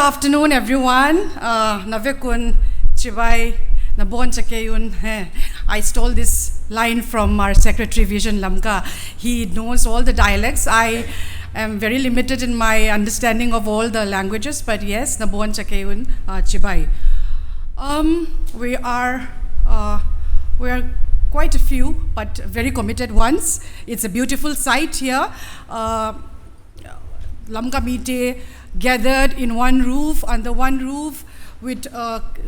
afternoon, everyone. Navekun Chibai Nabon Chakeyun. I stole this line from our secretary, Vision Lamka. He knows all the dialects. I am very limited in my understanding of all the languages, but yes, Nabon Chakeyun Chibai. We are quite a few, but very committed ones. It's a beautiful sight here. Lamka Mite gathered in one roof, under one roof, with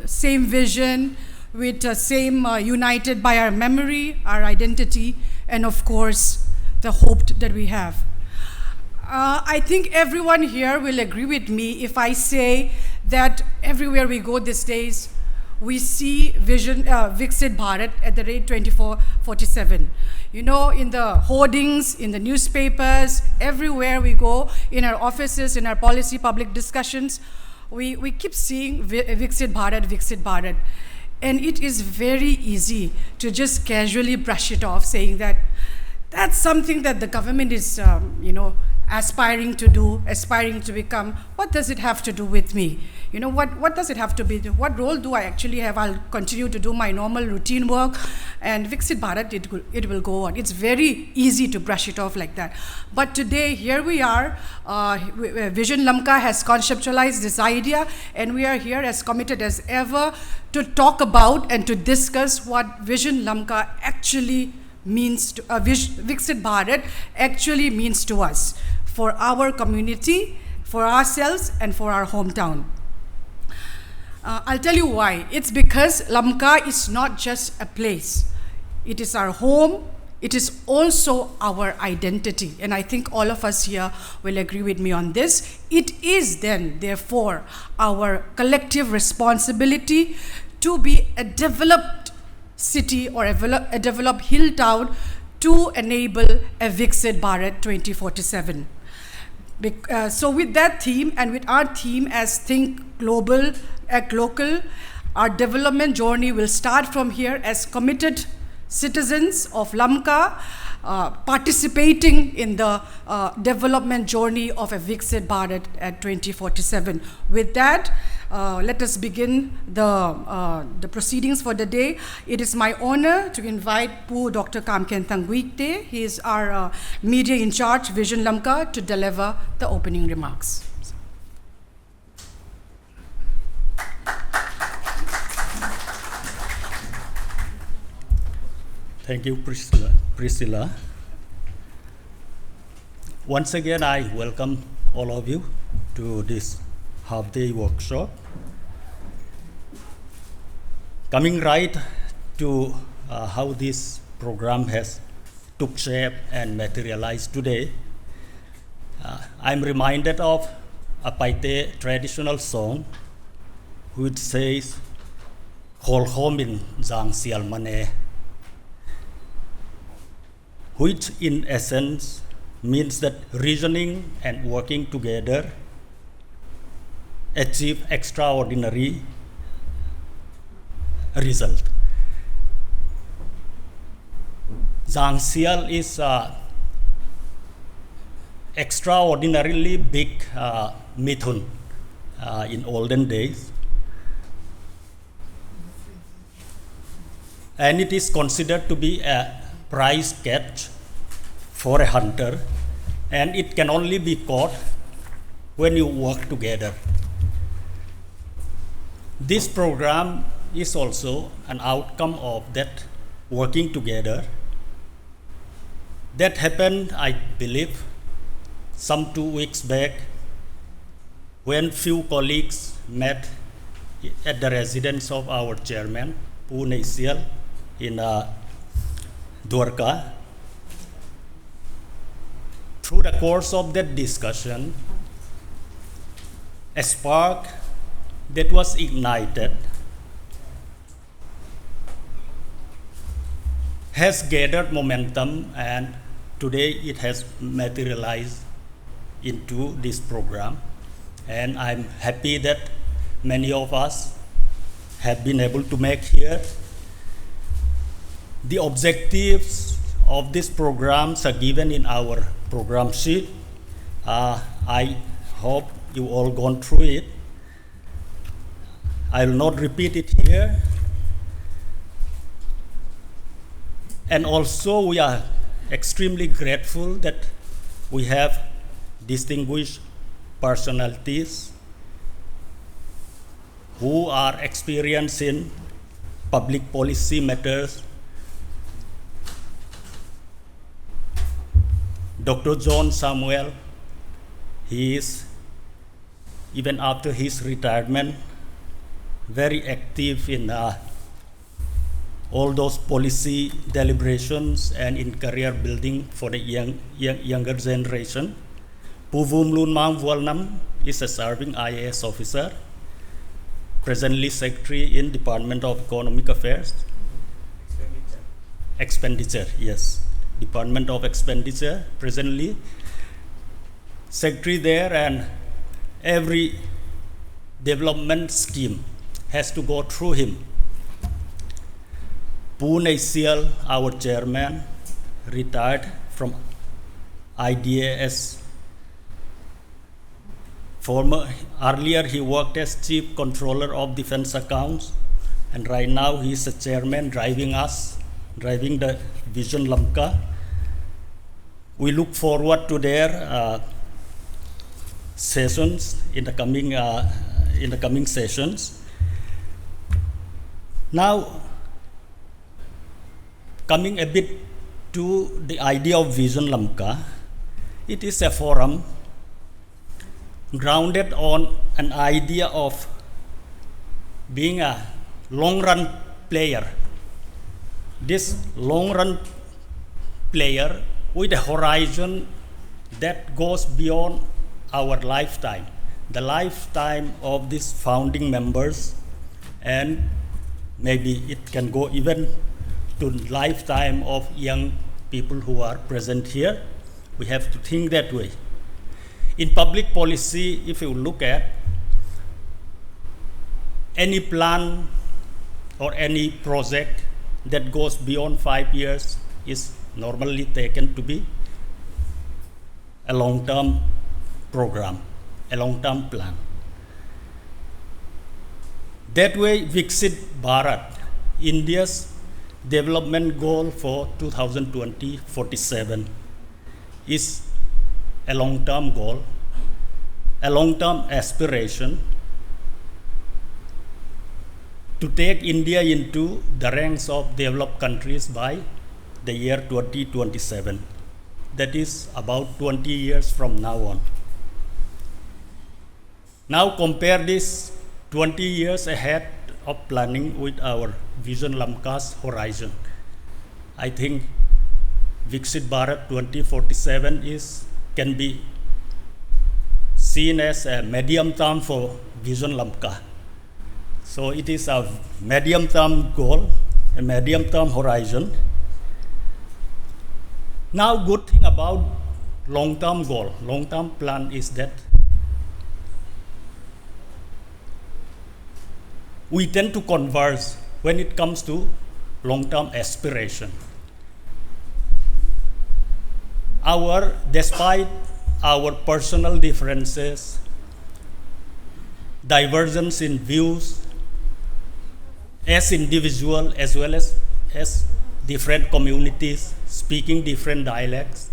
same vision, with same united by our memory, our identity, and of course, the hope that we have. I think everyone here will agree with me if I say that everywhere we go these days, we see Vision Viksit Bharat at the rate 24/47. You know, in the hoardings, in the newspapers, everywhere we go, in our offices, in our policy public discussions, we keep seeing Viksit Bharat, Viksit Bharat. And it is very easy to just casually brush it off, saying that that's something that the government is, aspiring to do, aspiring to become. What does it have to do with me? You know, what does it have to be? What role do I actually have? I'll continue to do my normal routine work, and Viksit Bharat, it will go on. It's very easy to brush it off like that. But today, here we are. Vision Lamka has conceptualized this idea, and we are here as committed as ever to talk about and to discuss what Vision Lamka actually means to Viksit Bharat actually means to us, for our community, for ourselves, and for our hometown. I'll tell you why. It's because Lamka is not just a place. It is our home. It is also our identity. And I think all of us here will agree with me on this. It is then, therefore, our collective responsibility to be a developed city or a developed hill town to enable a Viksit Bharat 2047. So with that theme and with our theme as Think Global, Act Local, our development journey will start from here as committed citizens of Lamka, participating in the development journey of a Viksit Bharat at 2047. With that, let us begin the proceedings for the day. It is my honor to invite Dr. Khenthang Guite. He is our media in charge, Vision Lamka, to deliver the opening remarks. Thank you, Priscilla. Once again, I welcome all of you to this half-day workshop. Coming right to how this program has took shape and materialized today, I'm reminded of a Paite traditional song which says, "Khol khomin zang sial mane," which in essence means that reasoning and working together achieve extraordinary result. Neihsial is extraordinarily big mithun in olden days, and it is considered to be a prize catch for a hunter, and it can only be caught when you work together. This program is also an outcome of that working together. That happened, I believe, some 2 weeks back when few colleagues met at the residence of our chairman, Neihsial, in Dwarka. Through the course of that discussion, a spark that was ignited has gathered momentum, and today it has materialized into this program. And I'm happy that many of us have been able to make here. The objectives of these programs are given in our program sheet. I hope you all gone through it. I will not repeat it here. And also we are extremely grateful that we have distinguished personalities who are experienced in public policy matters. Dr. John Samuel, he is, even after his retirement, very active in all those policy deliberations and in career building for the younger generation. Vumlunmang Vualnuam is a serving IAS officer, presently secretary in Department of Economic Affairs. Expenditure, yes. Department of Expenditure, presently secretary there, and every development scheme has to go through him. Neihsial, our chairman, retired from IDA earlier he worked as Chief Controller of Defense Accounts, and right now he is a chairman driving the Vision Lamka. We look forward to their sessions in the coming sessions. Now, coming a bit to the idea of Vision Lamka, it is a forum grounded on an idea of being a long-run player. This long-run player with a horizon that goes beyond our lifetime, the lifetime of these founding members, and maybe it can go even to lifetime of young people who are present here. We have to think that way. In public policy, if you look at any plan or any project that goes beyond 5 years is normally taken to be a long-term program, a long-term plan. That way, Viksit Bharat, India's development goal for 2020-47 is a long-term goal, a long-term aspiration to take India into the ranks of developed countries by the year 2027. That is about 20 years from now on. Now compare this 20 years ahead of planning with our Vision Lamka's horizon. I think Viksit Bharat 2047 can be seen as a medium term for Vision Lamka. So it is a medium term goal, a medium term horizon. Now, good thing about long term goal, long term plan is that we tend to converge when it comes to long term aspiration. Despite our personal differences, divergence in views, as individual as well as different communities speaking different dialects,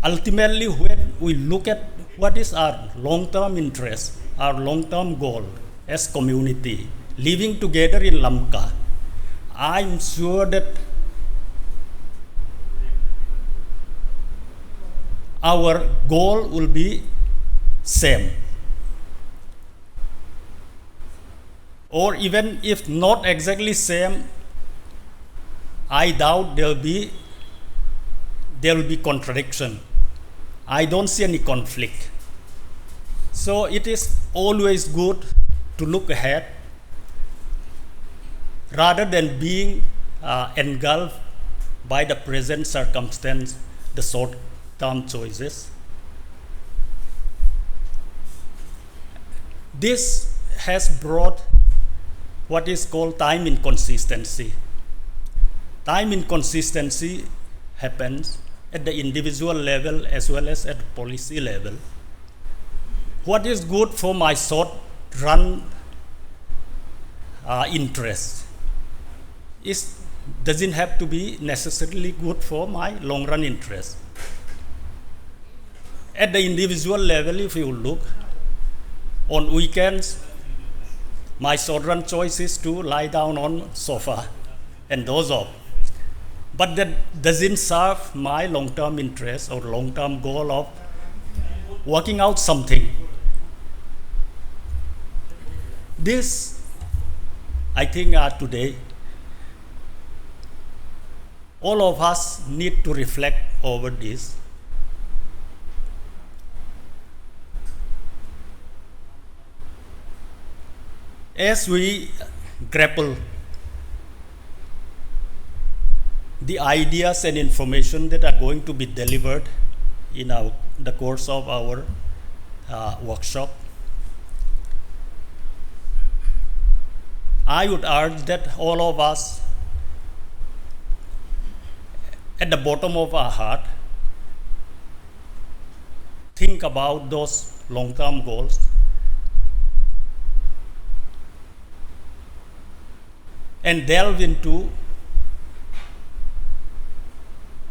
ultimately when we look at what is our long-term interest, our long-term goal as community, living together in Lamka, I'm sure that our goal will be same. Or even if not exactly same, I doubt there will be contradiction. I don't see any conflict. So it is always good to look ahead rather than being engulfed by the present circumstance, the short-term choices. This has brought what is called time inconsistency. Time inconsistency happens at the individual level as well as at the policy level. What is good for my short-run interest. It doesn't have to be necessarily good for my long run interest. At the individual level, if you look, on weekends, my short run choice is to lie down on sofa and doze off. But that doesn't serve my long-term interest or long-term goal of working out something. This, I think, today, all of us need to reflect over this. As we grapple the ideas and information that are going to be delivered in the course of our workshop, I would urge that all of us, at the bottom of our heart, think about those long-term goals and delve into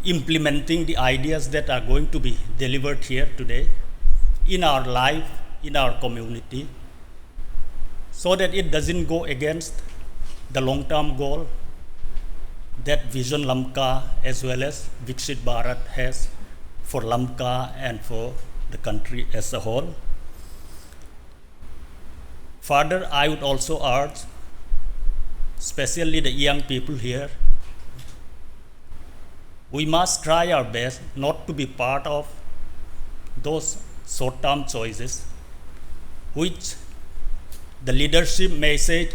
implementing the ideas that are going to be delivered here today in our life, in our community, so that it doesn't go against the long-term goal that Vision Lamka as well as Viksit Bharat has for Lamka and for the country as a whole. Further, I would also urge, especially the young people here, we must try our best not to be part of those short-term choices which the leadership may say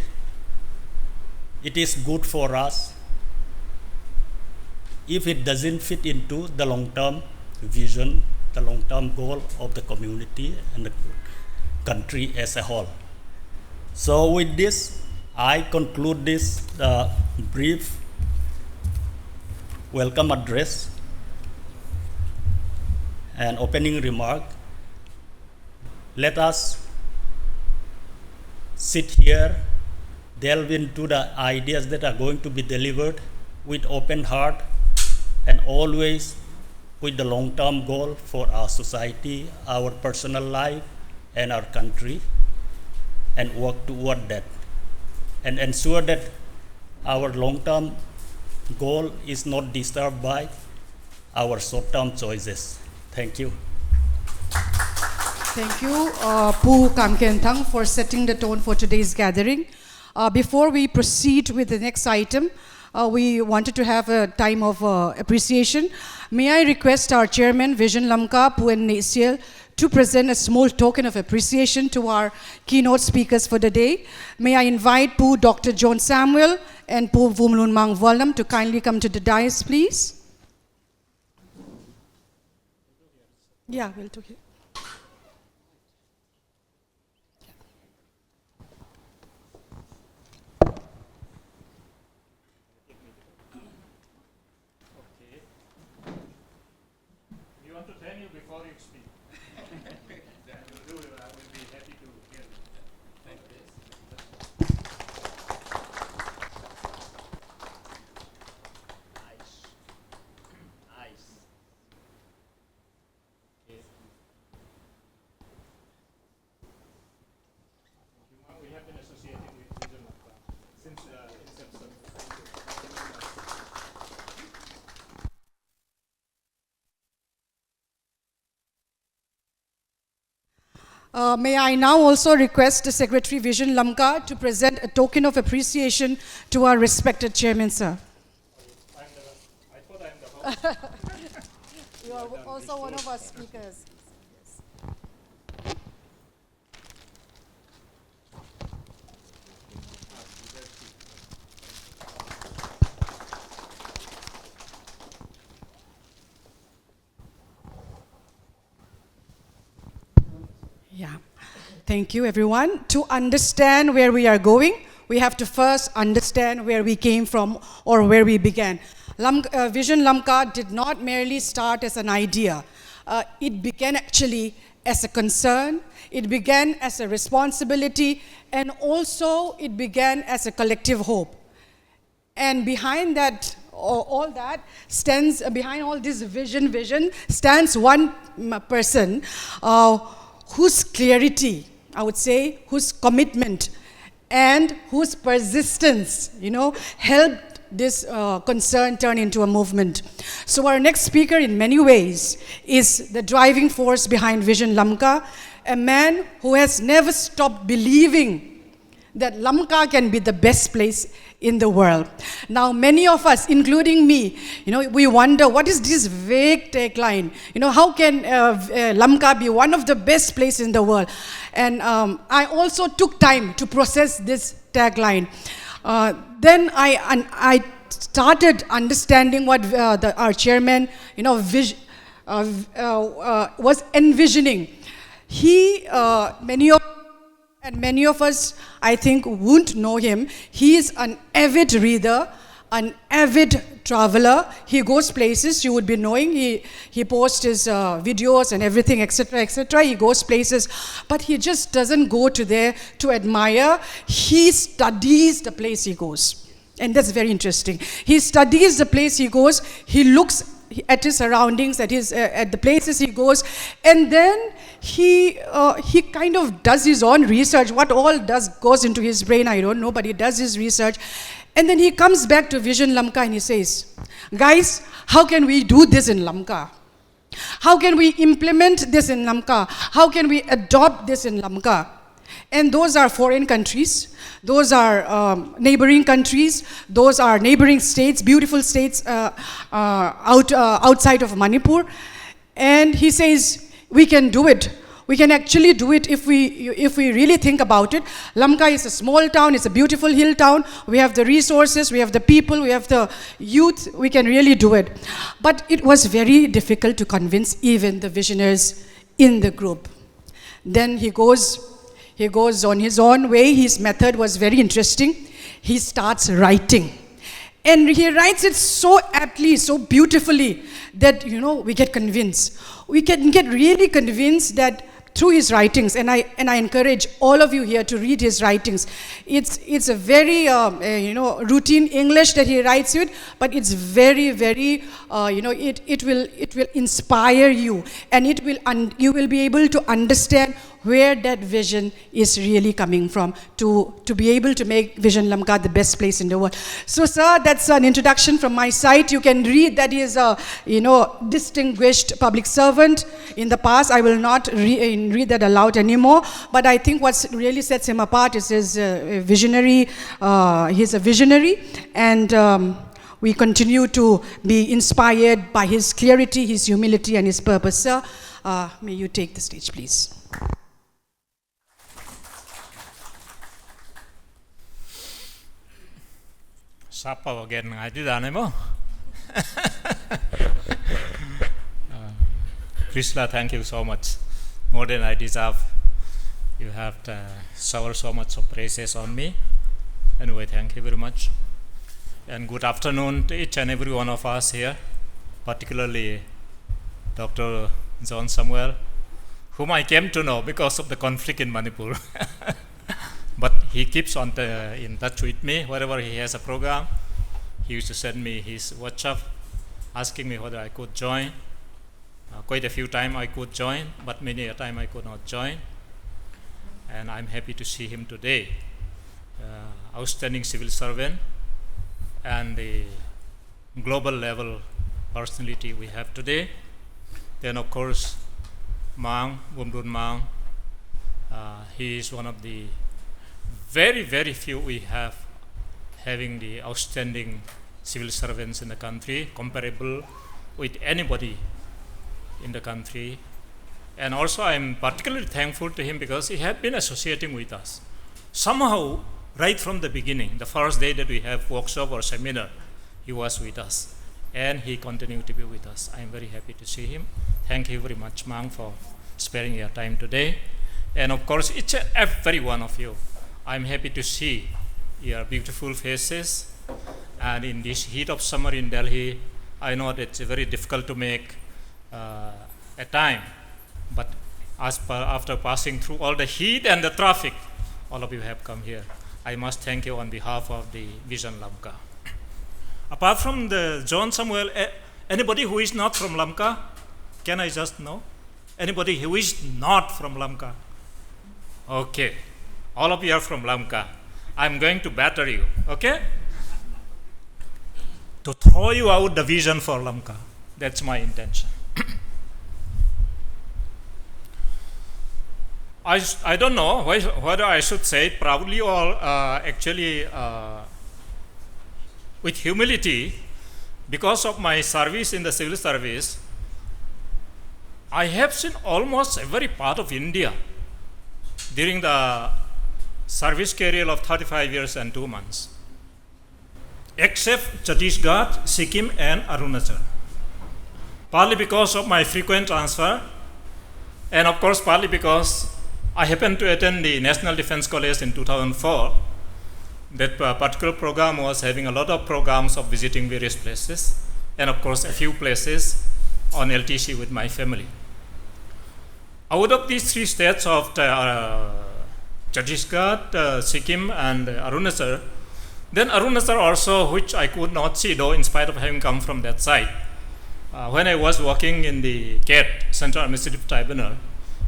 it is good for us if it doesn't fit into the long-term vision, the long-term goal of the community and the country as a whole. So with this, I conclude this brief welcome address and opening remark. Let us sit here, delve into the ideas that are going to be delivered with open heart and always with the long-term goal for our society, our personal life, and our country, and work toward that, and ensure that our long-term goal is not disturbed by our short-term choices. Thank you. Thank you, Pu Khenthang, for setting the tone for today's gathering. Before we proceed with the next item, we wanted to have a time of appreciation. May I request our chairman, Vision Lamka, Pu and Neihsial, to present a small token of appreciation to our keynote speakers for the day. May I invite Pu Dr. John Samuel and Pu Vumlunmang Vualnuam to kindly come to the dais, please. Yeah, we'll do it. May I now also request the Secretary Vision Lamka to present a token of appreciation to our respected chairman, sir. I thought I'm the host. You are also one of our speakers. Yeah. Thank you, everyone. To understand where we are going, we have to first understand where we came from or where we began. Vision Lamka did not merely start as an idea. It began actually as a concern, it began as a responsibility, and also it began as a collective hope. And behind that, all that stands, behind all this vision stands one person whose clarity, I would say, whose commitment and whose persistence, helped this concern turn into a movement. So our next speaker in many ways is the driving force behind Vision Lamka, a man who has never stopped believing that Lamka can be the best place in the world. Now, many of us, including me, we wonder, what is this vague tagline? How can Lamka be one of the best places in the world? And I also took time to process this tagline. Then I started understanding what our chairman, was envisioning. Many of us, I think, won't know him. He is an avid reader, an avid traveler. He goes places, you would be knowing. He posts his videos and everything, etc., etc. He goes places, but he just doesn't go to there to admire. He studies the place he goes. And that's very interesting. He studies the place he goes. He looks at his surroundings, at the places he goes, and then he kind of does his own research. What all goes into his brain, I don't know, but he does his research. And then he comes back to Vision Lamka and he says, guys, how can we do this in Lamka? How can we implement this in Lamka? How can we adopt this in Lamka? And those are foreign countries. Those are neighboring countries. Those are neighboring states, beautiful states outside of Manipur. And he says, we can do it. We can actually do it if we really think about it. Lamka is a small town. It's a beautiful hill town. We have the resources. We have the people. We have the youth. We can really do it. But it was very difficult to convince even the visionaries in the group. Then he goes on his own way. His method was very interesting. He starts writing. And he writes it so aptly, so beautifully that, we get convinced. We can get really convinced that through his writings, and I encourage all of you here to read his writings. It's a very routine English that he writes with, but it's very, very it will inspire you, and you will be able to understand where that vision is really coming from to be able to make Vision Lamka the best place in the world. So, sir, that's an introduction from my side. You can read that he is a distinguished public servant in the past. I will not read that aloud anymore. But I think what really sets him apart is his visionary. He's a visionary, and we continue to be inspired by his clarity, his humility, and his purpose. Sir, may you take the stage, please. Sapa again, I did animo. Krishna, thank you so much. More than I deserve. You have showered so much of praises on me. Anyway, thank you very much. And good afternoon to each and every one of us here, particularly Dr. John Samuel, whom I came to know because of the conflict in Manipur. But he keeps on in touch with me. Wherever he has a program, he used to send me his WhatsApp asking me whether I could join. Quite a few times I could join, but many a time I could not join. And I'm happy to see him today. Outstanding civil servant and the global level personality we have today. Then of course, Vumlunmang. He is one of the very, very few we have having the outstanding civil servants in the country, comparable with anybody in the country. And also I'm particularly thankful to him because he had been associating with us. Somehow, right from the beginning, the first day that we have workshop or seminar, he was with us. And he continued to be with us. I'm very happy to see him. Thank you very much, Mang, for sparing your time today. And of course, each and every one of you, I'm happy to see your beautiful faces. And in this heat of summer in Delhi, I know that it's very difficult to make a time. But after passing through all the heat and the traffic, all of you have come here. I must thank you on behalf of the Vision Lamka. Apart from the John Samuel, anybody who is not from Lamka? Can I just know? Anybody who is not from Lamka? Okay. All of you are from Lamka. I'm going to batter you, okay? To throw you out the vision for Lamka. That's my intention. I don't know whether I should say it proudly or actually with humility. Because of my service in the civil service, I have seen almost every part of India during the service career of 35 years and 2 months, except Chhattisgarh, Sikkim and Arunachal. Partly because of my frequent transfer, and of course partly because I happened to attend the National Defense College in 2004. That particular program was having a lot of programs of visiting various places, and of course a few places on LTC with my family. Out of these 3 states of Chhattisgarh, Sikkim and Arunachal, then Arunachal also, which I could not see though in spite of having come from that side. When I was working in the CAT, Central Administrative Tribunal,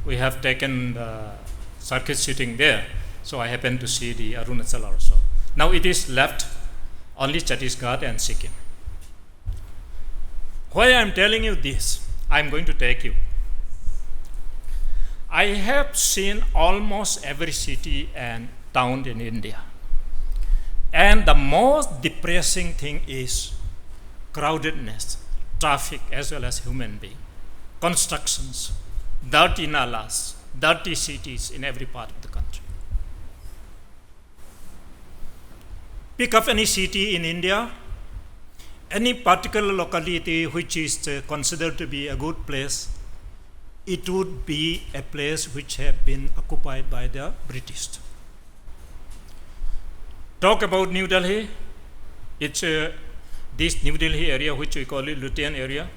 we have taken circuit sitting there, so I happened to see the Arunachal also. Now it is left only Chhattisgarh and Sikkim. Why I am telling you this, I am going to take you. I have seen almost every city and town in India. And the most depressing thing is crowdedness, traffic as well as human being, constructions, dirty nalas, dirty cities in every part of the country. Pick up any city in India, any particular locality which is considered to be a good place, it would be a place which had been occupied by the British. Talk about New Delhi, it's this New Delhi area which we call it Lutean area.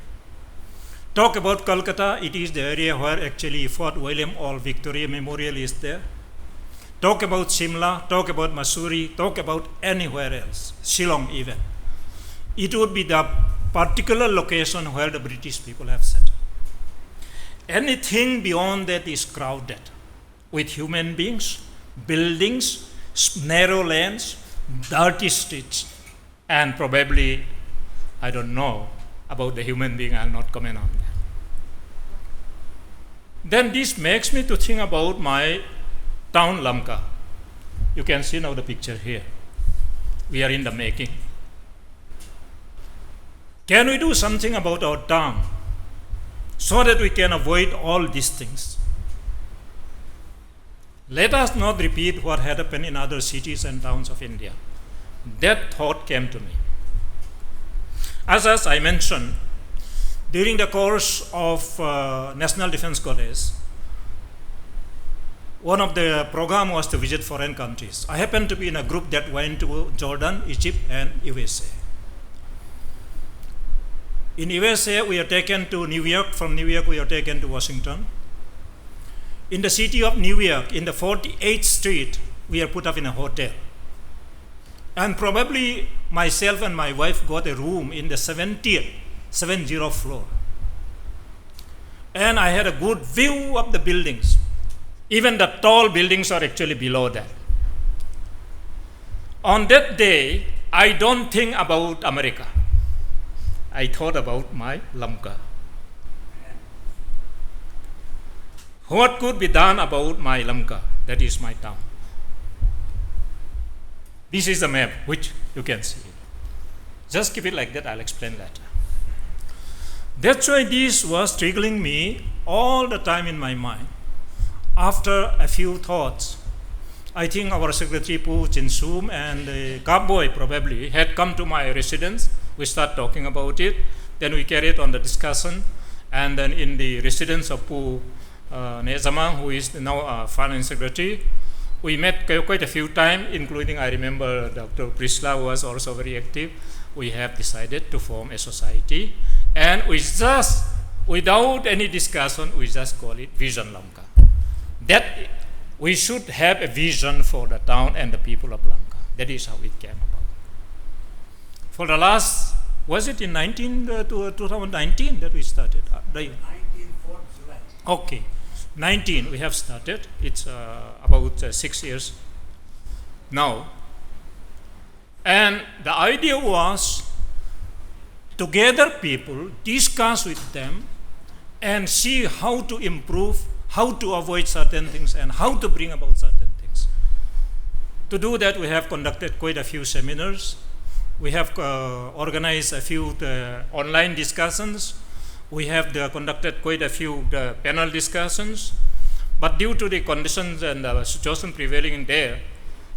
Talk about Calcutta, it is the area where actually Fort William or Victoria Memorial is there. Talk about Shimla, talk about Mussoorie, talk about anywhere else, Shillong even. It would be the particular location where the British people have settled. Anything beyond that is crowded with human beings, buildings, narrow lanes, dirty streets, and probably, I don't know about the human being, I'll not comment on that. Then this makes me to think about my town Lamka. You can see now the picture here. We are in the making. Can we do something about our town so that we can avoid all these things? Let us not repeat what had happened in other cities and towns of India. That thought came to me. As I mentioned, during the course of National Defense College, one of the program was to visit foreign countries. I happened to be in a group that went to Jordan, Egypt, and USA. In USA, we are taken to New York. From New York, we are taken to Washington. In the city of New York, in the 48th Street, we are put up in a hotel. And probably myself and my wife got a room in the 70th floor. And I had a good view of the buildings. Even the tall buildings are actually below that. On that day, I don't think about America. I thought about my Lamka. What could be done about my Lamka? That is my town. This is the map which you can see. Just keep it like that, I'll explain later. That's why this was triggering me all the time in my mind. After a few thoughts, I think our Secretary Pu Chinsum and the Cowboy probably had come to my residence. We start talking about it. Then we carried on the discussion. And then in the residence of Pu Neihsial, who is now Finance Secretary, we met quite a few times, including I remember Dr. Prisla was also very active. We have decided to form a society. And we just without any discussion, we just call it Vision Lamka. That we should have a vision for the town and the people of Lamka. That is how it came about. For the last, was it in 2019 that we started? 19th July. Okay, 19 we have started. It's about 6 years now. And the idea was to gather people, discuss with them, and see how to improve, how to avoid certain things, and how to bring about certain things. To do that, we have conducted quite a few seminars. We have organized a few online discussions. We have conducted quite a few panel discussions. But due to the conditions and the situation prevailing there,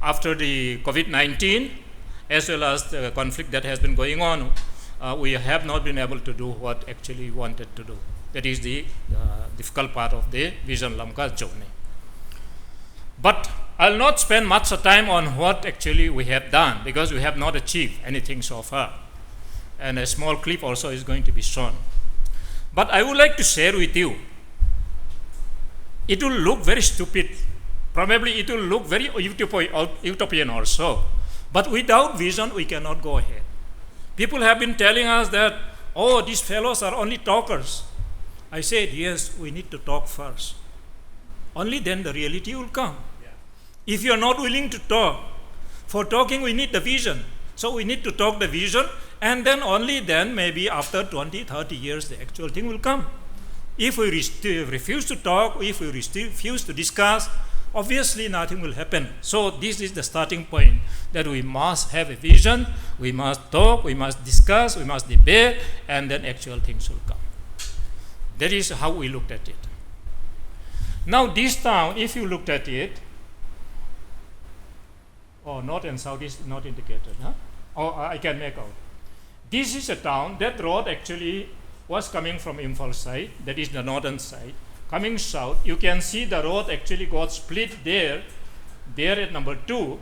after the COVID-19, as well as the conflict that has been going on, we have not been able to do what actually we wanted to do. That is the difficult part of the Vision Lamka journey. But I'll not spend much time on what actually we have done, because we have not achieved anything so far. And a small clip also is going to be shown. But I would like to share with you, it will look very stupid. Probably it will look very utopian also. But without vision, we cannot go ahead. People have been telling us that, oh, these fellows are only talkers. I said, yes, we need to talk first. Only then the reality will come. If you are not willing to talk, for talking we need the vision. So we need to talk the vision, and then only then, maybe after 20, 30 years, the actual thing will come. If we refuse to talk, if we refuse to discuss, obviously nothing will happen. So this is the starting point, that we must have a vision, we must talk, we must discuss, we must debate, and then actual things will come. That is how we looked at it. Now this town, if you looked at it, north and south is not indicated, huh? I can make out. This is a town. That road actually was coming from Imphal side, that is the northern side. Coming south, you can see the road actually got split there at number 2.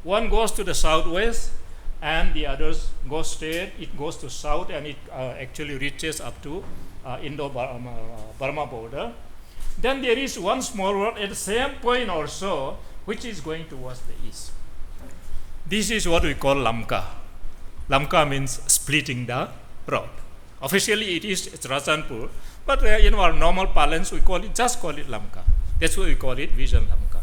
One goes to the southwest, and the others go straight. It goes to south, and it actually reaches up to Indo-Burma border. Then there is one small road at the same point also, which is going towards the east. This is what we call Lamka. Lamka means splitting the road. Officially it is Rajanpur, but in our normal parlance we just call it Lamka. That's why we call it Vision Lamka.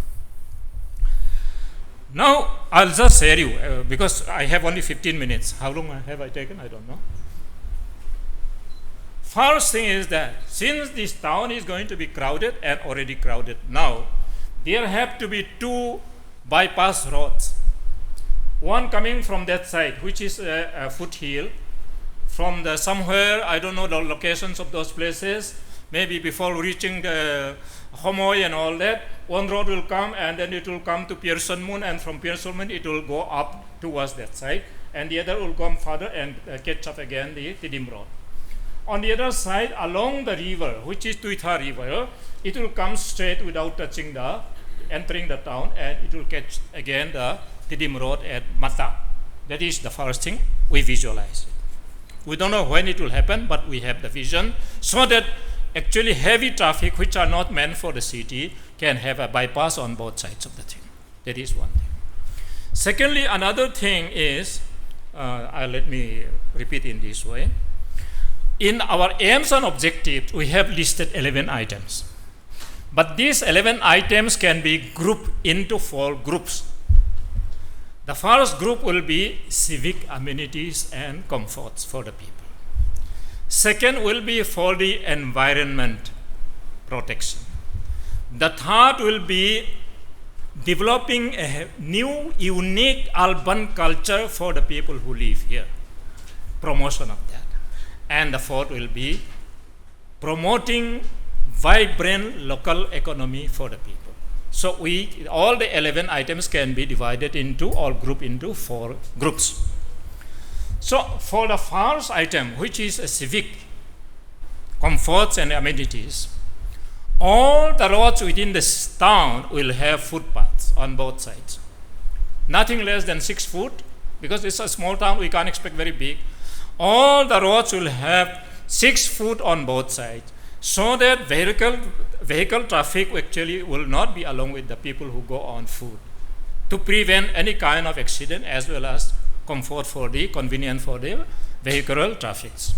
Now I'll just share you, because I have only 15 minutes. How long have I taken? I don't know. First thing is that since this town is going to be crowded, and already crowded now, there have to be 2 bypass roads. One coming from that side, which is a foothill, from the somewhere, I don't know the locations of those places, maybe before reaching the Homoy and all that, one road will come, and then it will come to Pearson Moon, and from Pearson Moon it will go up towards that side, and the other will come further and catch up again the Tidim road. On the other side, along the river, which is Tuitha river, it will come straight without entering the town, and it will catch again the Tidim road at Mata. That is the first thing we visualize it. We don't know when it will happen, but we have the vision, so that actually heavy traffic, which are not meant for the city, can have a bypass on both sides of the thing. That is one thing. Secondly, another thing is, let me repeat in this way. In our aims and objectives, we have listed 11 items. But these 11 items can be grouped into 4 groups. The first group will be civic amenities and comforts for the people. Second will be for the environment protection. The third will be developing a new, unique urban culture for the people who live here. Promotion of that. And the fourth will be promoting vibrant local economy for the people. So all the 11 items can be divided into, or grouped into 4 groups. So for the first item, which is a civic comforts and amenities, all the roads within this town will have footpaths on both sides. Nothing less than 6 foot, because it's a small town, we can't expect very big. All the roads will have 6 foot on both sides, so that vehicle traffic actually will not be along with the people who go on foot, to prevent any kind of accident as well as convenience for the vehicular traffics.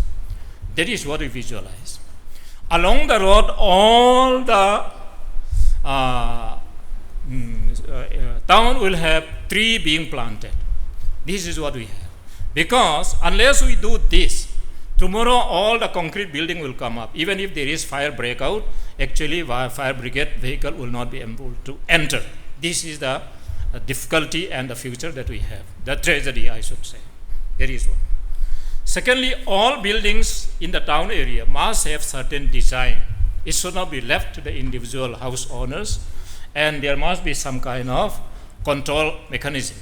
That is what we visualize. Along the road, all the town will have tree being planted. This is what we have. Because unless we do this, tomorrow all the concrete building will come up. Even if there is fire breakout, actually fire brigade vehicle will not be able to enter. This is the difficulty and the future that we have. The tragedy, I should say. There is one. Secondly, all buildings in the town area must have certain design. It should not be left to the individual house owners, and there must be some kind of control mechanism.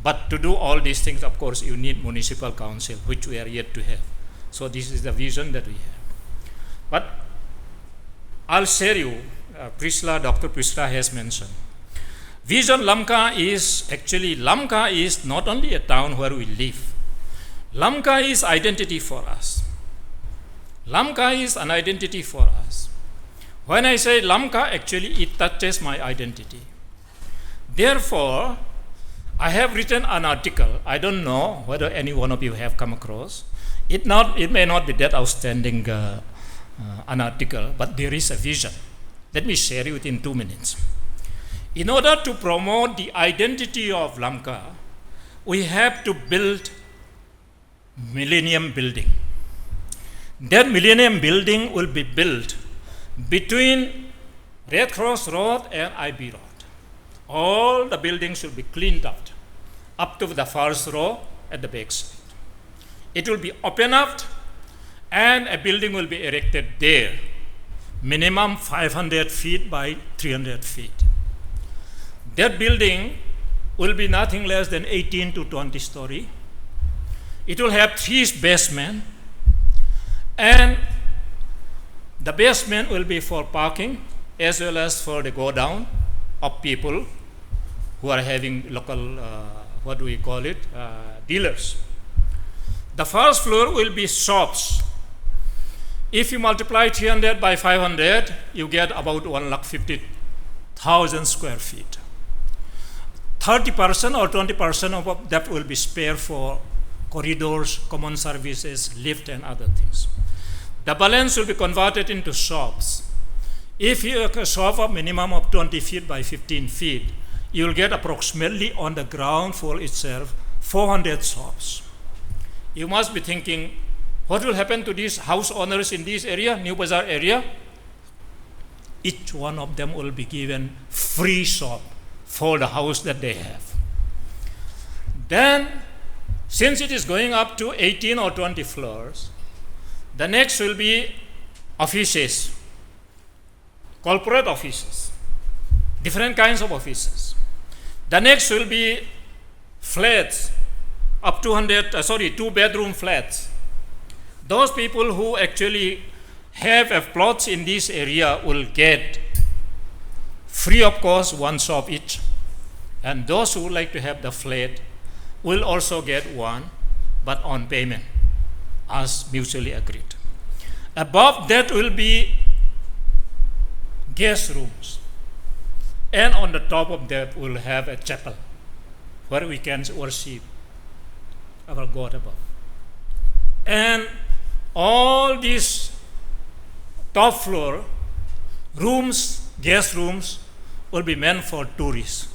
But to do all these things, of course, you need municipal council, which we are yet to have. So this is the vision that we have. But I'll share you, Dr. Prisla has mentioned. Vision Lamka is not only a town where we live. Lamka is identity for us. Lamka is an identity for us. When I say Lamka, actually it touches my identity. Therefore, I have written an article. I don't know whether any one of you have come across. It may not be that outstanding an article, but there is a vision. Let me share it in 2 minutes. In order to promote the identity of Lamka, we have to build Millennium Building. That Millennium Building will be built between Red Cross Road and IB Road. All the buildings will be cleaned up to the first row at the back side. It will be opened up and a building will be erected there, minimum 500 feet by 300 feet. That building will be nothing less than 18 to 20 story. It will have 3 basements, and the basement will be for parking as well as for the go down of people who are having local, dealers. The first floor will be shops. If you multiply 300 by 500, you get about 150,000 square feet. 30% or 20% of that will be spared for corridors, common services, lift, and other things. The balance will be converted into shops. If you have a shop of minimum of 20 feet by 15 feet, you will get approximately on the ground floor itself 400 shops. You must be thinking, what will happen to these house owners in this area, New Bazaar area? Each one of them will be given free shop for the house that they have. Then, since it is going up to 18 or 20 floors, the next will be offices, corporate offices, different kinds of offices. The next will be flats, up to 2-bedroom flats. Those people who actually have a plots in this area will get free of cost 1 shop each. And those who would like to have the flat will also get one, but on payment, as mutually agreed. Above that will be guest rooms. And on the top of that, we'll have a chapel where we can worship our God above. And all these top floor rooms, guest rooms, will be meant for tourists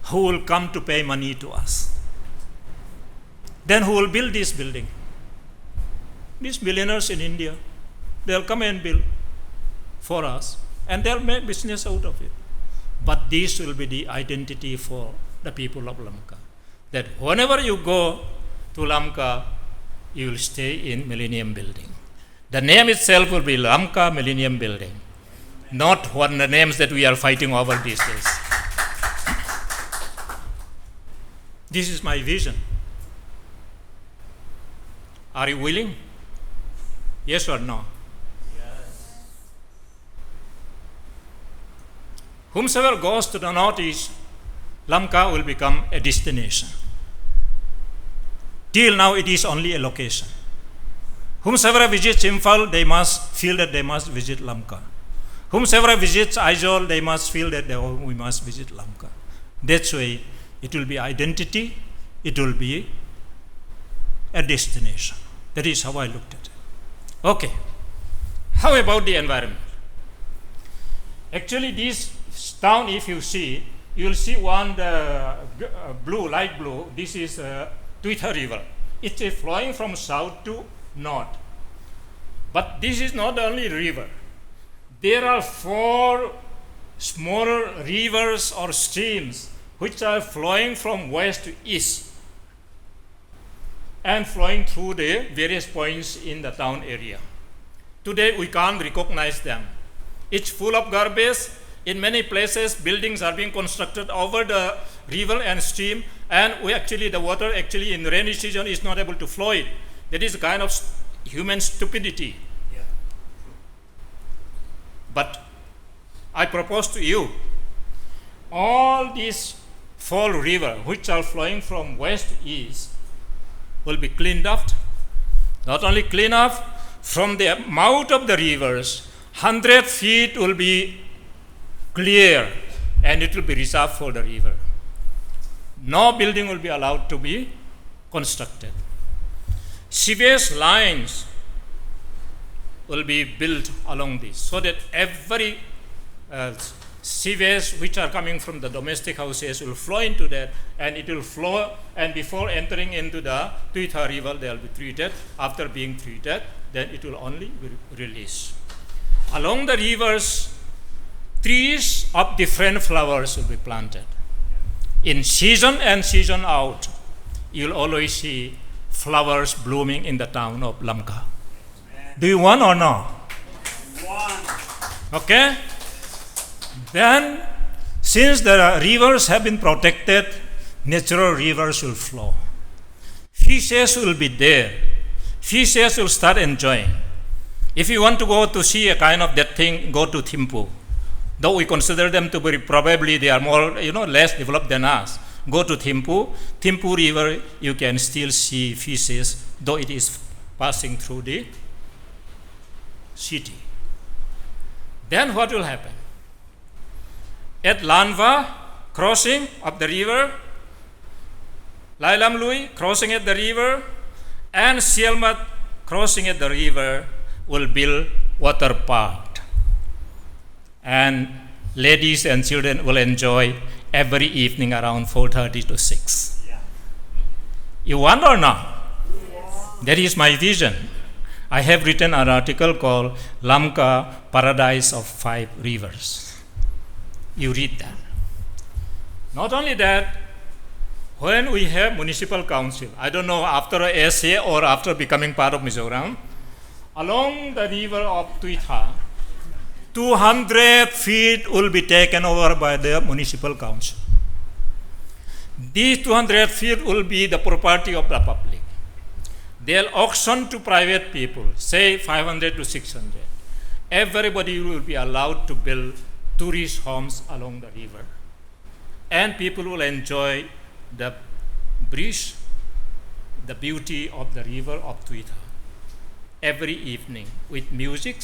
who will come to pay money to us. Then who will build this building? These millionaires in India, they'll come and build for us, and they'll make business out of it. But this will be the identity for the people of Lamka. That whenever you go to Lamka, you will stay in Millennium Building. The name itself will be Lamka Millennium Building, not one the names that we are fighting over these days. This is my vision. Are you willing? Yes or no? Whomsoever goes to the northeast, Lamka will become a destination. Till now, it is only a location. Whomsoever visits Imphal, they must feel that they must visit Lamka. Whomsoever visits Aizawl, they must feel that we must visit Lamka. That's why it will be identity, it will be a destination. That is how I looked at it. Okay. How about the environment? Actually, this town, if you see, you will see one blue, light blue. This is Twitter River. It is flowing from south to north. But this is not the only river. There are 4 smaller rivers or streams which are flowing from west to east and flowing through the various points in the town area. Today we can't recognize them. It's full of garbage. In many places, buildings are being constructed over the river and stream, and the water in the rainy season is not able to flow it. That is a kind of human stupidity. Yeah. But I propose to you, all these 4 rivers which are flowing from west to east will be cleaned up. Not only cleaned up, from the mouth of the rivers, 100 feet will be clear and it will be reserved for the river. No building will be allowed to be constructed. Sewage lines will be built along this so that every sewage which are coming from the domestic houses will flow into that, and it will flow, and before entering into the Twitter River they will be treated. After being treated, then it will only be released. Along the rivers, trees of different flowers will be planted. In season and season out, you will always see flowers blooming in the town of Lamka. Do you want or no? Okay? Then, since the rivers have been protected, natural rivers will flow. Fishes will be there. Fishes will start enjoying. If you want to go to see a kind of that thing, go to Thimphu. Though we consider them to be probably they are more, less developed than us. Go to Thimphu. Thimphu River, you can still see fishes, though it is passing through the city. Then what will happen? At Lanva, crossing of the river, Lailam Lui, crossing at the river, and Sialmat, crossing at the river, will build water park. And ladies and children will enjoy every evening around 4:30 to 6. Yeah. You want or not? Yes. That is my vision. I have written an article called Lamka, Paradise of 5 Rivers. You read that. Not only that, when we have municipal council, I don't know after a SA or after becoming part of Mizoram, along the river of Tuitha, 200 feet will be taken over by the municipal council. These 200 feet will be the property of the public. They'll auction to private people, say 500 to 600. Everybody will be allowed to build tourist homes along the river. And people will enjoy the breeze, the beauty of the river of Tuitha every evening with music,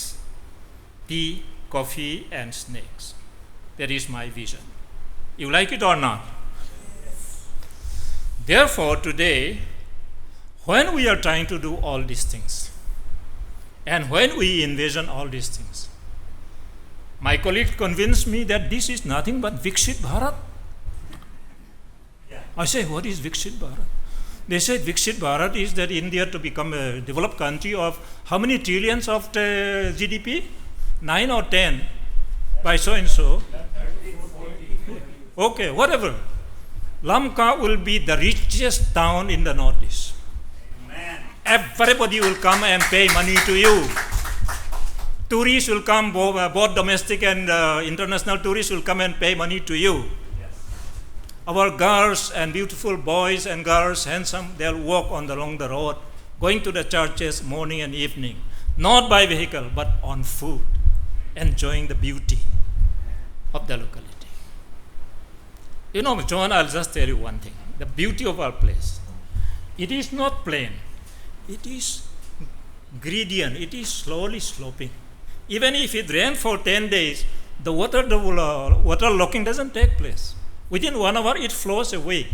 tea, coffee, and snacks. That is my vision. You like it or not? Yes. Therefore, today, when we are trying to do all these things, and when we envision all these things, my colleague convinced me that this is nothing but Viksit Bharat. Yeah. I say, what is Viksit Bharat? They said Viksit Bharat is that India to become a developed country of how many trillions of the GDP? 9 or 10 by so and so. Okay, whatever. Lamka will be the richest town in the Northeast. Amen. Everybody will come and pay money to you. Tourists will come, both domestic and international tourists will come and pay money to you. Yes. Our girls and beautiful boys and girls, handsome, they'll walk along the road, going to the churches morning and evening, not by vehicle, but on foot, enjoying the beauty of the locality. John, I'll just tell you one thing. The beauty of our place. It is not plain. It is gradient, it is slowly sloping. Even if it rains for 10 days, the water locking doesn't take place. Within 1 hour, it flows away.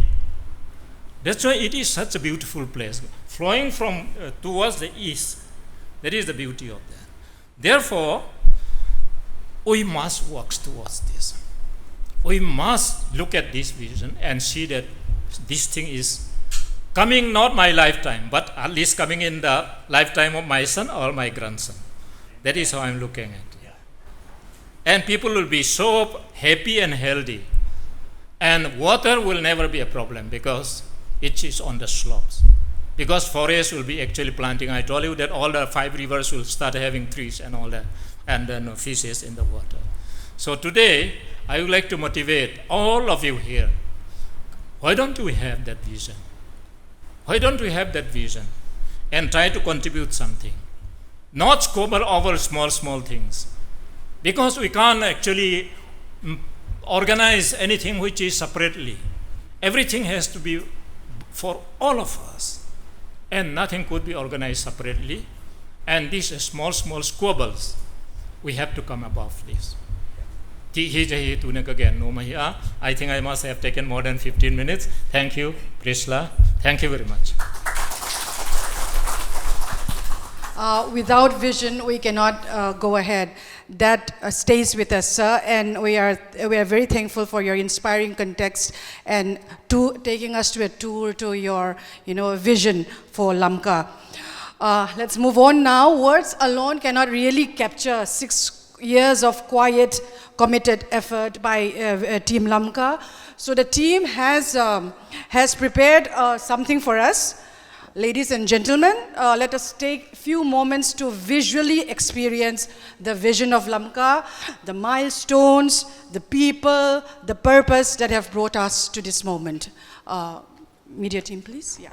That's why it is such a beautiful place, flowing from towards the east. That is the beauty of that. Therefore, we must work towards this. We must look at this vision and see that this thing is coming not my lifetime, but at least coming in the lifetime of my son or my grandson. That is how I'm looking at it. And people will be so happy and healthy. And water will never be a problem because it is on the slopes. Because forest will be actually planting. I told you that all the 5 rivers will start having trees and all that, and then fishes in the water. So today, I would like to motivate all of you here. Why don't we have that vision? Why don't we have that vision and try to contribute something? Not squabble over small things. Because we can't actually organize anything which is separately. Everything has to be for all of us. And nothing could be organized separately. And these small squabbles, we have to come above this. I think I must have taken more than 15 minutes. Thank you, Prisla. Thank you very much. Without vision, we cannot go ahead. That stays with us, sir, and we are very thankful for your inspiring context and taking us to a tour to your vision for Lamka. Let's move on now. Words alone cannot really capture 6 years of quiet, committed effort by Team Lamka. So the team has prepared something for us. Ladies and gentlemen, let us take a few moments to visually experience the vision of Lamka, the milestones, the people, the purpose that have brought us to this moment. Media team, please. Yeah.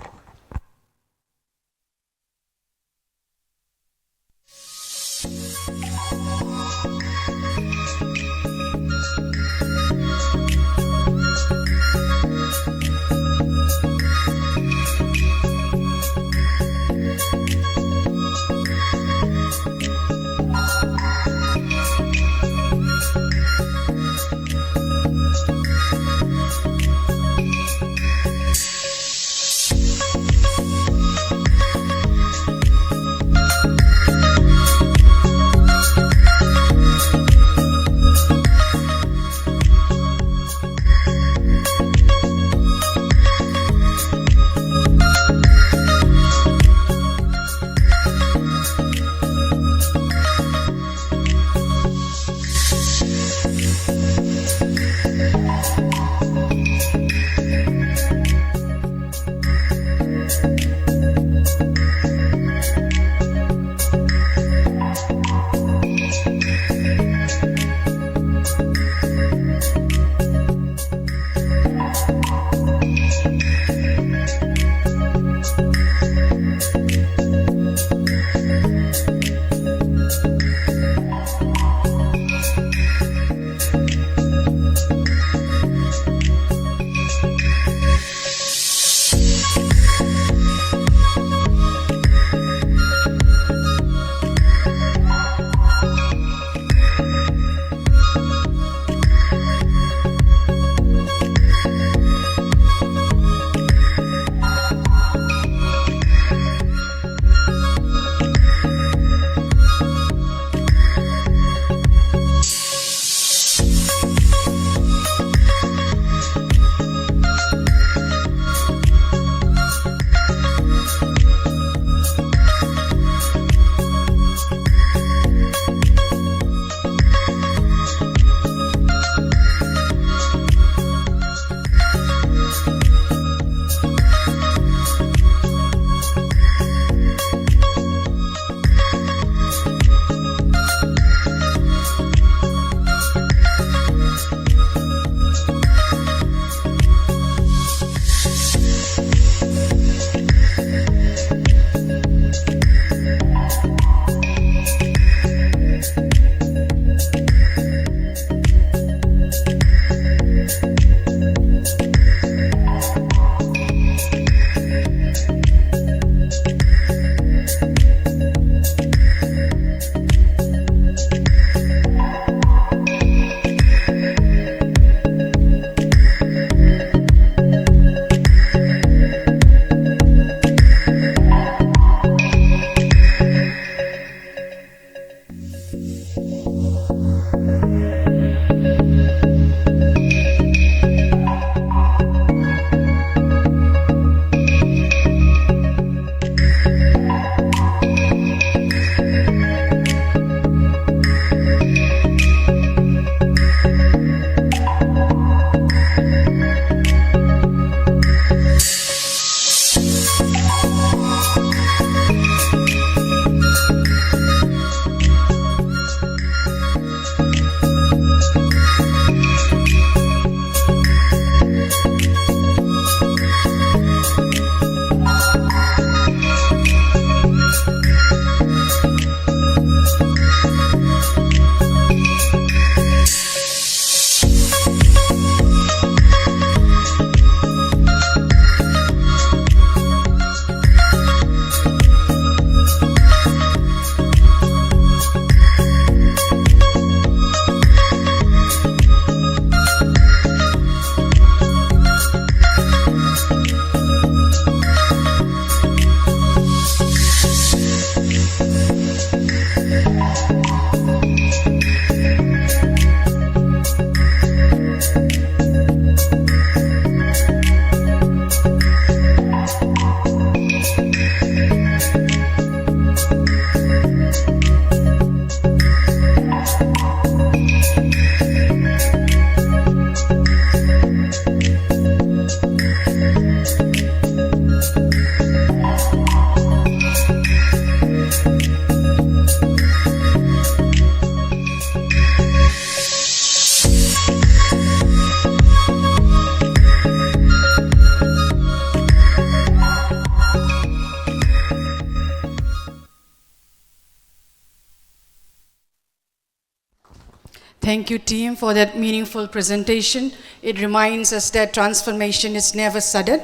Thank you, team, for that meaningful presentation. It reminds us that transformation is never sudden.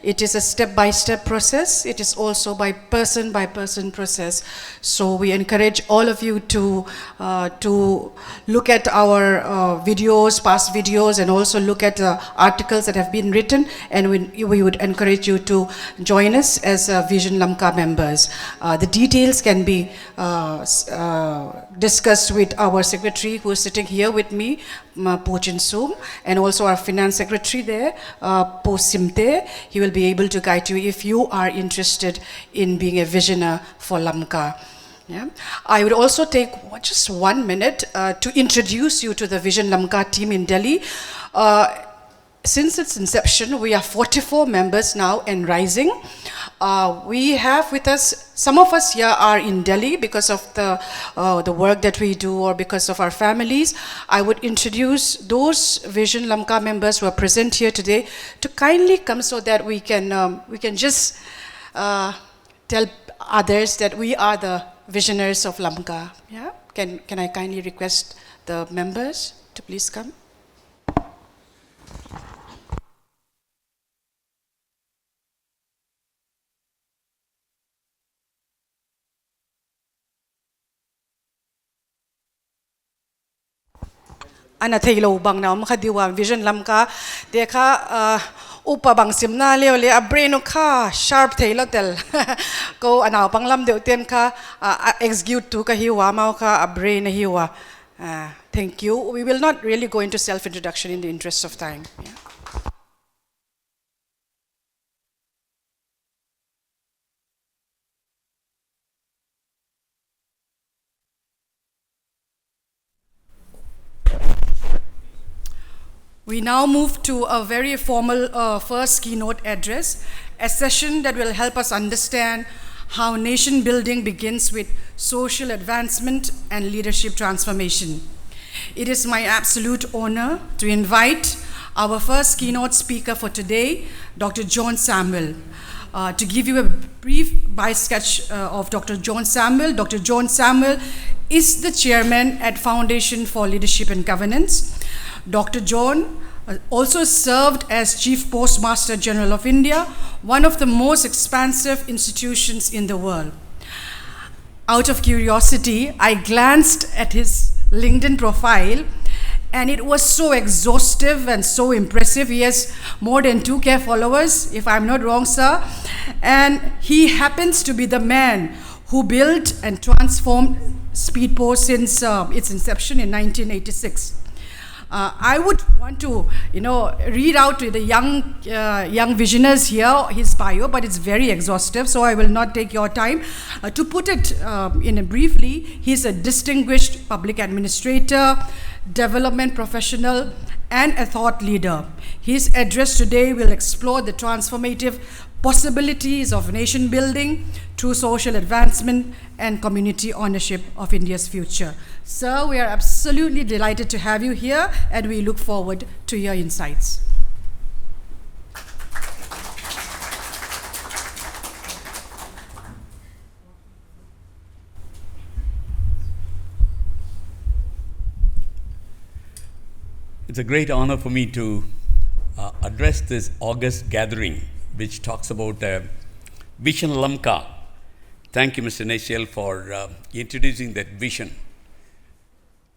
It is a step-by-step process. It is also by person process. So we encourage all of you to look at our videos, past videos, and also look at the articles that have been written. And we would encourage you to join us as Vision Lamka members. The details can be discussed with our secretary, who is sitting here with me, Po Chin Sum, and also our finance secretary there, Po Simte. He will be able to guide you if you are interested in being a visioner for Lamka. Yeah. I would also take just 1 minute to introduce you to the Vision Lamka team in Delhi. Since its inception, we are 44 members now and rising. We have with us, some of us here are in Delhi because of the work that we do or because of our families. I would introduce those Vision Lamka members who are present here today to kindly come so that we can just tell others that we are the visionaries of Lamka. Yeah? Can I kindly request the members to please come? Ana thelo bang na ma khadiwa Vision Lamka dekha upa bang simna leo le abreno kha sharp thelo tel ko ana pang lam deu ten kha execute tu ka hiwa mau kha abrena hiwa. Thank you. We will not really go into self introduction in the interest of time. Yeah. We now move to a very formal first keynote address, a session that will help us understand how nation building begins with social advancement and leadership transformation. It is my absolute honor to invite our first keynote speaker for today, Dr. John Samuel. To give you a brief by-sketch of Dr. John Samuel, Dr. John Samuel is the chairman at Foundation for Leadership and Governance. Dr. John also served as Chief Postmaster General of India, one of the most expansive institutions in the world. Out of curiosity, I glanced at his LinkedIn profile, and it was so exhaustive and so impressive. He has more than 2K followers, if I'm not wrong, sir. And he happens to be the man who built and transformed Speed Post since its inception in 1986. I would want to, read out to the young visionaries here his bio, but it's very exhaustive, so I will not take your time. To put it briefly, he's a distinguished public administrator, development professional, and a thought leader. His address today will explore the transformative possibilities of nation building through social advancement and community ownership of India's future. Sir, we are absolutely delighted to have you here, and we look forward to your insights. It's a great honor for me to address this August gathering, which talks about Vision Lamka. Thank you, Mr. Neihsial, for introducing that vision.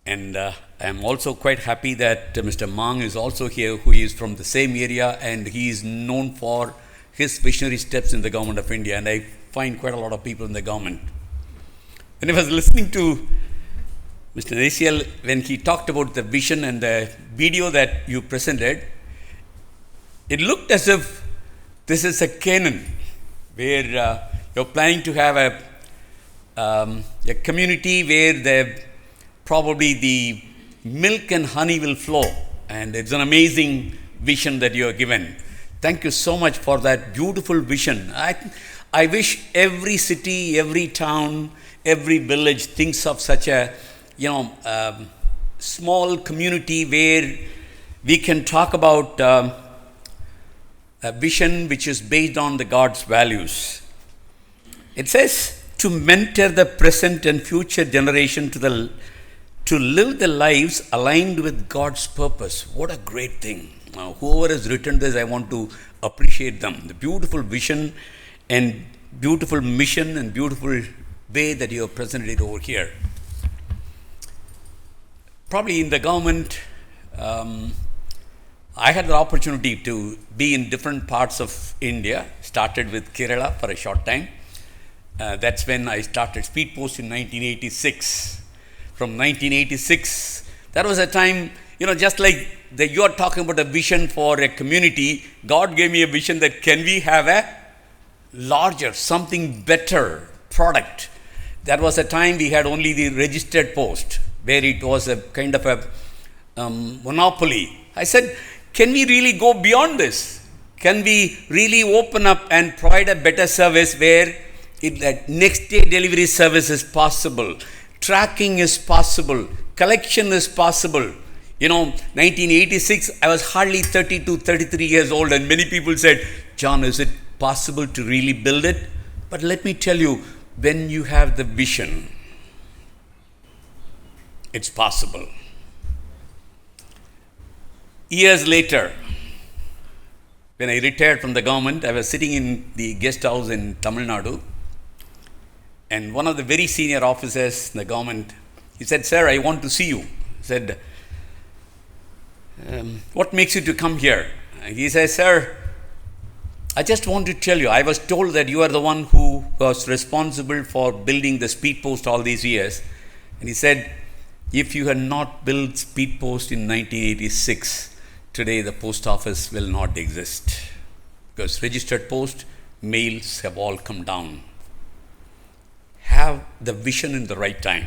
And I'm also quite happy that Mr. Mang is also here, who is from the same area, and he is known for his visionary steps in the government of India, and I find quite a lot of people in the government. When I was listening to Mr. Neihsial, when he talked about the vision and the video that you presented, it looked as if this is a Canaan, where you're planning to have a community where probably the milk and honey will flow, and it's an amazing vision that you are given. Thank you so much for that beautiful vision. I wish every city, every town, every village thinks of such a small community where we can talk about a vision which is based on the God's values. It says to mentor the present and future generation to to live the lives aligned with God's purpose. What a great thing. Now, whoever has written this, I want to appreciate them. The beautiful vision and beautiful mission and beautiful way that you have presented it over here. Probably in the government, I had the opportunity to be in different parts of India. Started with Kerala for a short time. That's when I started Speed Post in 1986. From 1986, that was a time, just like you are talking about a vision for a community, God gave me a vision that can we have a larger, something better product. That was a time we had only the registered post, where it was a kind of a monopoly. I said, can we really go beyond this? Can we really open up and provide a better service where next day delivery service is possible, tracking is possible, collection is possible. 1986, I was hardly 32, 33 years old, and many people said, John, is it possible to really build it? But let me tell you, when you have the vision, it's possible. Years later, when I retired from the government, I was sitting in the guest house in Tamil Nadu, and one of the very senior officers in the government, he said, sir, I want to see you. I said, what makes you to come here? He says, sir, I just want to tell you, I was told that you are the one who was responsible for building the Speed Post all these years. And he said, if you had not built Speed Post in 1986, today the post office will not exist. Because registered post, mails have all come down. Have the vision in the right time.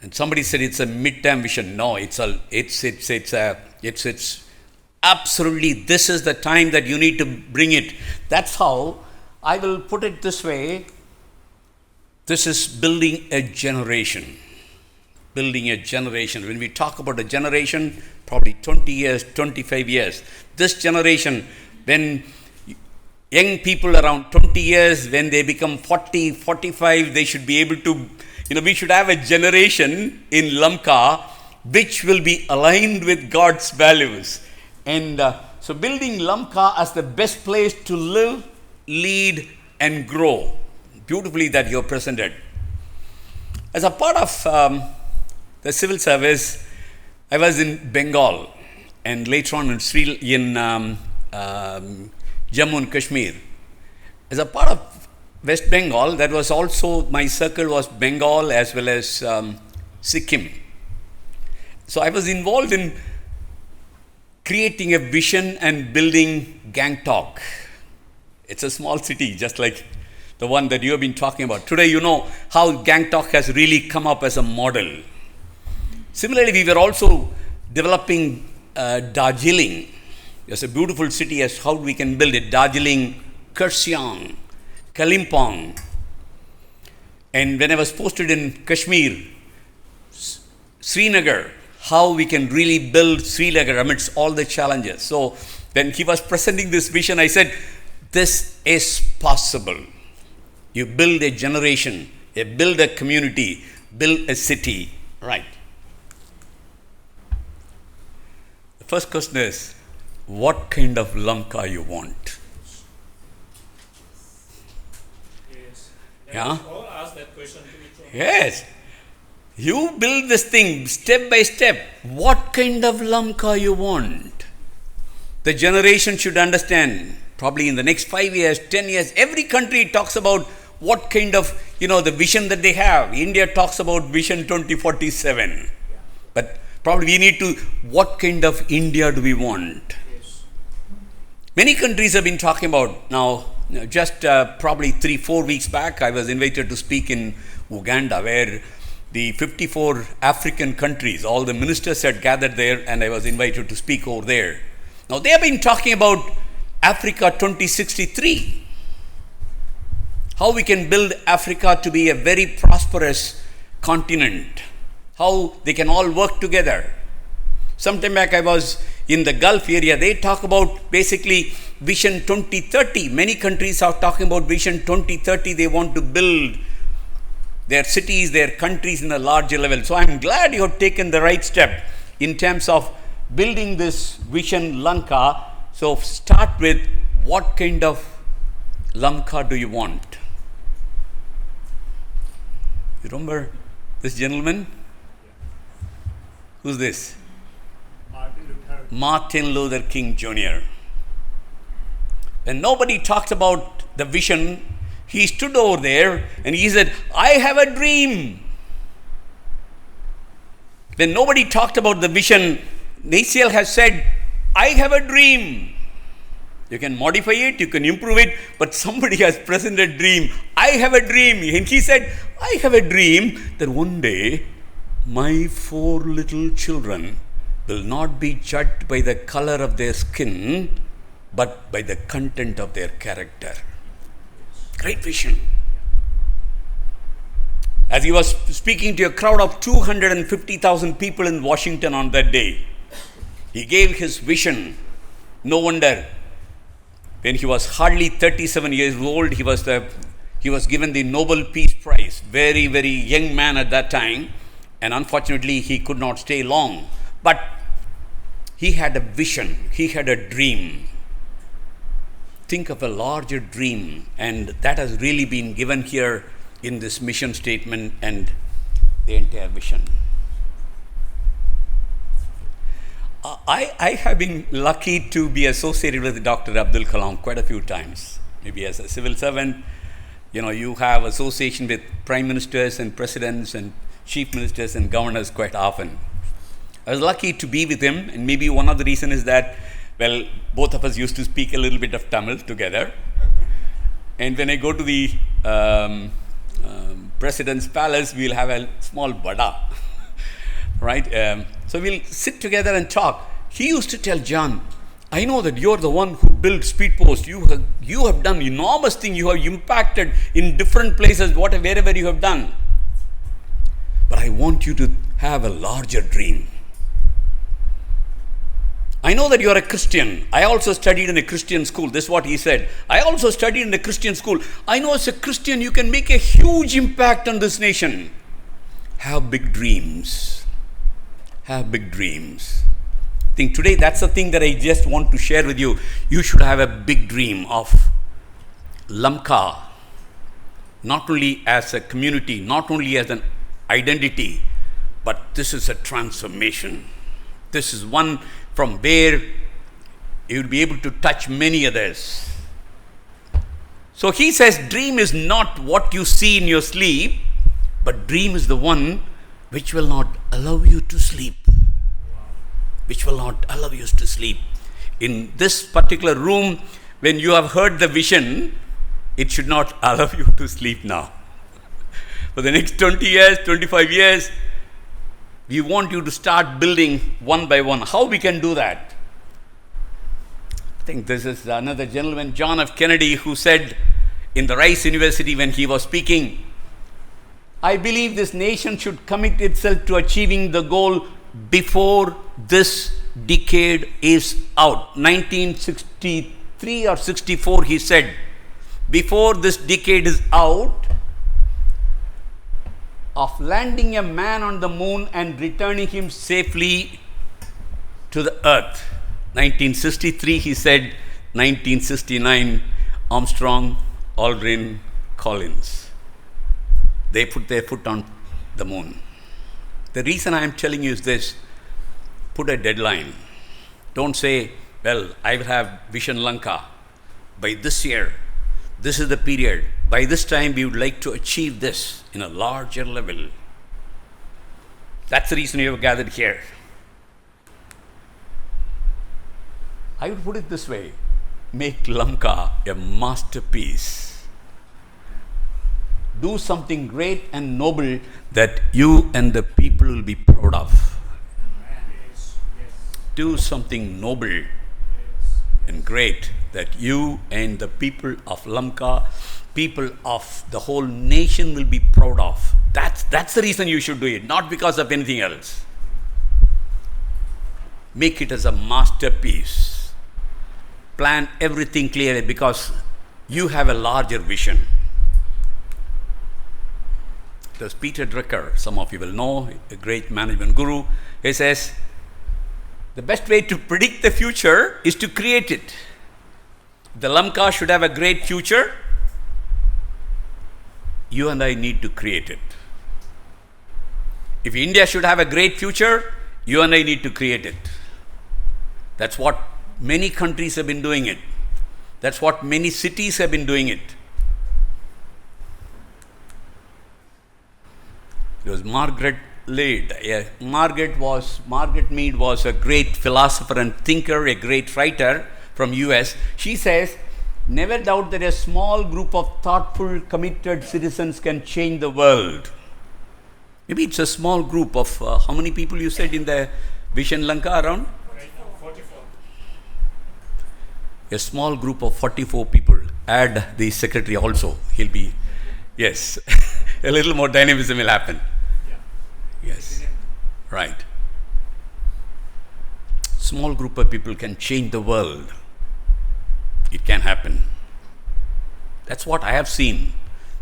And somebody said it's a mid-term vision. No, it's absolutely, this is the time that you need to bring it. That's how I will put it this way. This is building a generation. Building a generation. When we talk about a generation, probably 20 years, 25 years. This generation, when young people around 20 years, when they become 40, 45, they should be able to, we should have a generation in Lamka which will be aligned with God's values. And so building Lamka as the best place to live, lead, and grow. Beautifully that you have presented. As a part of the civil service, I was in Bengal and later on in Jammu and Kashmir. As a part of West Bengal, that was also, my circle was Bengal as well as Sikkim. So I was involved in creating a vision and building Gangtok. It's a small city, just like the one that you have been talking about. Today, you know how Gangtok has really come up as a model. Similarly, we were also developing Darjeeling. It's a beautiful city as how we can build it. Darjeeling, Kurseong, Kalimpong. And when I was posted in Kashmir, Srinagar, how we can really build Srinagar amidst all the challenges. So when he was presenting this vision, I said, this is possible. You build a generation, you build a community, build a city. Right. The first question is, what kind of Lamka you want? Yes. Yeah? All ask that question to each other. Yes. You build this thing step by step. What kind of Lamka you want? The generation should understand, probably in the next 5 years, 10 years, every country talks about what kind of, the vision that they have. India talks about Vision 2047. Yeah. But probably we need to, what kind of India do we want? Yes. Many countries have been talking about now, just probably 3-4 weeks back, I was invited to speak in Uganda, where the 54 African countries, all the ministers had gathered there, and I was invited to speak over there. Now, they have been talking about Africa 2063. How we can build Africa to be a very prosperous continent. How they can all work together. Sometime back I was in the Gulf area. They talk about basically Vision 2030. Many countries are talking about Vision 2030. They want to build their cities, their countries in a larger level. So I'm glad you have taken the right step in terms of building this Vision Lanka. So start with, what kind of Lanka do you want? You remember this gentleman? Who's this? Martin Luther King Jr. When nobody talked about the vision, he stood over there and he said, I have a dream. When nobody talked about the vision, Neihsial has said, I have a dream. You can modify it, you can improve it, but somebody has presented a dream. I have a dream. And he said, I have a dream that one day my 4 little children will not be judged by the color of their skin, but by the content of their character. Great vision. As he was speaking to a crowd of 250,000 people in Washington on that day, he gave his vision. No wonder, when he was hardly 37 years old, he was given the Nobel Peace Prize. Very, very young man at that time, and unfortunately he could not stay long. But he had a vision, he had a dream. Think of a larger dream, and that has really been given here in this mission statement and the entire vision. I have been lucky to be associated with Dr. Abdul Kalam quite a few times. Maybe as a civil servant, you have association with prime ministers and presidents and chief ministers and governors quite often. I was lucky to be with him, and maybe one of the reasons is that, well, both of us used to speak a little bit of Tamil together. And when I go to the president's palace, we'll have a small vada, right? So we'll sit together and talk. He used to tell John, I know that you're the one who built Speed Post. You have done enormous thing. You have impacted in different places, wherever you have done. But I want you to have a larger dream. I know that you are a Christian. I also studied in a Christian school. This is what he said. I also studied in a Christian school. I know as a Christian you can make a huge impact on this nation. Have big dreams. Have big dreams. I think today that's the thing that I just want to share with you. You should have a big dream of Lamka, not only as a community, not only as an identity, but this is a transformation. This is one from where you will be able to touch many others. So he says, dream is not what you see in your sleep, but dream is the one which will not allow you to sleep. Which will not allow you to sleep. In this particular room, when you have heard the vision, it should not allow you to sleep now. For the next 20 years, 25 years, we want you to start building one by one. How we can do that? I think this is another gentleman, John F. Kennedy, who said in the Rice University when he was speaking, I believe this nation should commit itself to achieving the goal before this decade is out. 1963 or 64, he said, before this decade is out, of landing a man on the moon and returning him safely to the earth. 1963, he said. 1969, Armstrong, Aldrin, Collins. They put their foot on the moon. The reason I am telling you is this: put a deadline. Don't say, well, I will have Vision Lanka by this year. This is the period. By this time, we would like to achieve this in a larger level. That's the reason you have gathered here. I would put it this way: make Lamka a masterpiece. Do something great and noble that you and the people will be proud of. Do something noble and great that you and the people of Lamka, people of the whole nation will be proud of. That's the reason you should do it, not because of anything else. Make it as a masterpiece. Plan everything clearly because you have a larger vision. There's Peter Drucker, some of you will know, a great management guru. He says, the best way to predict the future is to create it. The Lamka should have a great future. You and I need to create it. If India should have a great future, you and I need to create it. That's what many countries have been doing it. That's what many cities have been doing it. It was Margaret Mead. Margaret Mead was a great philosopher and thinker, a great writer from US. She says, never doubt that a small group of thoughtful, committed citizens can change the world. Maybe it's a small group of, how many people you said in the Vision Lamka around? 44. A small group of 44 people. Add the secretary also. He'll be, yes, a little more dynamism will happen. Yes, right. Small group of people can change the world. It can happen. That's what I have seen.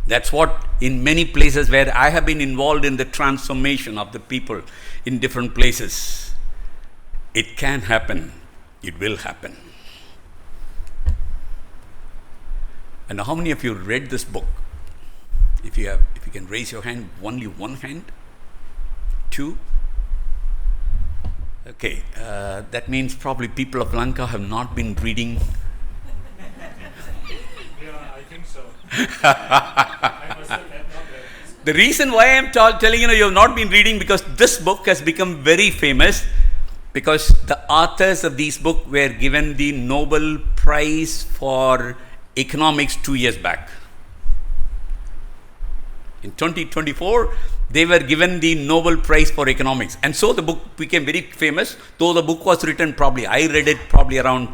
That's what in many places where I have been involved in the transformation of the people in different places. It can happen. It will happen. And how many of you read this book? If you can raise your hand, only one hand. 2. Okay, that means probably people of Lanka have not been reading. Yeah, I think so. I myself have not read. The reason why I am telling you have not been reading, because this book has become very famous, because the authors of this book were given the Nobel Prize for Economics 2 years back. In 2024, they were given the Nobel Prize for Economics. And so the book became very famous, though the book was written I read it probably around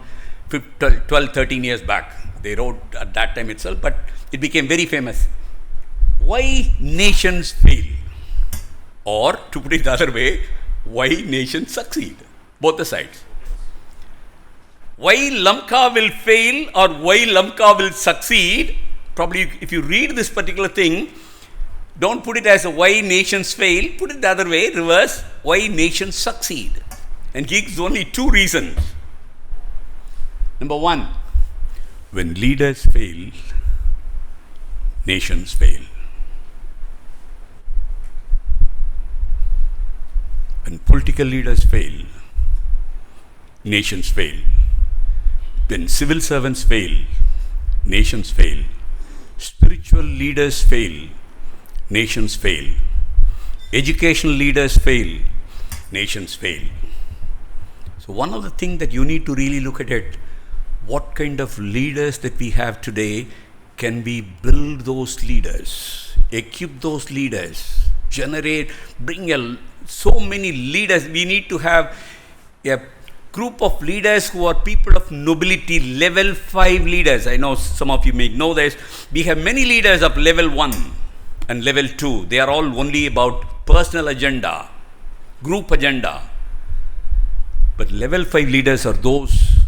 12, 13 years back. They wrote at that time itself, but it became very famous. Why nations fail? Or, to put it the other way, why nations succeed? Both the sides. Why Lamka will fail or why Lamka will succeed? Probably if you read this particular thing, don't put it as a why nations fail, put it the other way, reverse, why nations succeed. And he gives only 2 reasons. Number 1, when leaders fail, nations fail. When political leaders fail, nations fail. When civil servants fail, nations fail. Spiritual leaders fail, nations fail. Educational leaders fail, nations fail. So one of the things that you need to really look at it, what kind of leaders that we have today, can we build those leaders, equip those leaders, bring so many leaders. We need to have a group of leaders who are people of nobility, level 5 leaders. I know some of you may know this. We have many leaders of level 1 and level 2. They are all only about personal agenda, group agenda. But level 5 leaders are those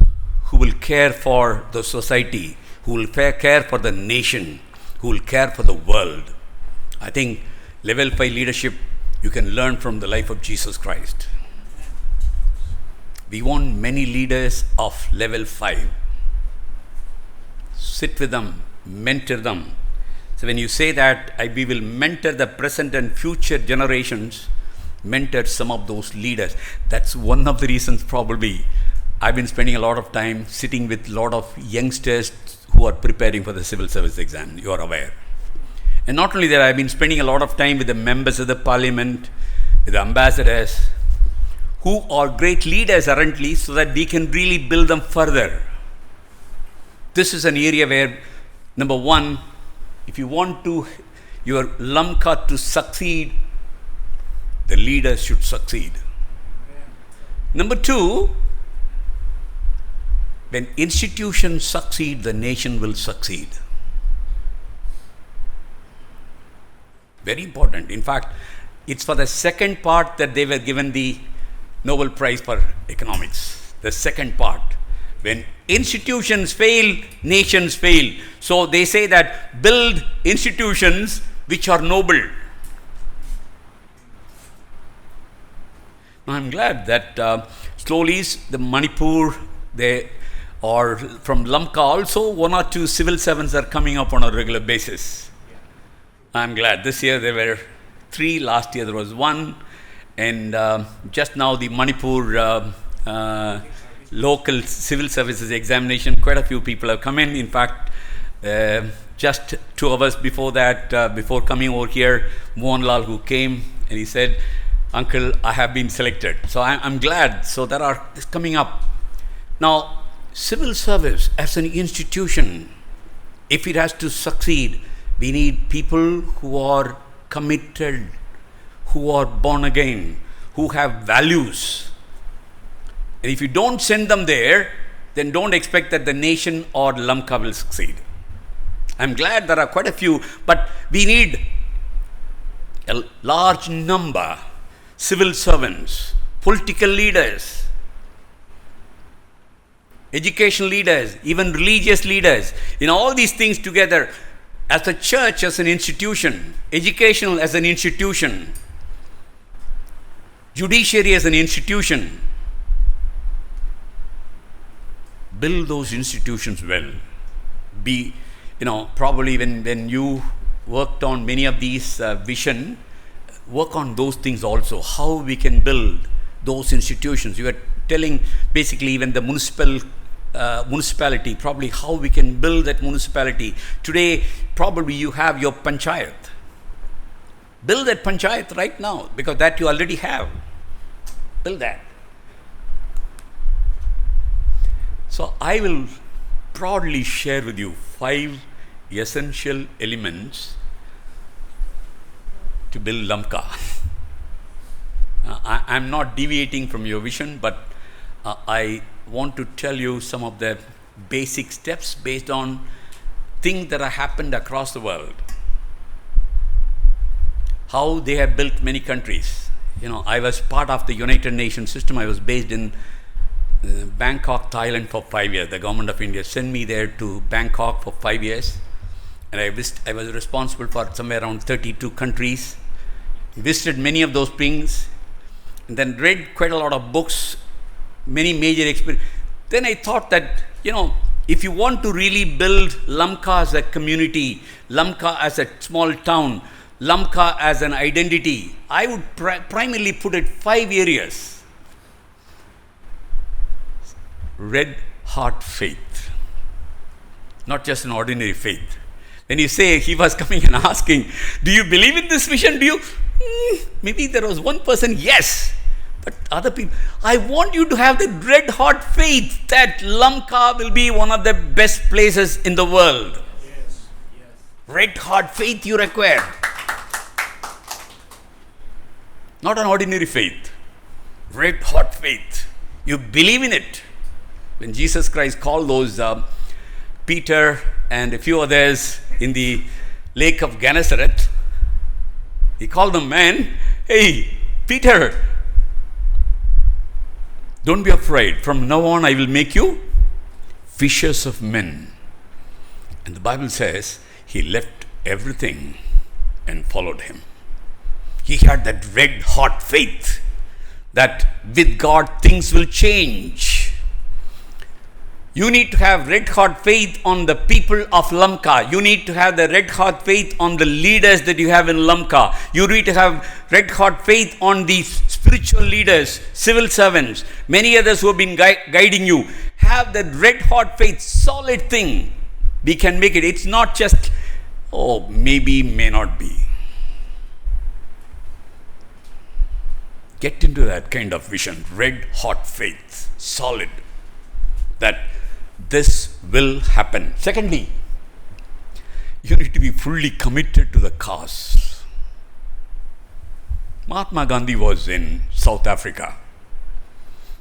who will care for the society, who will care for the nation, who will care for the world. I think level 5 leadership you can learn from the life of Jesus Christ. We want many leaders of level 5. Sit with them, mentor them. So when you say that we will mentor the present and future generations, mentor some of those leaders. That's one of the reasons probably I've been spending a lot of time sitting with a lot of youngsters who are preparing for the civil service exam. You are aware. And not only that, I've been spending a lot of time with the members of the parliament, with the ambassadors, who are great leaders currently, so that we can really build them further. This is an area where, number 1, if you want your Lamka to succeed, the leaders should succeed. Number 2, when institutions succeed, the nation will succeed. Very important. In fact, it's for the second part that they were given the Nobel Prize for Economics. The second part. When institutions fail, nations fail. So they say that build institutions which are noble. I'm glad that slowly the Manipur, or from Lamka also, 1 or 2 civil servants are coming up on a regular basis. I'm glad. This year there were 3, last year there was 1, and just now the Manipur local civil services examination, quite a few people have come in. In fact, just 2 hours before that, before coming over here, Mohanlal who came and he said, "Uncle, I have been selected." So I'm glad. So there are coming up. Now, civil service as an institution, if it has to succeed, we need people who are committed, who are born again, who have values. And if you don't send them there, then don't expect that the nation or Lamka will succeed. I'm glad there are quite a few, but we need a large number, civil servants, political leaders, educational leaders, even religious leaders. In all these things together, as a church, as an institution, educational as an institution, judiciary as an institution, build those institutions well. Probably when you worked on many of these vision, work on those things also, how we can build those institutions. You are telling basically even the municipality, probably how we can build that municipality. Today, probably you have your panchayat. Build that panchayat right now, because that you already have. Build that. So I will proudly share with you 5 essential elements to build Lamka. I'm not deviating from your vision, but I want to tell you some of the basic steps based on things that have happened across the world. How they have built many countries. I was part of the United Nations system. I was based in Bangkok, Thailand for 5 years. The government of India sent me there to Bangkok for 5 years. And I was responsible for somewhere around 32 countries. Visited many of those things. And then read quite a lot of books, many major experiences. Then I thought that, if you want to really build Lamka as a community, Lamka as a small town, Lamka as an identity, I would primarily put it 5 areas. Red heart faith. Not just an ordinary faith. When you say, he was coming and asking, do you believe in this vision? Do you? Maybe there was one person, yes. But other people, I want you to have the red hot faith that Lamka will be one of the best places in the world. Yes. Red hot faith you require. Not an ordinary faith. Red hot faith. You believe in it. When Jesus Christ called those Peter and a few others in the lake of Gennesaret, he called them, man, hey, Peter, don't be afraid. From now on, I will make you fishers of men. And the Bible says he left everything and followed him. He had that red hot faith that with God things will change. You need to have red hot faith on the people of Lamka. You need to have the red hot faith on the leaders that you have in Lamka. You need to have red hot faith on the spiritual leaders, civil servants, many others who have been guiding you. Have that red hot faith, solid thing. We can make it. It's not just, maybe, may not be. Get into that kind of vision, red hot faith, solid, that this will happen. Secondly, you need to be fully committed to the cause. Mahatma Gandhi was in South Africa.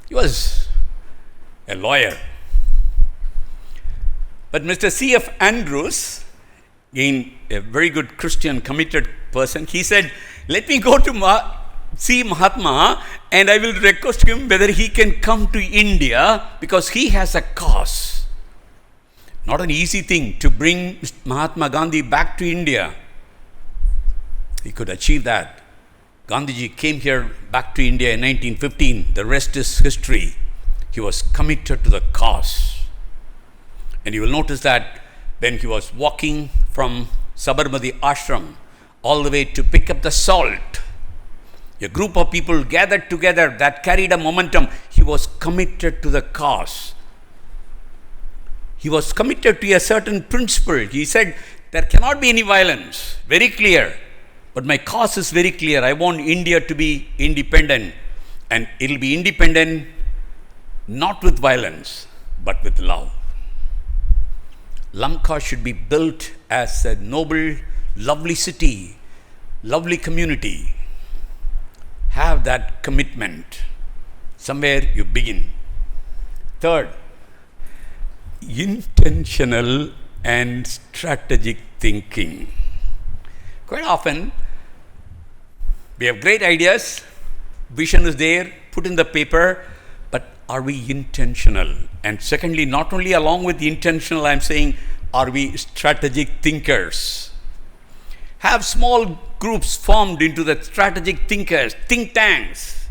He was a lawyer. But Mr. C.F. Andrews, again a very good Christian committed person, he said, let me go to see Mahatma and I will request him whether he can come to India because he has a cause. Not an easy thing to bring Mahatma Gandhi back to India. He could achieve that. Gandhiji came here back to India in 1915. The rest is history. He was committed to the cause. And you will notice that when he was walking from Sabarmati Ashram all the way to pick up the salt, a group of people gathered together that carried a momentum. He was committed to the cause. He was committed to a certain principle. He said, there cannot be any violence. Very clear. But my cause is very clear. I want India to be independent. And it will be independent not with violence, but with love. Lanka should be built as a noble, lovely city, lovely community. Have that commitment. Somewhere you begin. Third, intentional and strategic thinking. Quite often, we have great ideas, vision is there, put in the paper, but are we intentional? And secondly, not only along with the intentional, I am saying, are we strategic thinkers? Have small groups formed into the strategic thinkers, think tanks.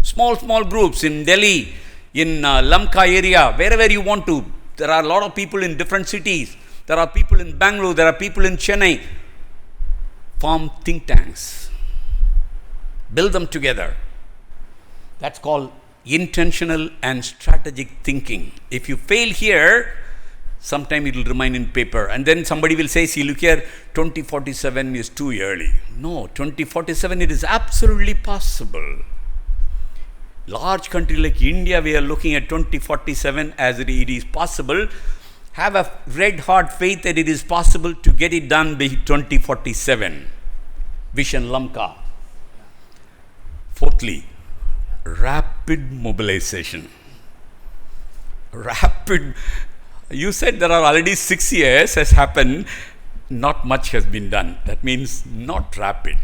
Small groups in Delhi, in Lamka area, wherever you want to. There are a lot of people in different cities. There are people in Bangalore, there are people in Chennai. Form think tanks. Build them together. That's called intentional and strategic thinking. If you fail here, sometime it will remain in paper. And then somebody will say, see, look here, 2047 is too early. No, 2047, it is absolutely possible. Large country like India, we are looking at 2047 as it is possible. Have a red hot faith that it is possible to get it done by 2047. Vision Lamka. Fourthly, rapid mobilization. You said there are already 6 years has happened, not much has been done. That means not rapid.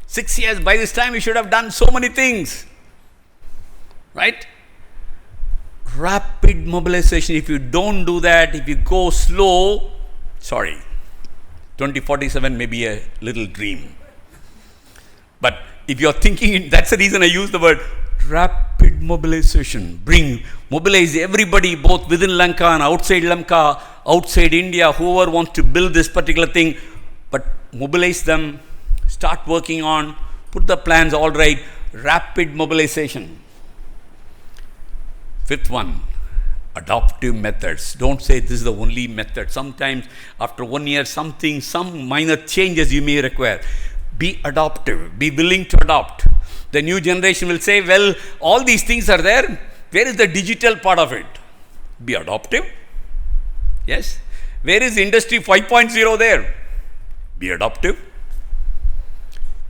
6 years, by this time you should have done so many things. Right? Rapid mobilization. If you don't do that, if you go slow, 2047 may be a little dream. But if you're thinking, that's the reason I use the word rapid mobilization. Mobilize everybody, both within Lanka and outside Lanka, outside India, whoever wants to build this particular thing, but mobilize them, start working on, put the plans all right, rapid mobilization. Fifth one, adaptive methods. Don't say this is the only method. Sometimes after 1 year, some minor changes you may require. Be adaptive. Be willing to adopt. The new generation will say, well, all these things are there. Where is the digital part of it? Be adaptive. Yes. Where is Industry 5.0 there? Be adaptive.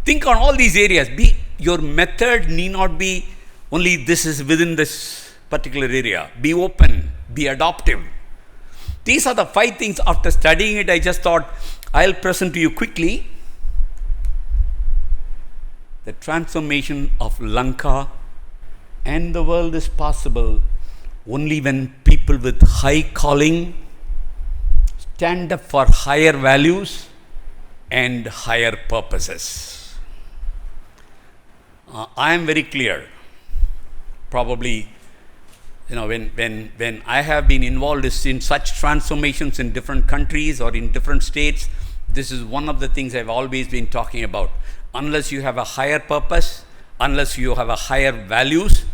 Think on all these areas. Your method need not be only this is within this particular area. Be open. Be adaptive. These are the 5 things. After studying it, I just thought I'll present to you quickly the transformation of Lanka and the world is possible only when people with high calling stand up for higher values and higher purposes. I am very clear. Probably, when I have been involved in such transformations in different countries or in different states, this is one of the things I've always been talking about. Unless you have a higher purpose, unless you have a higher values,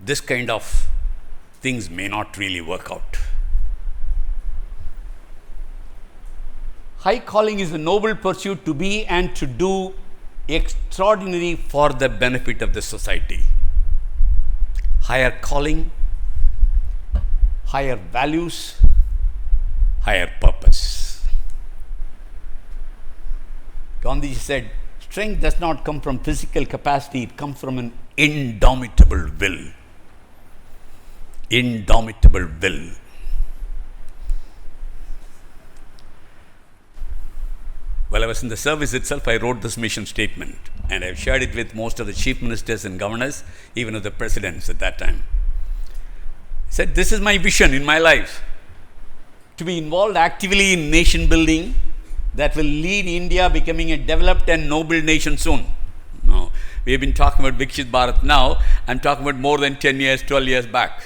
this kind of things may not really work out. High calling is a noble pursuit to be and to do extraordinary for the benefit of the society. Higher calling, higher values, higher purpose. Gandhi said, strength does not come from physical capacity, it comes from an indomitable will. Indomitable will. While I was in the service itself, I wrote this mission statement and I've shared it with most of the chief ministers and governors, even with the presidents at that time. I said, this is my vision in my life, to be involved actively in nation building that will lead India becoming a developed and noble nation soon. We have been talking about Viksit Bharat now. I'm talking about more than 10 years, 12 years back.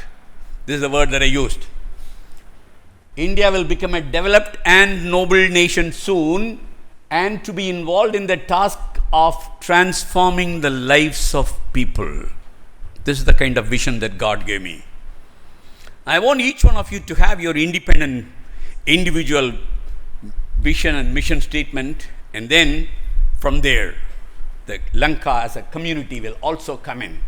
This is the word that I used. India will become a developed and noble nation soon, and to be involved in the task of transforming the lives of people. This is the kind of vision that God gave me. I want each one of you to have your independent, individual vision and mission statement, and then from there, the Lanka as a community will also come in.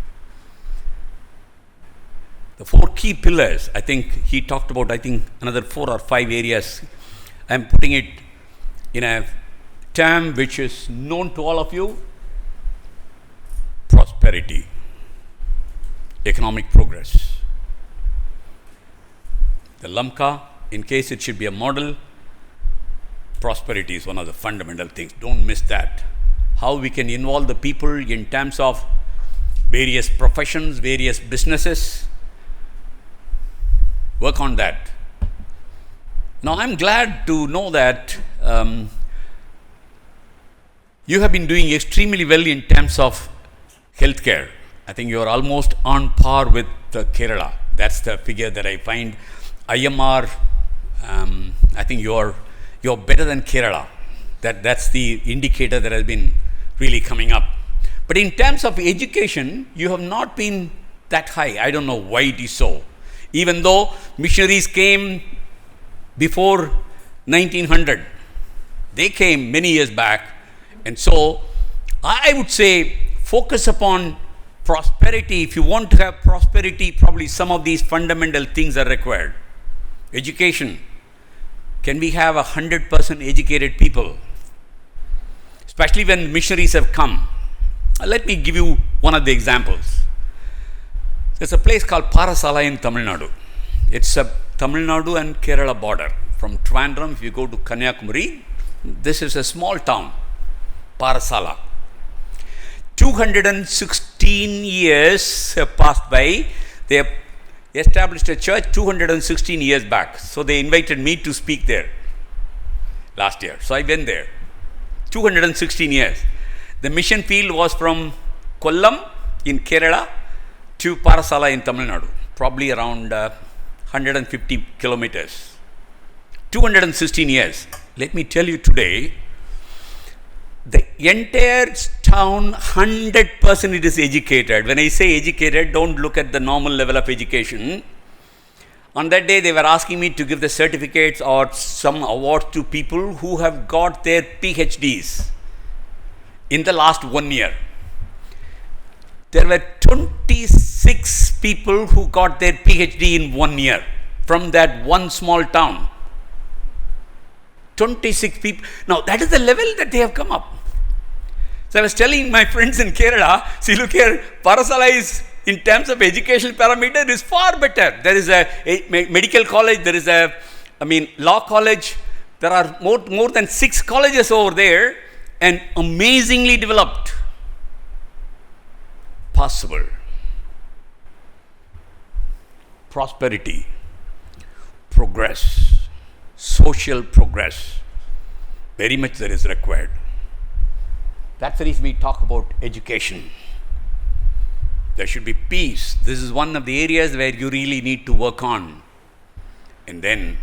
The 4 key pillars, I think he talked about, another 4 or 5 areas. I'm putting it in a term which is known to all of you: prosperity, economic progress. The Lamka, in case it should be a model, prosperity is one of the fundamental things. Don't miss that. How we can involve the people in terms of various professions, various businesses. Work on that. Now, I'm glad to know that you have been doing extremely well in terms of healthcare. I think you are almost on par with Kerala. That's the figure that I find. IMR, I think you're better than Kerala. That's the indicator that has been really coming up. But in terms of education, you have not been that high. I don't know why it is so. Even though missionaries came before 1900, they came many years back. And so I would say focus upon prosperity. If you want to have prosperity, probably some of these fundamental things are required. Education. Can we have 100% educated people? Especially when missionaries have come. Let me give you one of the examples. There's a place called Parasala in Tamil Nadu. It's a Tamil Nadu and Kerala border. From Trivandrum, if you go to Kanyakumari, this is a small town, Parasala. 216 years have passed by. They have established a church 216 years back. So they invited me to speak there last year. So I went there. 216 years. The mission field was from Kollam in Kerala to Parasala in Tamil Nadu, probably around 150 kilometers. 216 years. Let me tell you today, the entire town, 100% it is educated. When I say educated, don't look at the normal level of education. On that day, they were asking me to give the certificates or some awards to people who have got their PhDs in the last 1 year. There were 26 people who got their PhD in 1 year from that one small town. 26 people. Now, that is the level that they have come up. So I was telling my friends in Kerala, see, look here, Parasala is, in terms of educational parameter, is far better. There is a medical college, there is law college. There are more than 6 colleges over there, and amazingly developed. Possible. Prosperity, progress, social progress, very much there is required. That's the reason we talk about education. There should be peace. This is one of the areas where you really need to work on. And then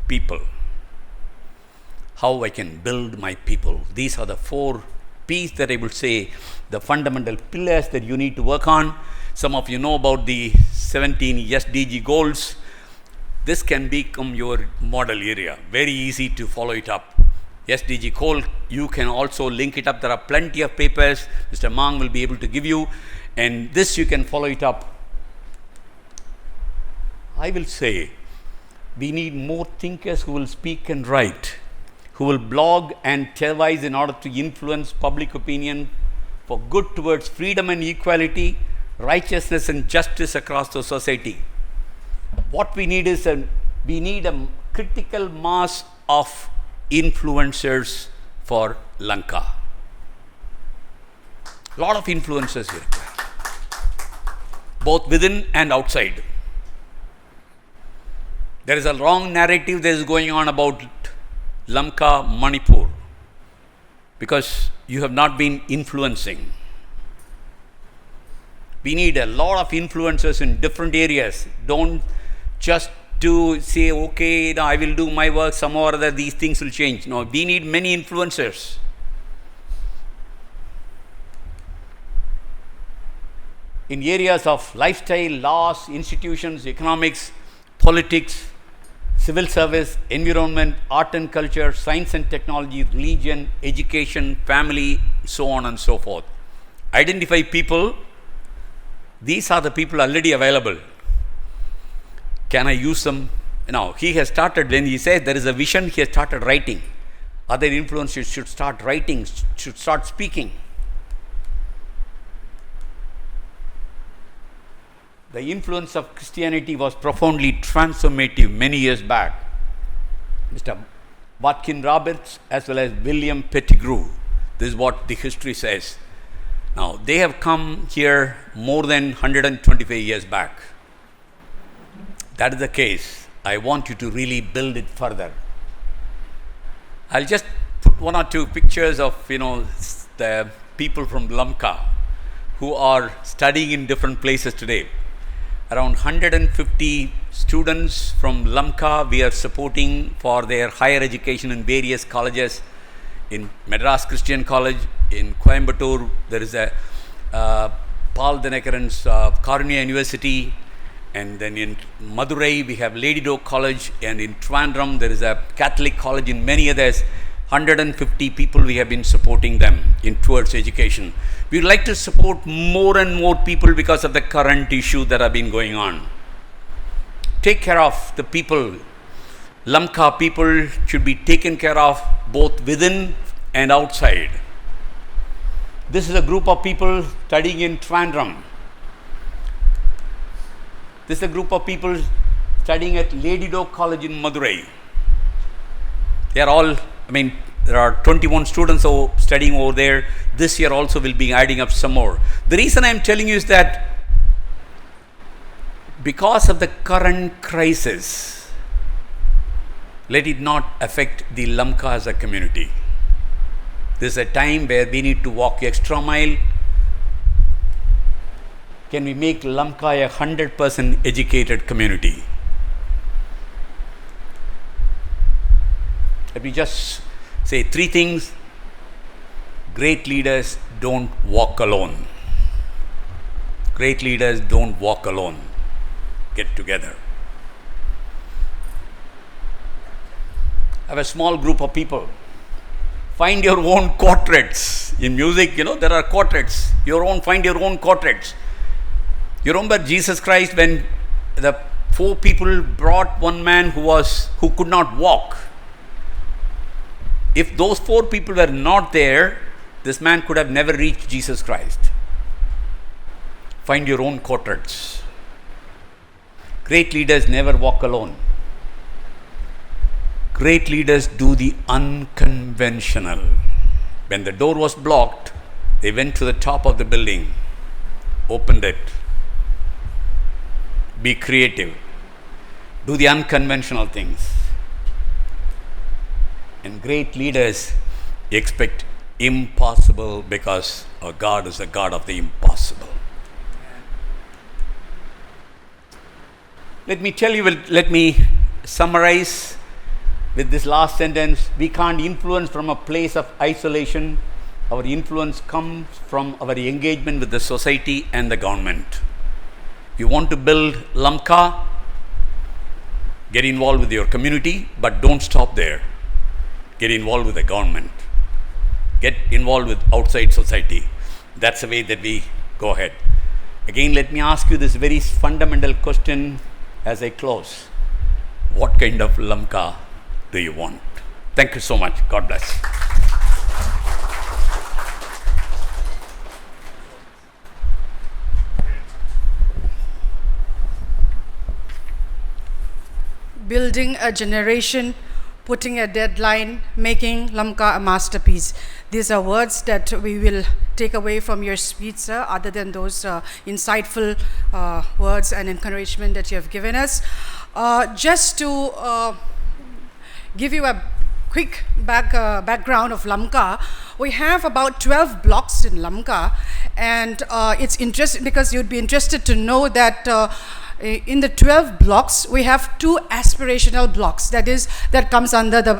people. How I can build my people. These are the 4 P's that I would say, the fundamental pillars that you need to work on. Some of you know about the 17 SDG goals. This can become your model area. Very easy to follow it up. SDG goal, you can also link it up. There are plenty of papers Mr. Mang will be able to give you, and this you can follow it up. I will say we need more thinkers who will speak and write, who will blog and televise in order to influence public opinion for good towards freedom and equality, righteousness and justice across the society. What we need is a critical mass of influencers for Lanka. A lot of influencers here, both within and outside. There is a wrong narrative that is going on about Lamka, Manipur, because you have not been influencing. We need a lot of influencers in different areas. Don't just to say, okay, no, I will do my work, some or other, these things will change. No, we need many influencers. In areas of lifestyle, laws, institutions, economics, politics, civil service, environment, art and culture, science and technology, religion, education, family, so on and so forth. Identify people. These are the people already available. Can I use them? Now, he has started, when he says there is a vision, he has started writing. Other influencers should start writing, should start speaking. The influence of Christianity was profoundly transformative many years back. Mr. Watkin Roberts as well as William Pettigrew. This is what the history says. Now, they have come here more than 125 years back. That is the case. I want you to really build it further. I'll just put one or two pictures of, the people from Lamka who are studying in different places today. Around 150 students from Lamka we are supporting for their higher education in various colleges. In Madras Christian College, in Coimbatore, there is a Paul Dinakaran's Karunya University, and then in Madurai we have Lady Doe College, and in Trivandrum there is a Catholic college, in many others. 150 people we have been supporting them in towards education. We would like to support more and more people because of the current issue that have been going on. Take care of the people. Lamka people should be taken care of both within and outside. This is a group of people studying in Trivandrum. This is a group of people studying at Lady Doe College in Madurai. They are all, there are 21 students studying over there. This year also will be adding up some more. The reason I am telling you is that because of the current crisis, let it not affect the Lamka as a community. This is a time where we need to walk extra mile. Can we make Lamka a 100% educated community? Let me just say three things. Great leaders don't walk alone. Great leaders don't walk alone. Get together. I have a small group of people. Find your own quartets. In music, there are quartets. Find your own quartets. You remember Jesus Christ when the 4 people brought one man who could not walk. If those 4 people were not there, this man could have never reached Jesus Christ. Find your own quartets. Great leaders never walk alone. Great leaders do the unconventional. When the door was blocked, they went to the top of the building, opened it. Be creative. Do the unconventional things. And great leaders expect impossible because our God is the God of the impossible. Let me summarize with this last sentence. We can't influence from a place of isolation. Our influence comes from our engagement with the society and the government. You want to build Lamka, get involved with your community, but don't stop there. Get involved with the government. Get involved with outside society. That's the way that we go ahead. Again, let me ask you this very fundamental question as I close. What kind of Lamka do you want? Thank you so much. God bless. Building a generation, putting a deadline, making Lamka a masterpiece. These are words that we will take away from your speech, sir, other than those insightful words and encouragement that you have given us. Just to give you a quick background of Lamka, we have about 12 blocks in Lamka, and it's interesting because you'd be interested to know that in the 12 blocks, we have 2 aspirational blocks. That comes under the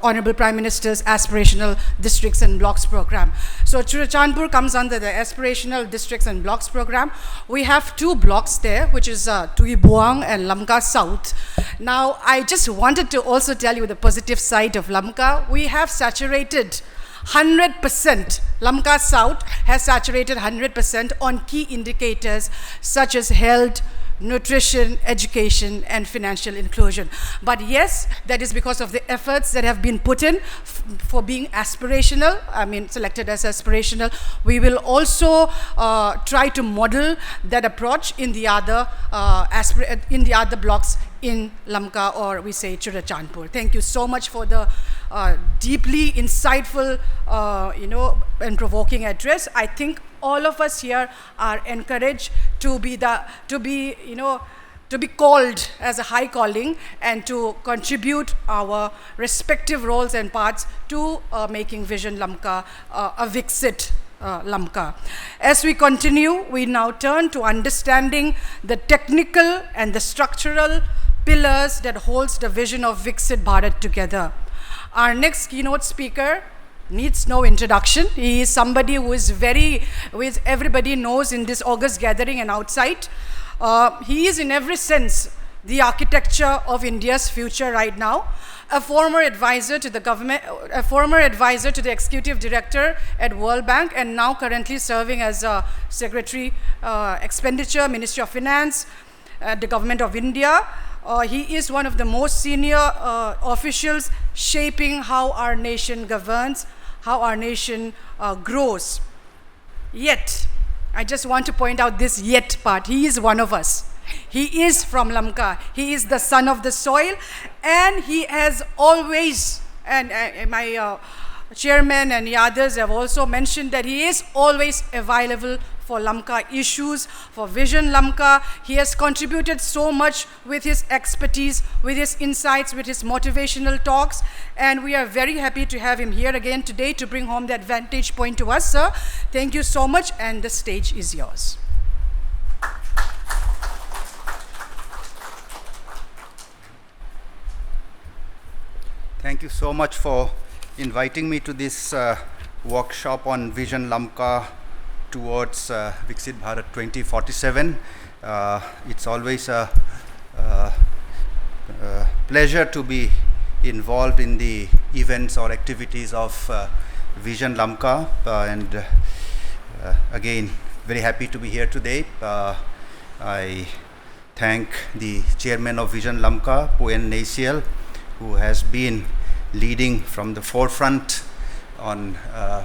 Honorable Prime Minister's Aspirational Districts and Blocks program. So Churachandpur comes under the Aspirational Districts and Blocks program. We have 2 blocks there, which is Tui Buang and Lamka South. Now, I just wanted to also tell you the positive side of Lamka. We have saturated 100%. Lamka South has saturated 100% on key indicators such as health, nutrition, education, and financial inclusion. But yes, that is because of the efforts that have been put in for being aspirational, selected as aspirational. We will also try to model that approach in the other blocks in Lamka, or we say Churachandpur. Thank you so much for the deeply insightful, and provoking address. I think all of us here are encouraged to be called as a high calling and to contribute our respective roles and parts to making Vision Lamka a Viksit Lamka. As we continue, we now turn to understanding the technical and the structural pillars that holds the vision of Viksit Bharat together. Our next keynote speaker needs no introduction. He is somebody who everybody knows in this August gathering and outside. He is in every sense the architecture of India's future right now. A former advisor to the government, a former advisor to the executive director at World Bank, and now currently serving as Secretary Expenditure, Ministry of Finance, the Government of India. He is one of the most senior officials shaping how our nation governs, how our nation grows. Yet, I just want to point out this yet part. He is one of us. He is from Lamka. He is the son of the soil, and he has always, and my chairman and the others have also mentioned that he is always available for Lamka issues, for Vision Lamka. He has contributed so much with his expertise, with his insights, with his motivational talks, and we are very happy to have him here again today to bring home that vantage point to us, sir. Thank you so much, and the stage is yours. Thank you so much for inviting me to this workshop on Vision Lamka towards Viksit Bharat 2047. It's always a pleasure to be involved in the events or activities of Vision Lamka, and again, very happy to be here today. I thank the chairman of Vision Lamka, Neihsial, who has been leading from the forefront on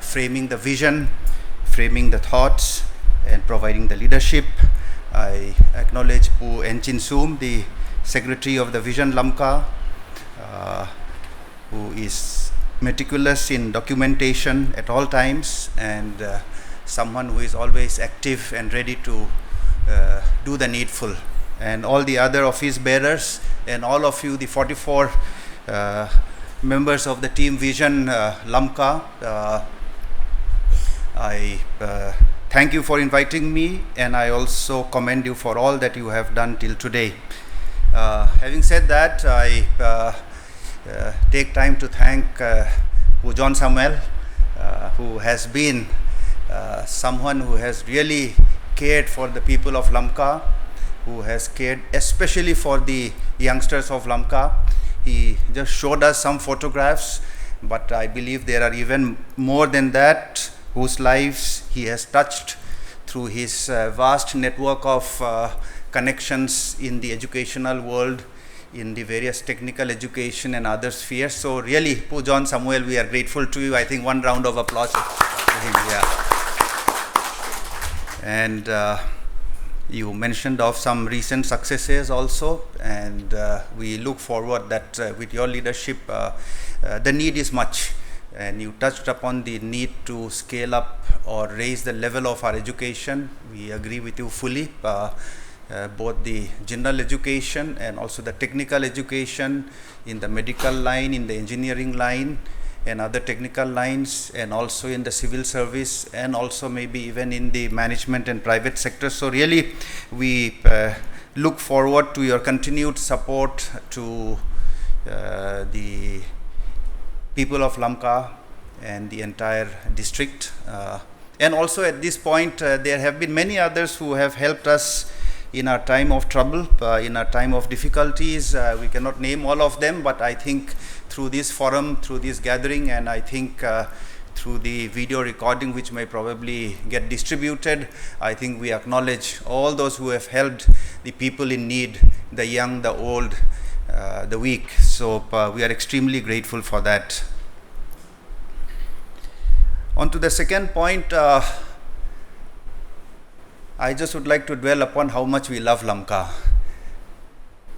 framing the vision, framing the thoughts, and providing the leadership. I acknowledge Pu Enchin Sum, the Secretary of the Vision Lamka, who is meticulous in documentation at all times, and someone who is always active and ready to do the needful. And all the other office bearers, and all of you, the 44 members of the team Vision Lamka, I thank you for inviting me, and I also commend you for all that you have done till today. Having said that, I take time to thank John Samuel, who has been someone who has really cared for the people of Lamka, who has cared especially for the youngsters of Lamka. He just showed us some photographs, but I believe there are even more than that, whose lives he has touched through his vast network of connections in the educational world, in the various technical education and other spheres. So really, Pu John Samuel, we are grateful to you. I think one round of applause to him. Yeah. And you mentioned of some recent successes also, and we look forward that with your leadership, the need is much. And you touched upon the need to scale up or raise the level of our education. We agree with you fully. both the general education and also the technical education in the medical line, in the engineering line, and other technical lines, and also in the civil service, and also maybe even in the management and private sector. So really, we look forward to your continued support to the people of Lamka and the entire district. And also at this point, there have been many others who have helped us in our time of trouble, in our time of difficulties. We cannot name all of them, but I think through this forum, through this gathering, and I think through the video recording which may probably get distributed, I think we acknowledge all those who have helped the people in need, the young, the old, the weak. So we are extremely grateful for that. On to the second point, I just would like to dwell upon how much we love Lamka.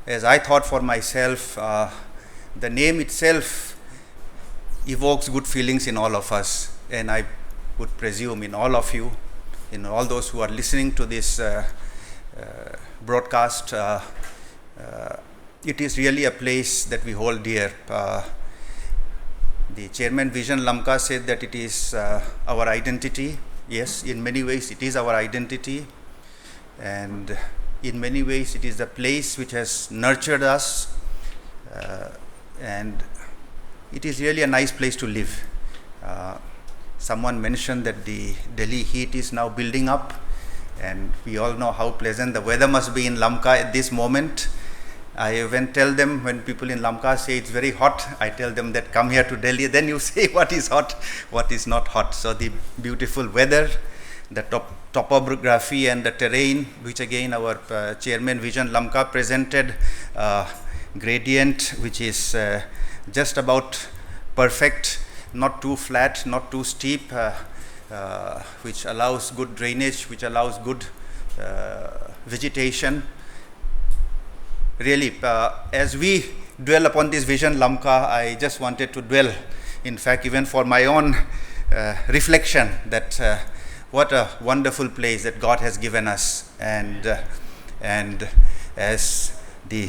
As I thought for myself, the name itself evokes good feelings in all of us, and I would presume in all of you, in all those who are listening to this broadcast. It is really a place that we hold dear. The chairman Vision Lamka said that it is our identity. Yes, in many ways it is our identity, and in many ways it is the place which has nurtured us, and it is really a nice place to live. Someone mentioned that the Delhi heat is now building up, and we all know how pleasant the weather must be in Lamka at this moment. I even tell them, when people in Lamka say it's very hot, I tell them that come here to Delhi, then you say what is hot, what is not hot. So the beautiful weather, the topography and the terrain, which again our chairman Vision Lamka presented, gradient which is just about perfect, not too flat, not too steep, which allows good drainage, which allows good vegetation. Really, as we dwell upon this Vision Lamka, I just wanted to dwell, in fact, even for my own reflection, that what a wonderful place that God has given us. And as the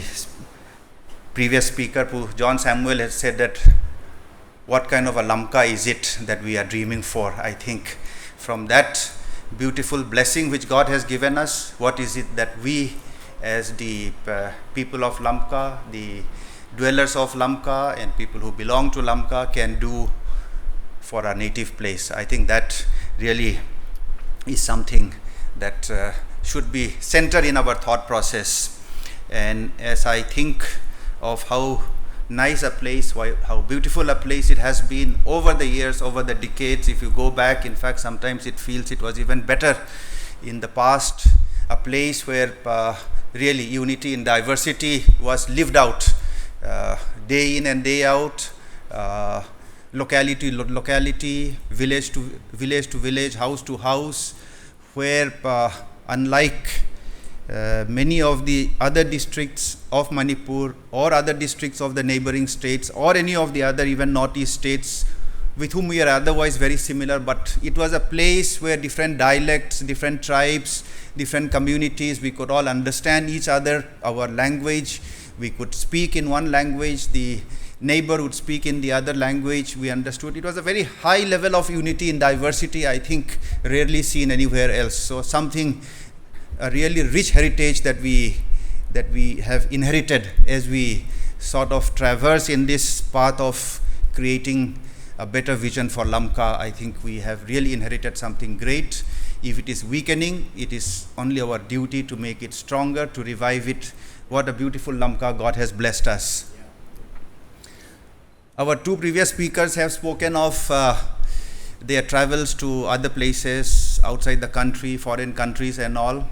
previous speaker, John Samuel, has said that what kind of a Lamka is it that we are dreaming for? I think from that beautiful blessing which God has given us, what is it that we as the people of Lamka, the dwellers of Lamka, and people who belong to Lamka can do for our native place? I think that really is something that should be centered in our thought process. And as I think of how nice a place, how beautiful a place it has been over the years, over the decades, if you go back, in fact sometimes it feels it was even better in the past, a place where really unity in diversity was lived out, day in and day out, locality to locality, village to village, house to house, where unlike many of the other districts of Manipur or other districts of the neighboring states or any of the other even northeast states with whom we are otherwise very similar, but it was a place where different dialects, different tribes, different communities, we could all understand each other, our language, we could speak in one language, the neighbor would speak in the other language, we understood. It was a very high level of unity in diversity, I think rarely seen anywhere else. So something, a really rich heritage that we have inherited as we sort of traverse in this path of creating a better vision for Lamka. I think we have really inherited something great. If it is weakening, it is only our duty to make it stronger, to revive it. What a beautiful Lamka God has blessed us. Our two previous speakers have spoken of their travels to other places outside the country, foreign countries and all.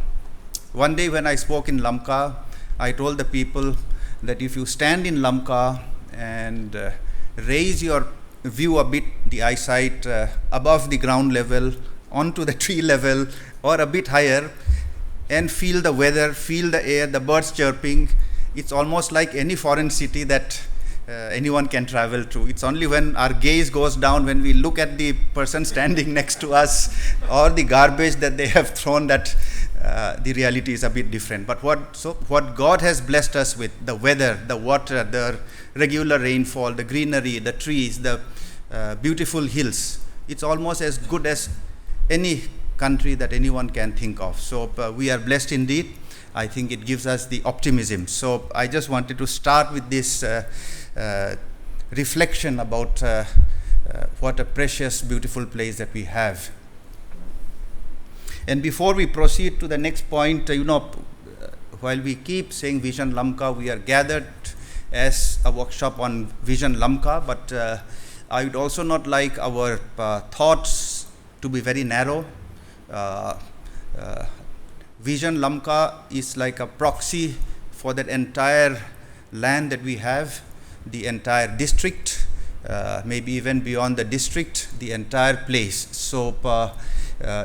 One day when I spoke in Lamka, I told the people that if you stand in Lamka and raise your view a bit, the eyesight above the ground level, onto the tree level or a bit higher, and feel the weather, feel the air, the birds chirping, it's almost like any foreign city that anyone can travel to. It's only when our gaze goes down, when we look at the person standing next to us or the garbage that they have thrown, that the reality is a bit different. But what God has blessed us with, the weather, the water, the regular rainfall, the greenery, the trees, the beautiful hills, it's almost as good as any country that anyone can think of. So we are blessed indeed. I think it gives us the optimism. So I just wanted to start with this reflection about what a precious, beautiful place that we have. And before we proceed to the next point, while we keep saying Vision Lamka, we are gathered as a workshop on Vision Lamka, but I would also not like our thoughts to be very narrow. Vision Lamka is like a proxy for that entire land that we have, the entire district, maybe even beyond the district, the entire place. So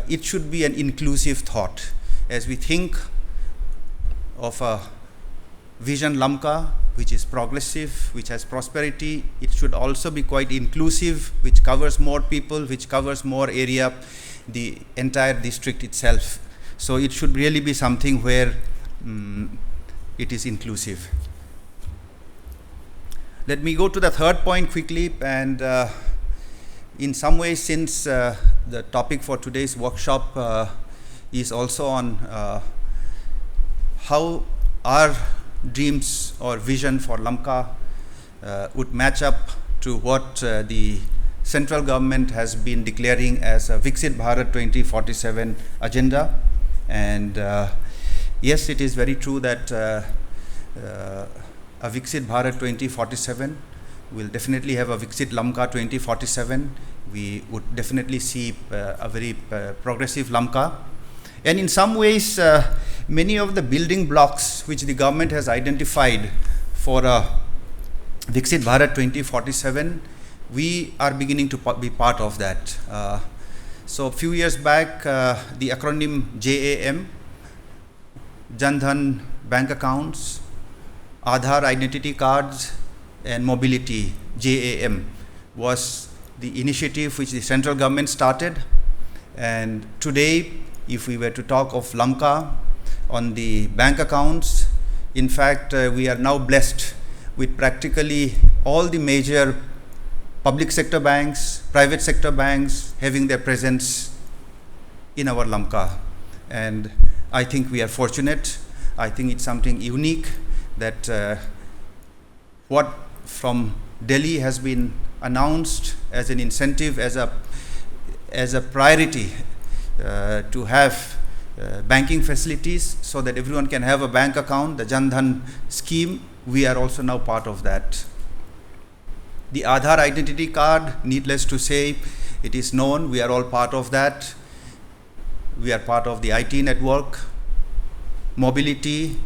it should be an inclusive thought. As we think of a Vision Lamka, which is progressive, which has prosperity, it should also be quite inclusive, which covers more people, which covers more area, the entire district itself. So it should really be something where it is inclusive. Let me go to the third point quickly, and in some ways, since the topic for today's workshop is also on how our dreams or vision for Lamka would match up to what the central government has been declaring as a Viksit Bharat 2047 agenda. And yes, it is very true that a Viksit Bharat 2047 will definitely have a Viksit Lamka 2047. We would definitely see a very progressive Lamka. And in some ways, many of the building blocks which the government has identified for Viksit Bharat 2047, we are beginning to be part of that. So a few years back, the acronym JAM, Jan Dhan bank accounts, Aadhaar identity cards, and mobility, JAM, was the initiative which the central government started. And today, if we were to talk of Lamka on the bank accounts, in fact, we are now blessed with practically all the major public sector banks, private sector banks having their presence in our Lamka. And I think we are fortunate. I think it's something unique that what from Delhi has been announced as an incentive, as a priority to have banking facilities so that everyone can have a bank account, the Jan Dhan scheme, we are also now part of that. The Aadhaar identity card, needless to say, it is known, we are all part of that. We are part of the IT network. Mobility,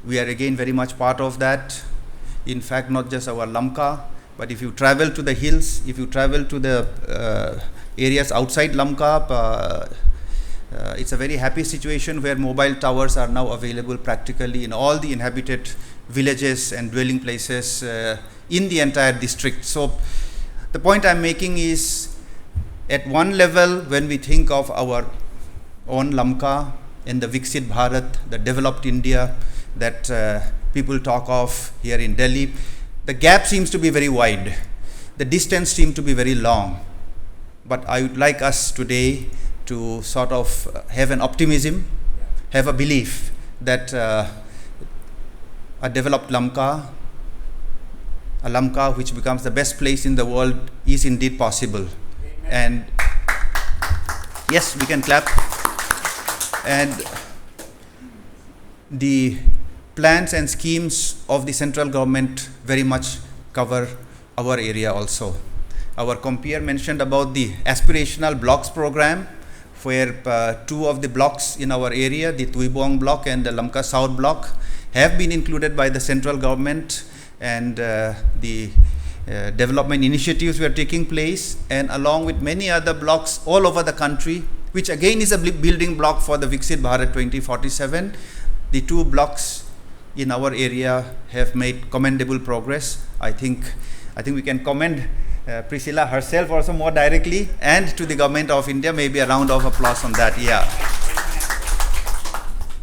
we are again very much part of that. In fact, not just our Lamka, but if you travel to the hills, if you travel to the areas outside Lamka, it's a very happy situation where mobile towers are now available practically in all the inhabited villages and dwelling places in the entire district. So the point I'm making is, at one level, when we think of our own Lamka and the Viksit Bharat, the developed India that people talk of here in Delhi, the gap seems to be very wide. The distance seems to be very long. But I would like us today to sort of have an optimism, have a belief that a developed Lamka, a Lamka which becomes the best place in the world, is indeed possible. Amen. And yes, we can clap. And the plans and schemes of the central government very much cover our area also. Our compeer mentioned about the Aspirational Blocks program, where two of the blocks in our area, the Tuibong block and the Lamka South block, have been included by the central government, and the development initiatives were taking place, and along with many other blocks all over the country, which again is a building block for the Viksit Bharat 2047. The two blocks in our area have made commendable progress. I think we can commend Priscilla herself also more directly, and to the government of India, maybe a round of applause on that. Yeah.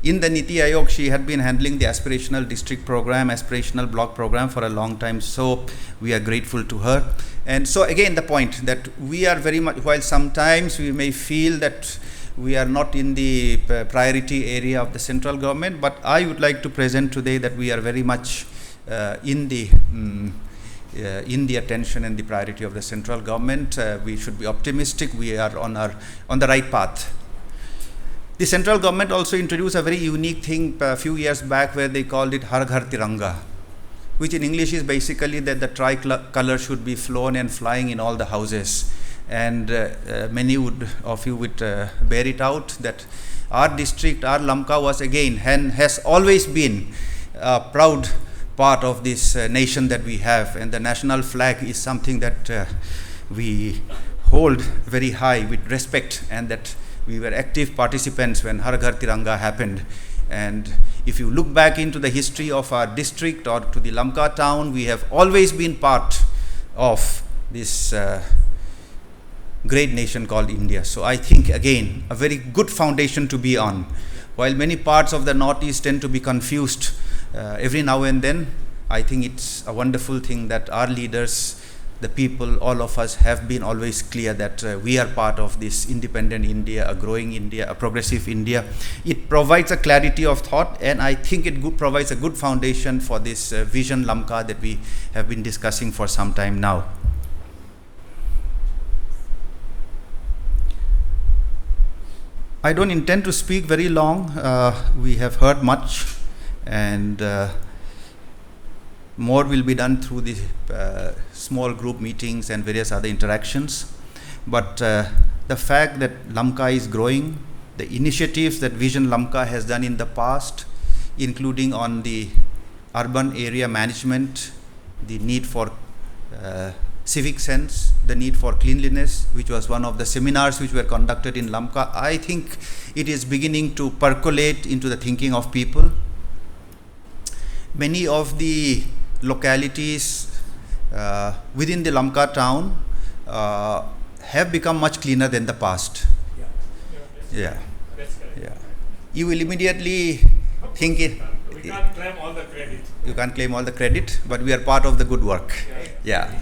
in the Niti Aayog, she had been handling the aspirational district program, aspirational block program for a long time. So we are grateful to her. And so again, the point that we are very much, while sometimes we may feel that we are not in the priority area of the central government, but I would like to present today that we are very much in the attention and the priority of the central government. We should be optimistic. We are on the right path. The central government also introduced a very unique thing a few years back, where they called it Har Ghar Tiranga, which in English is basically that the tricolor should be flown and flying in all the houses. And many of you would bear it out that our district, our Lamka, was again and has always been a proud part of this nation that we have, and the national flag is something that we hold very high with respect, and that we were active participants when Har Ghar Tiranga happened. And if you look back into the history of our district or to the Lamka town, we have always been part of this great nation called India. So I think again a very good foundation to be on. While many parts of the Northeast tend to be confused every now and then, I think it's a wonderful thing that our leaders, the people, all of us have been always clear that we are part of this independent India, a growing India, a progressive India. It provides a clarity of thought, and I think it provides a good foundation for this Vision Lamka that we have been discussing for some time now. I don't intend to speak very long. We have heard much, and more will be done through the small group meetings and various other interactions. But the fact that Lamka is growing, the initiatives that Vision Lamka has done in the past, including on the urban area management, the need for civic sense, the need for cleanliness, which was one of the seminars which were conducted in Lamka, I think it is beginning to percolate into the thinking of people. Many of the localities within the Lamka town have become much cleaner than the past. Yeah. You will immediately think it. We can't claim all the credit. You can't claim all the credit, but we are part of the good work. Yeah.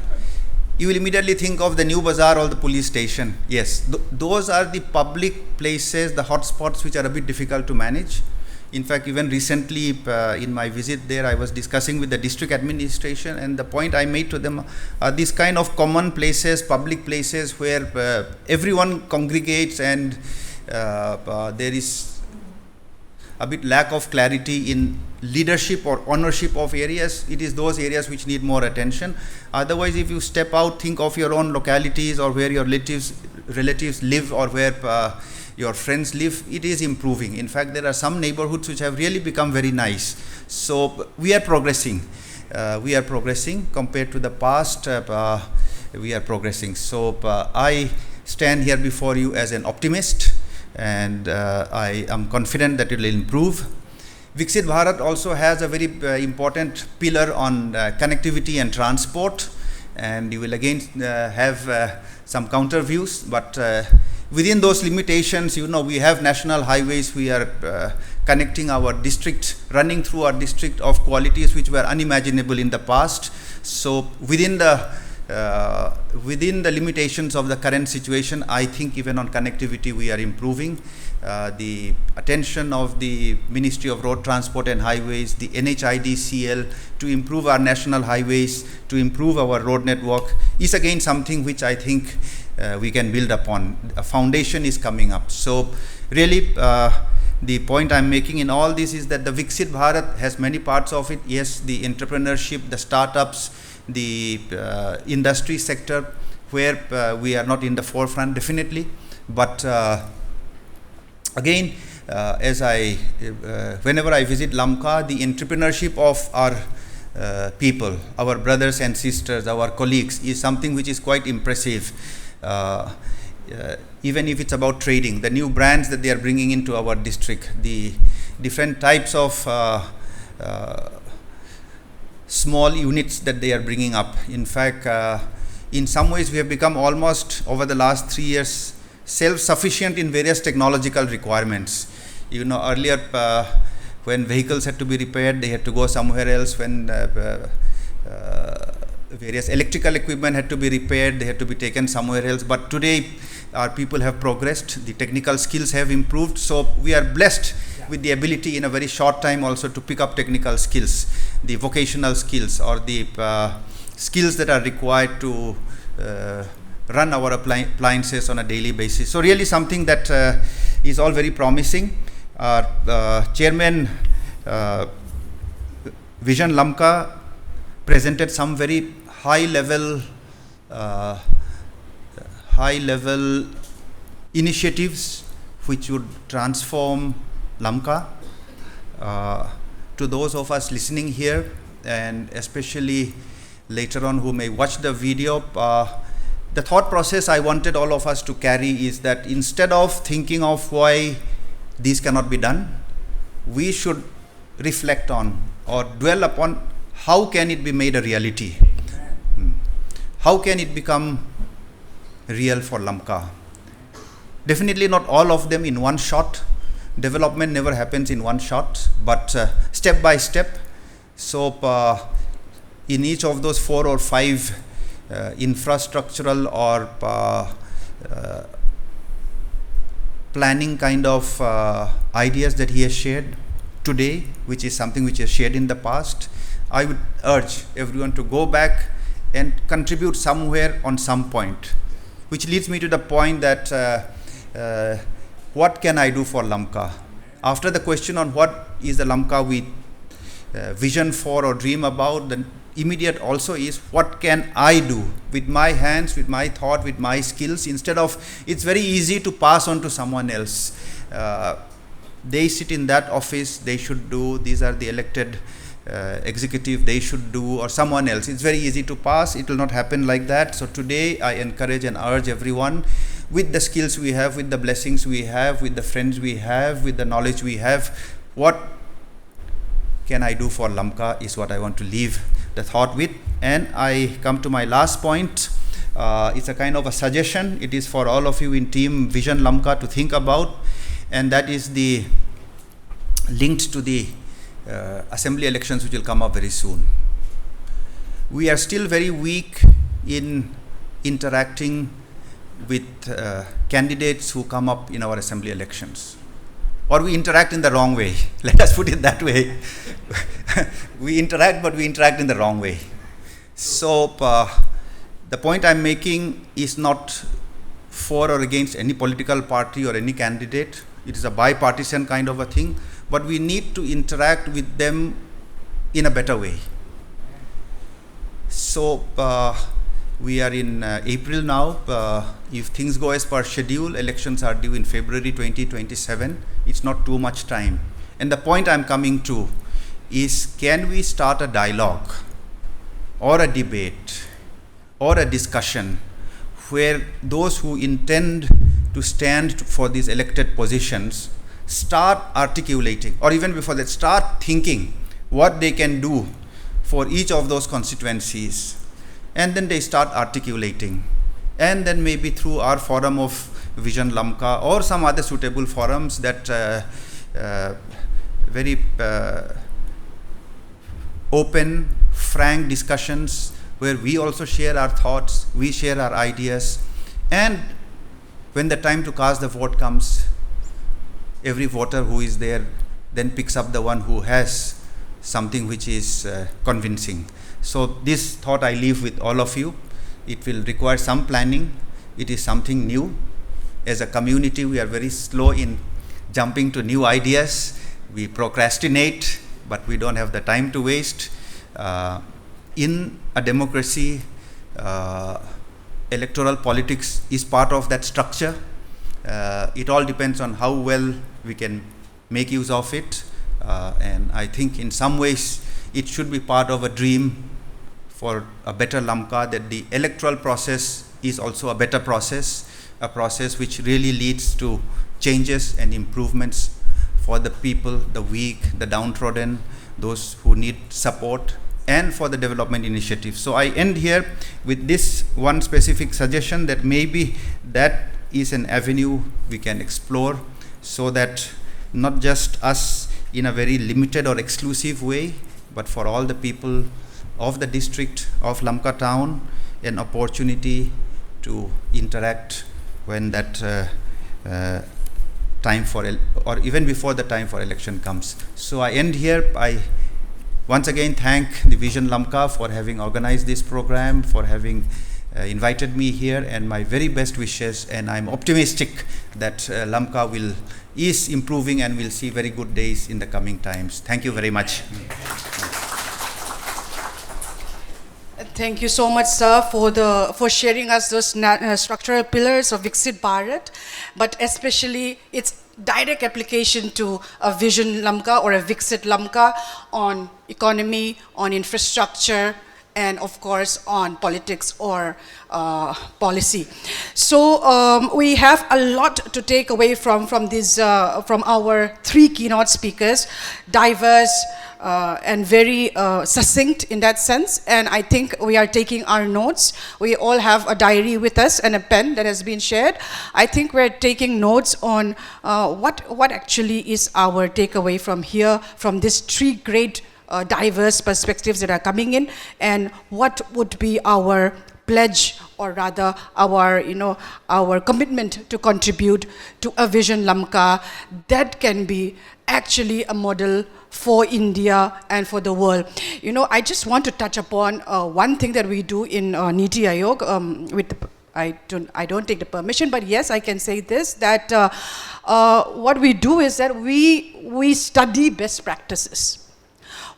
You will immediately think of the new bazaar or the police station. Yes, those are the public places, the hotspots, which are a bit difficult to manage. In fact, even recently in my visit there, I was discussing with the district administration, and the point I made to them are these kind of common places, public places where everyone congregates, and there is a bit lack of clarity in leadership or ownership of areas. It is those areas which need more attention. Otherwise, if you step out, think of your own localities or where your relatives live or where your friends live, it is improving. In fact, there are some neighborhoods which have really become very nice. So we are progressing. Compared to the past. We are progressing. So I stand here before you as an optimist, and I am confident that it will improve. Viksit Bharat also has a very important pillar on connectivity and transport, and you will again have some counter views, but within those limitations, we have national highways. We are connecting our district, running through our district of qualities which were unimaginable in the past. So within the limitations of the current situation, I think even on connectivity we are improving. The attention of the Ministry of Road Transport and Highways, the NHIDCL, to improve our national highways, to improve our road network, is again something which I think we can build upon. A foundation is coming up. So really the point I'm making in all this is that the Viksit Bharat has many parts of it. Yes, the entrepreneurship, the startups, the industry sector, where we are not in the forefront, definitely. But again, whenever I visit Lamka, the entrepreneurship of our people, our brothers and sisters, our colleagues, is something which is quite impressive. Even if it's about trading, the new brands that they are bringing into our district, the different types of small units that they are bringing up. In fact, in some ways we have become almost, over the last 3 years, self-sufficient in various technological requirements. You know, earlier when vehicles had to be repaired, they had to go somewhere else. When various electrical equipment had to be repaired, they had to be taken somewhere else. But today, our people have progressed, the technical skills have improved, so we are blessed with the ability in a very short time also to pick up technical skills, the vocational skills, or the skills that are required to run our appliances on a daily basis. So really something that is all very promising. Our chairman, Vision Lamka, presented some very high level initiatives which would transform Lamka. To those of us listening here, and especially later on who may watch the video, the thought process I wanted all of us to carry is that instead of thinking of why these cannot be done, we should reflect on or dwell upon how can it be made a reality. How can it become real for Lamka? Definitely not all of them in one shot. Development never happens in one shot, but step by step. So in each of those 4 or 5 infrastructural or planning kind of ideas that he has shared today, which is something which he has shared in the past, I would urge everyone to go back and contribute somewhere on some point, which leads me to the point that what can I do for Lamka? After the question on what is the Lamka we vision for or dream about, the immediate also is what can I do with my hands, with my thought, with my skills, instead of, it's very easy to pass on to someone else. They sit in that office, they should do, these are the elected executive, they should do, or someone else. It's very easy to pass, it will not happen like that. So today I encourage and urge everyone, with the skills we have, with the blessings we have, with the friends we have, with the knowledge we have, what can I do for Lamka is what I want to leave the thought with. And I come to my last point. It's a kind of a suggestion. It is for all of you in team Vision Lamka to think about, and that is the linked to the assembly elections which will come up very soon. We are still very weak in interacting with candidates who come up in our assembly elections, or we interact in the wrong way. Let us put it that way. We interact, but we interact in the wrong way. So the point I'm making is not for or against any political party or any candidate. It is a bipartisan kind of a thing, but we need to interact with them in a better way. So we are in April now. If things go as per schedule, elections are due in February 2027. It's not too much time. And the point I'm coming to is, can we start a dialogue or a debate or a discussion where those who intend to stand for these elected positions start articulating, or even before that, start thinking what they can do for each of those constituencies, and then they start articulating, and then maybe through our forum of Vision Lamka or some other suitable forums, that very open, frank discussions where we also share our thoughts, we share our ideas, and when the time to cast the vote comes, every voter who is there then picks up the one who has something which is convincing. So this thought I leave with all of you. It will require some planning. It is something new. As a community, we are very slow in jumping to new ideas. We procrastinate, but we don't have the time to waste. In a democracy, electoral politics is part of that structure. It all depends on how well we can make use of it. And I think in some ways it should be part of a dream for a better Lamka, that the electoral process is also a better process, a process which really leads to changes and improvements for the people, the weak, the downtrodden, those who need support, and for the development initiative. So I end here with this one specific suggestion, that maybe that is an avenue we can explore, so that not just us in a very limited or exclusive way, but for all the people of the district of Lamka town, an opportunity to interact when that time for, or even before the time for election comes. So I end here. I once again thank the Vision Lamka for having organized this program, for having invited me here, and my very best wishes, and I'm optimistic that Lamka is improving and will see very good days in the coming times. Thank you very much. Thank you so much, sir, for sharing us those structural pillars of Viksit Bharat, but especially its direct application to a Vision Lamka or a Viksit Lamka on economy, on infrastructure, and of course on politics or policy. So we have a lot to take away from our three keynote speakers, diverse and very succinct in that sense, and I think we are taking our notes. We all have a diary with us and a pen that has been shared. I think we're taking notes on what actually is our takeaway from here, from these three great diverse perspectives that are coming in, and what would be our pledge, or rather our commitment to contribute to a Vision Lamka that can be actually a model for India and for the world. I just want to touch upon one thing that we do in Niti Aayog. I don't take the permission, but yes, I can say this, that what we do is that we study best practices.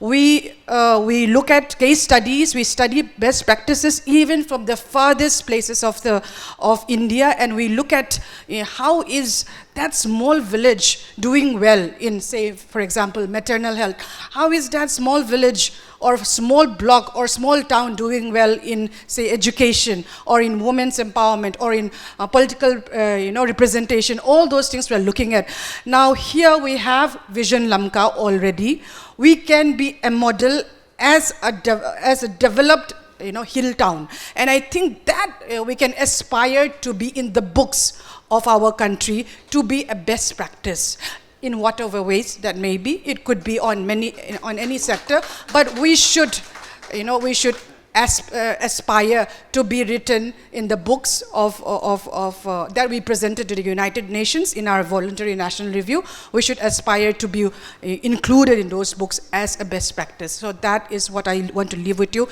We look at case studies, we study best practices even from the farthest places of India, and we look at how is that small village doing well in, say, for example, maternal health. How is that small village or small block or small town doing well in, say, education or in women's empowerment or in political representation. All those things we're looking at. Now here we have Vision Lamka already. We can be a model as a developed hill town, and I think that we can aspire to be in the books of our country, to be a best practice in whatever ways that may be. It could be on any sector, but we should aspire to be written in the books of that we presented to the United Nations in our voluntary national review. We should aspire to be included in those books as a best practice. So that is what I want to leave with you,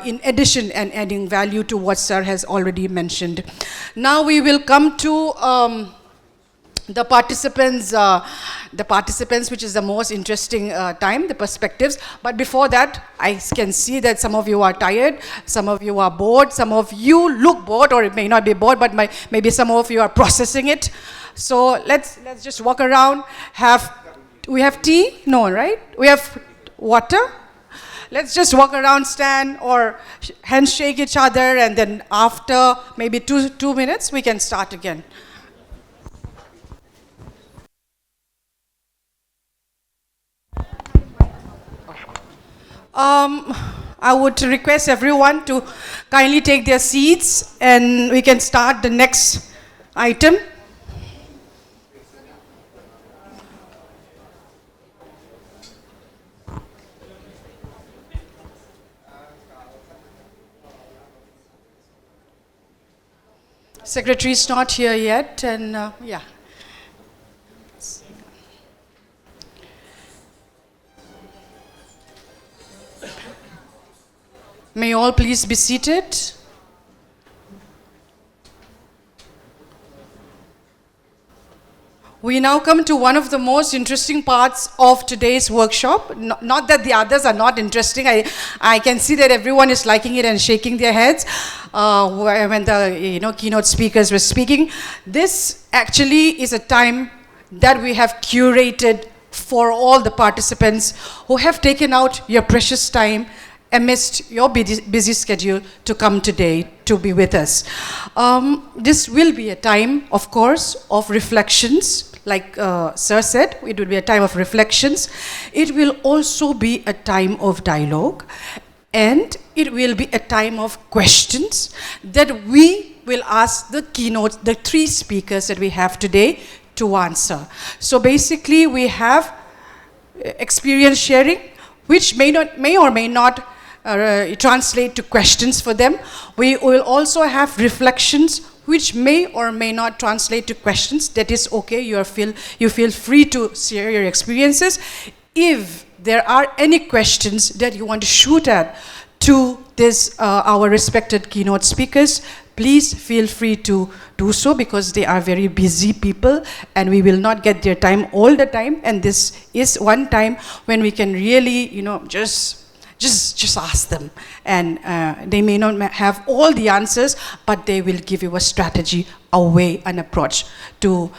in addition and adding value to what Sir has already mentioned. Now we will come to the participants, which is the most interesting time, the perspectives. But before that, I can see that some of you are tired, some of you are bored, some of you look bored, or it may not be bored, but maybe some of you are processing it. So let's just walk around. We have tea? No, right? We have water? Let's just walk around, stand, or handshake each other, and then after maybe two minutes, we can start again. I would request everyone to kindly take their seats, and we can start the next item. Secretary is not here yet, and yeah. May all please be seated. We now come to one of the most interesting parts of today's workshop. Not that the others are not interesting. I can see that everyone is liking it and shaking their heads when the keynote speakers were speaking. This actually is a time that we have curated for all the participants who have taken out your precious time amidst your busy schedule to come today to be with us. This will be a time, of course, of reflections. Like Sir said, it will be a time of reflections. It will also be a time of dialogue, and it will be a time of questions that we will ask the keynote, the three speakers that we have today, to answer. So basically we have experience sharing, which may or may not translate to questions for them. We will also have reflections, which may or may not translate to questions. That is okay. You feel free to share your experiences. If there are any questions that you want to shoot at to this our respected keynote speakers, please feel free to do so, because they are very busy people and we will not get their time all the time, and this is one time when we can really, just ask them, and they may not have all the answers, but they will give you a strategy, a way, an approach to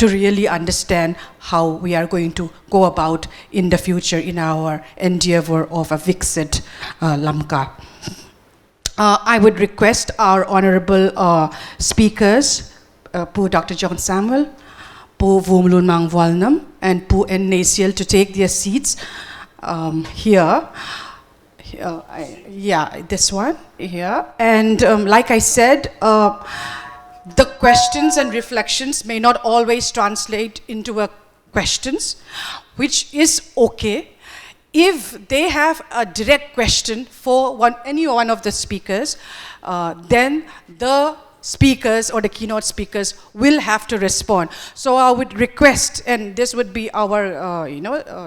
really understand how we are going to go about in the future in our endeavor of a Viksit Lamka. I would request our honorable speakers, Dr. John Samuel, Vumlunmang Vualnuam, and Neihsial to take their seats here. This one here. And like I said, the questions and reflections may not always translate into questions, which is okay. If they have a direct question for any one of the speakers, then the speakers or the keynote speakers will have to respond. So I would request, and this would be our,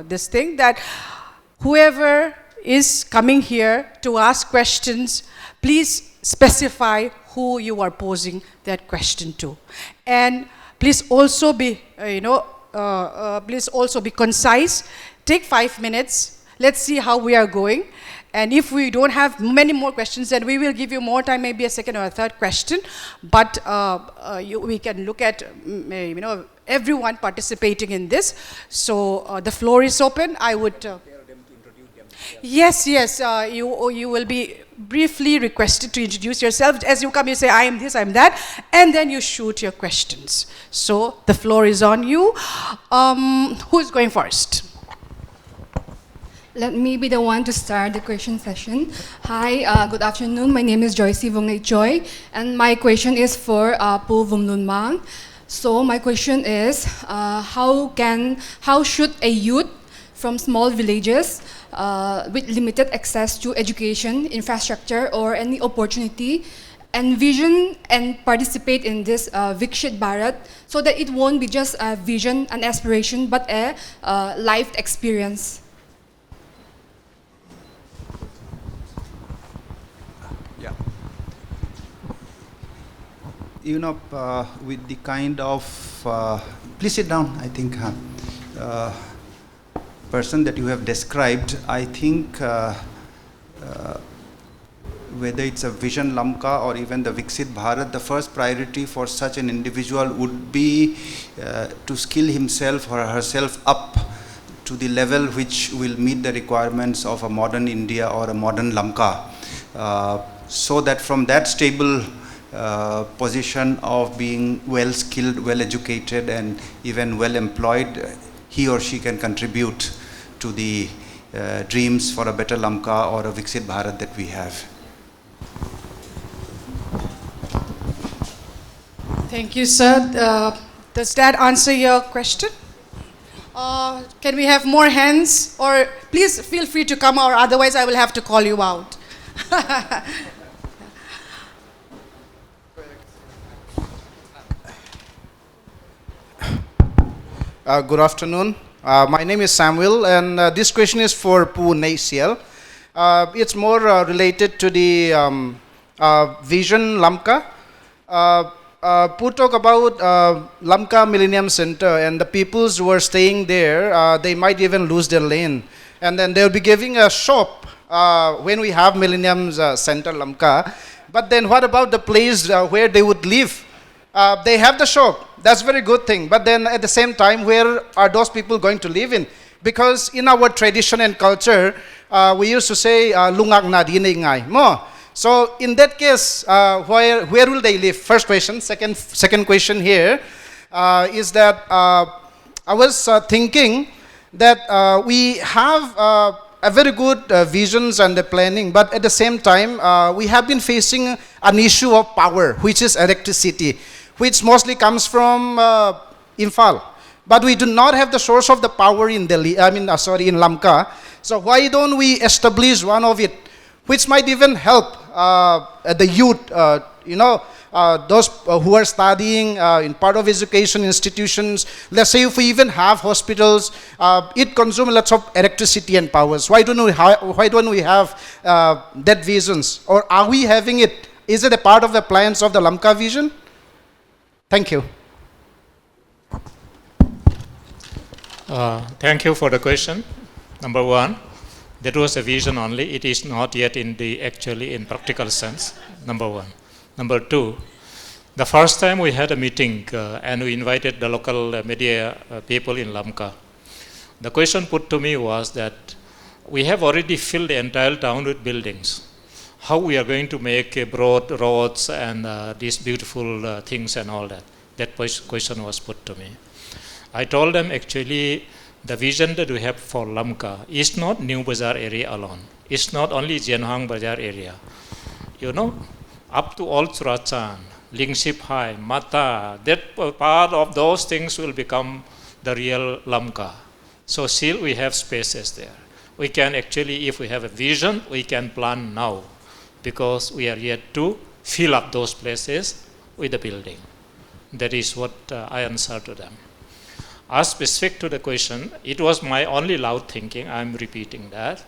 this thing, that whoever is coming here to ask questions, please specify who you are posing that question to. And please also be, please also be concise. Take 5 minutes. Let's see how we are going. And if we don't have many more questions, then we will give you more time, maybe a second or a third question. But we can look at, everyone participating in this. So the floor is open. I would... Yes, you will be briefly requested to introduce yourself. As you come, you say, I am this, I am that, and then you shoot your questions. So the floor is on you. Who is going first? Let me be the one to start the question session. Hi, good afternoon. My name is Joyce Joy, and my question is for Vumlunmang. So my question is, how should a youth from small villages with limited access to education, infrastructure, or any opportunity envision and participate in this Viksit Bharat, so that it won't be just a vision, an aspiration, but a life experience? With the kind of, please sit down, I think, person that you have described, I think whether it's a Vision Lamka or even the Viksit Bharat, the first priority for such an individual would be to skill himself or herself up to the level which will meet the requirements of a modern India or a modern Lamka, so that from that stable position of being well skilled, well educated, and even well employed, he or she can contribute to the dreams for a better Lamka or a Viksit Bharat that we have. Thank you, sir. Does that answer your question? Can we have more hands? Or please feel free to come, or otherwise I will have to call you out. Good afternoon. My name is Samuel, and this question is for Neihsial. It's more related to the Vision Lamka. Talk about Lamka Millennium Center, and the peoples who are staying there, they might even lose their land. And then they'll be giving a shop when we have Millennium Center Lamka. But then what about the place where they would live? They have the shop. That's a very good thing. But then at the same time, where are those people going to live in? Because in our tradition and culture, we used to say, lungak na di ngai mo. So in that case, where will they live? First question. Second question here is that I was thinking that we have a very good visions and the planning, but at the same time, we have been facing an issue of power, which is electricity, which mostly comes from Imphal. But we do not have the source of the power in Delhi, in Lamka. So why don't we establish one of it, which might even help the youth, those who are studying in part of education institutions. Let's say if we even have hospitals, it consumes lots of electricity and powers. Why don't we have that visions? Or are we having it? Is it a part of the plans of the Lamka vision? Thank you. Thank you for the question. Number one, that was a vision only. It is not yet actually in practical sense. Number one. Number two, the first time we had a meeting and we invited the local media people in Lamka, the question put to me was that we have already filled the entire town with buildings. How we are going to make broad roads and these beautiful things and all that? That question was put to me. I told them actually the vision that we have for Lamka is not New Bazaar area alone. It's not only Jenhang Bazaar area. Up to Old Surachan, Lingship High, Mata, that part of those things will become the real Lamka. So still we have spaces there. We can actually, if we have a vision, we can plan now because we are yet to fill up those places with the building. That is what I answer to them. As specific to the question, it was my only loud thinking. I'm repeating that.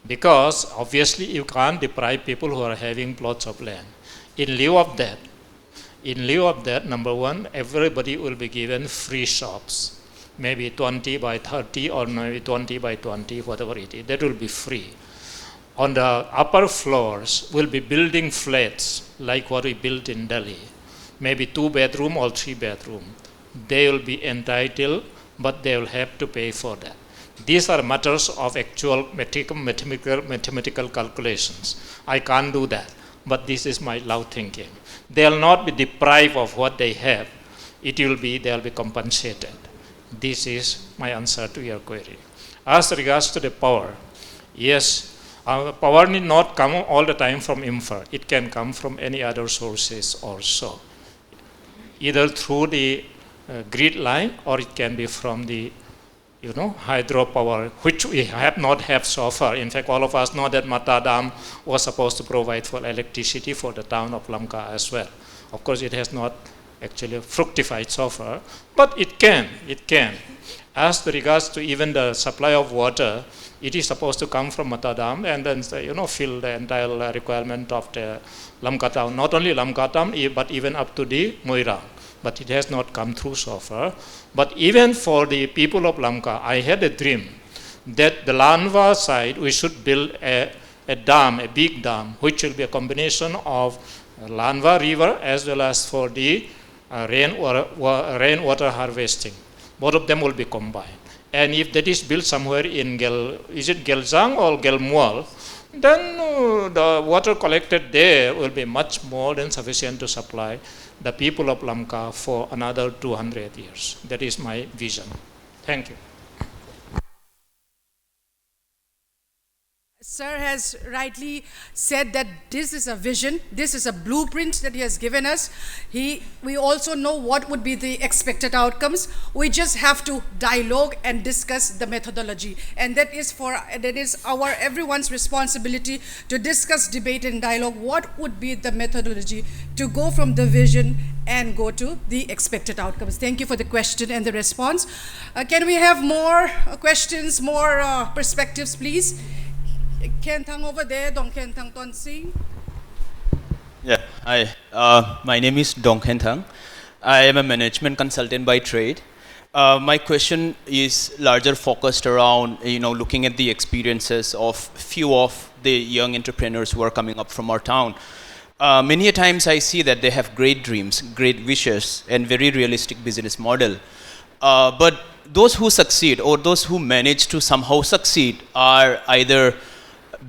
Because obviously you can't deprive people who are having plots of land. In lieu of that, number one, everybody will be given free shops. Maybe 20 by 30 or maybe 20 by 20, whatever it is. That will be free. On the upper floors, we'll be building flats like what we built in Delhi. Maybe 2-bedroom or 3-bedroom. They will be entitled, but they will have to pay for that. These are matters of actual mathematical calculations. I can't do that, but this is my loud thinking. They will not be deprived of what they have. They will be compensated. This is my answer to your query. As regards to the power, yes, power need not come all the time from infra. It can come from any other sources also, either through the grid line or it can be from the hydropower, which we have not had so far. In fact, all of us know that Mata Dam was supposed to provide for electricity for the town of Lamka as well. Of course, it has not actually fructified so far, but it can. As regards to even the supply of water, it is supposed to come from Mata Dam and then fill the entire requirement of the Lamka town. Not only Lamka town, but even up to the Moirang. But it has not come through so far. But even for the people of Lamka, I had a dream that the Lanva side, we should build a dam, a big dam, which will be a combination of Lanva river as well as for the rainwater harvesting. Both of them will be combined. And if that is built somewhere in Gelzang or Gelmual, then the water collected there will be much more than sufficient to supply the people of Lamka for another 200 years. That is my vision. Thank you. Sir has rightly said that this is a vision, this is a blueprint that he has given us. We also know what would be the expected outcomes. We just have to dialogue and discuss the methodology. And that is everyone's responsibility to discuss, debate and dialogue what would be the methodology to go from the vision and go to the expected outcomes. Thank you for the question and the response. Can we have more questions, more perspectives, please? Khenthang over there, Dong Khenthang Ton Singh. Yeah, hi. My name is Dong Khenthang. I am a management consultant by trade. My question is larger focused around, looking at the experiences of few of the young entrepreneurs who are coming up from our town. Many a times I see that they have great dreams, great wishes, and very realistic business model. But those who succeed or those who manage to somehow succeed are either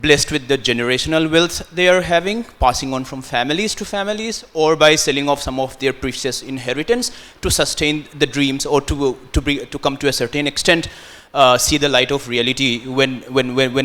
blessed with the generational wealth they are having, passing on from families to families, or by selling off some of their precious inheritance to sustain the dreams or to come to a certain extent, see the light of reality when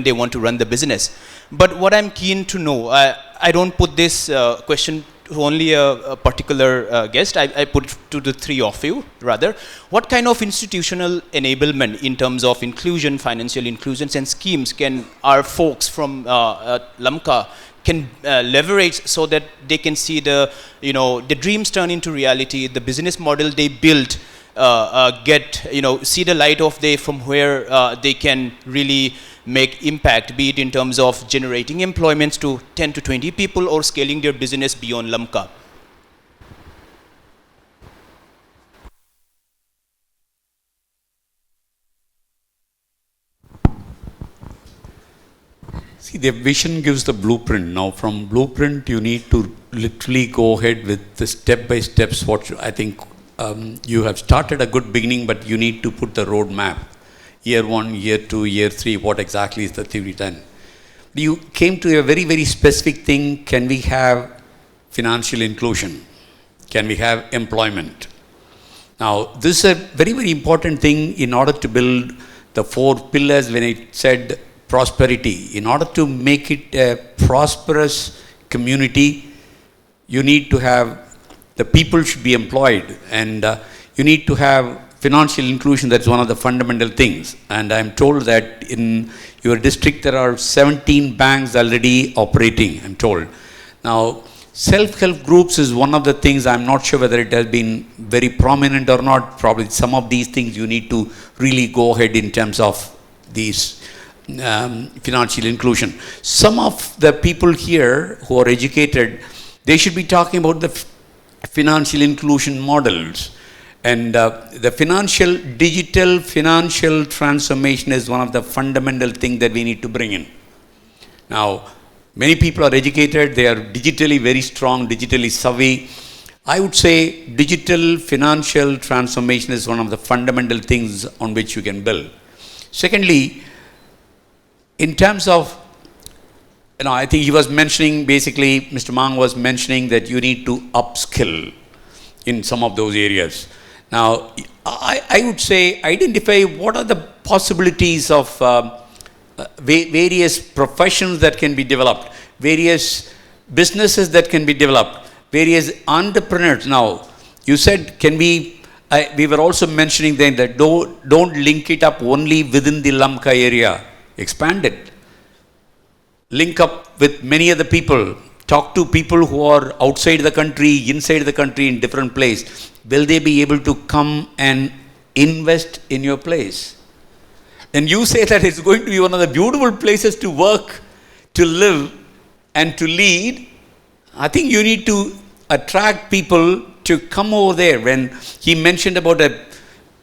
they want to run the business. But what I'm keen to know, I don't put this question to only a particular guest. I put it to the three of you, rather. What kind of institutional enablement in terms of inclusion, financial inclusions and schemes can our folks from Lamka can leverage so that they can see the dreams turn into reality, the business model they build see the light of day from where they can really make impact, be it in terms of generating employments to 10 to 20 people or scaling their business beyond Lamka? See, the vision gives the blueprint. Now, from blueprint, you need to literally go ahead with the step-by-steps. I think you have started a good beginning, but you need to put the roadmap. Year 1, year 2, year 3, what exactly is the theory done? You came to a very, very specific thing. Can we have financial inclusion? Can we have employment? Now, this is a very, very important thing in order to build the 4 pillars when I said prosperity. In order to make it a prosperous community, you need to have the people should be employed, and you need to have financial inclusion. That's one of the fundamental things. And I'm told that in your district there are 17 banks already operating, I'm told. Now, self-help groups is one of the things. I'm not sure whether it has been very prominent or not. Probably some of these things you need to really go ahead in terms of these financial inclusion. Some of the people here who are educated, they should be talking about the financial inclusion models. And the digital financial transformation is one of the fundamental things that we need to bring in. Now, many people are educated, they are digitally very strong, digitally savvy. I would say digital financial transformation is one of the fundamental things on which you can build. Secondly, in terms of, I think he was mentioning, basically, Mr. Mang was mentioning that you need to upskill in some of those areas. Now, I would say identify what are the possibilities of various professions that can be developed, various businesses that can be developed, various entrepreneurs. Now, you said, we were also mentioning then that don't link it up only within the Lamka area, expand it. Link up with many other people. Talk to people who are outside the country, inside the country, in different places. Will they be able to come and invest in your place? And you say that it's going to be one of the beautiful places to work, to live, and to lead. I think you need to attract people to come over there. When he mentioned about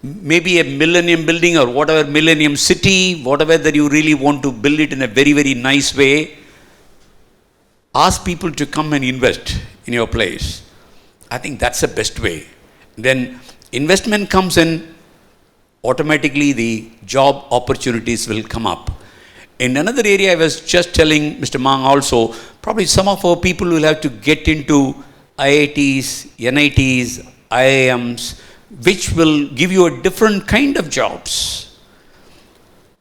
maybe a millennium building or whatever, millennium city, whatever that you really want to build it in a very, very nice way, ask people to come and invest in your place. I think that's the best way. Then investment comes in, automatically the job opportunities will come up. In another area, I was just telling Mr. Mang also, probably some of our people will have to get into IITs, NITs, IIMs, which will give you a different kind of jobs.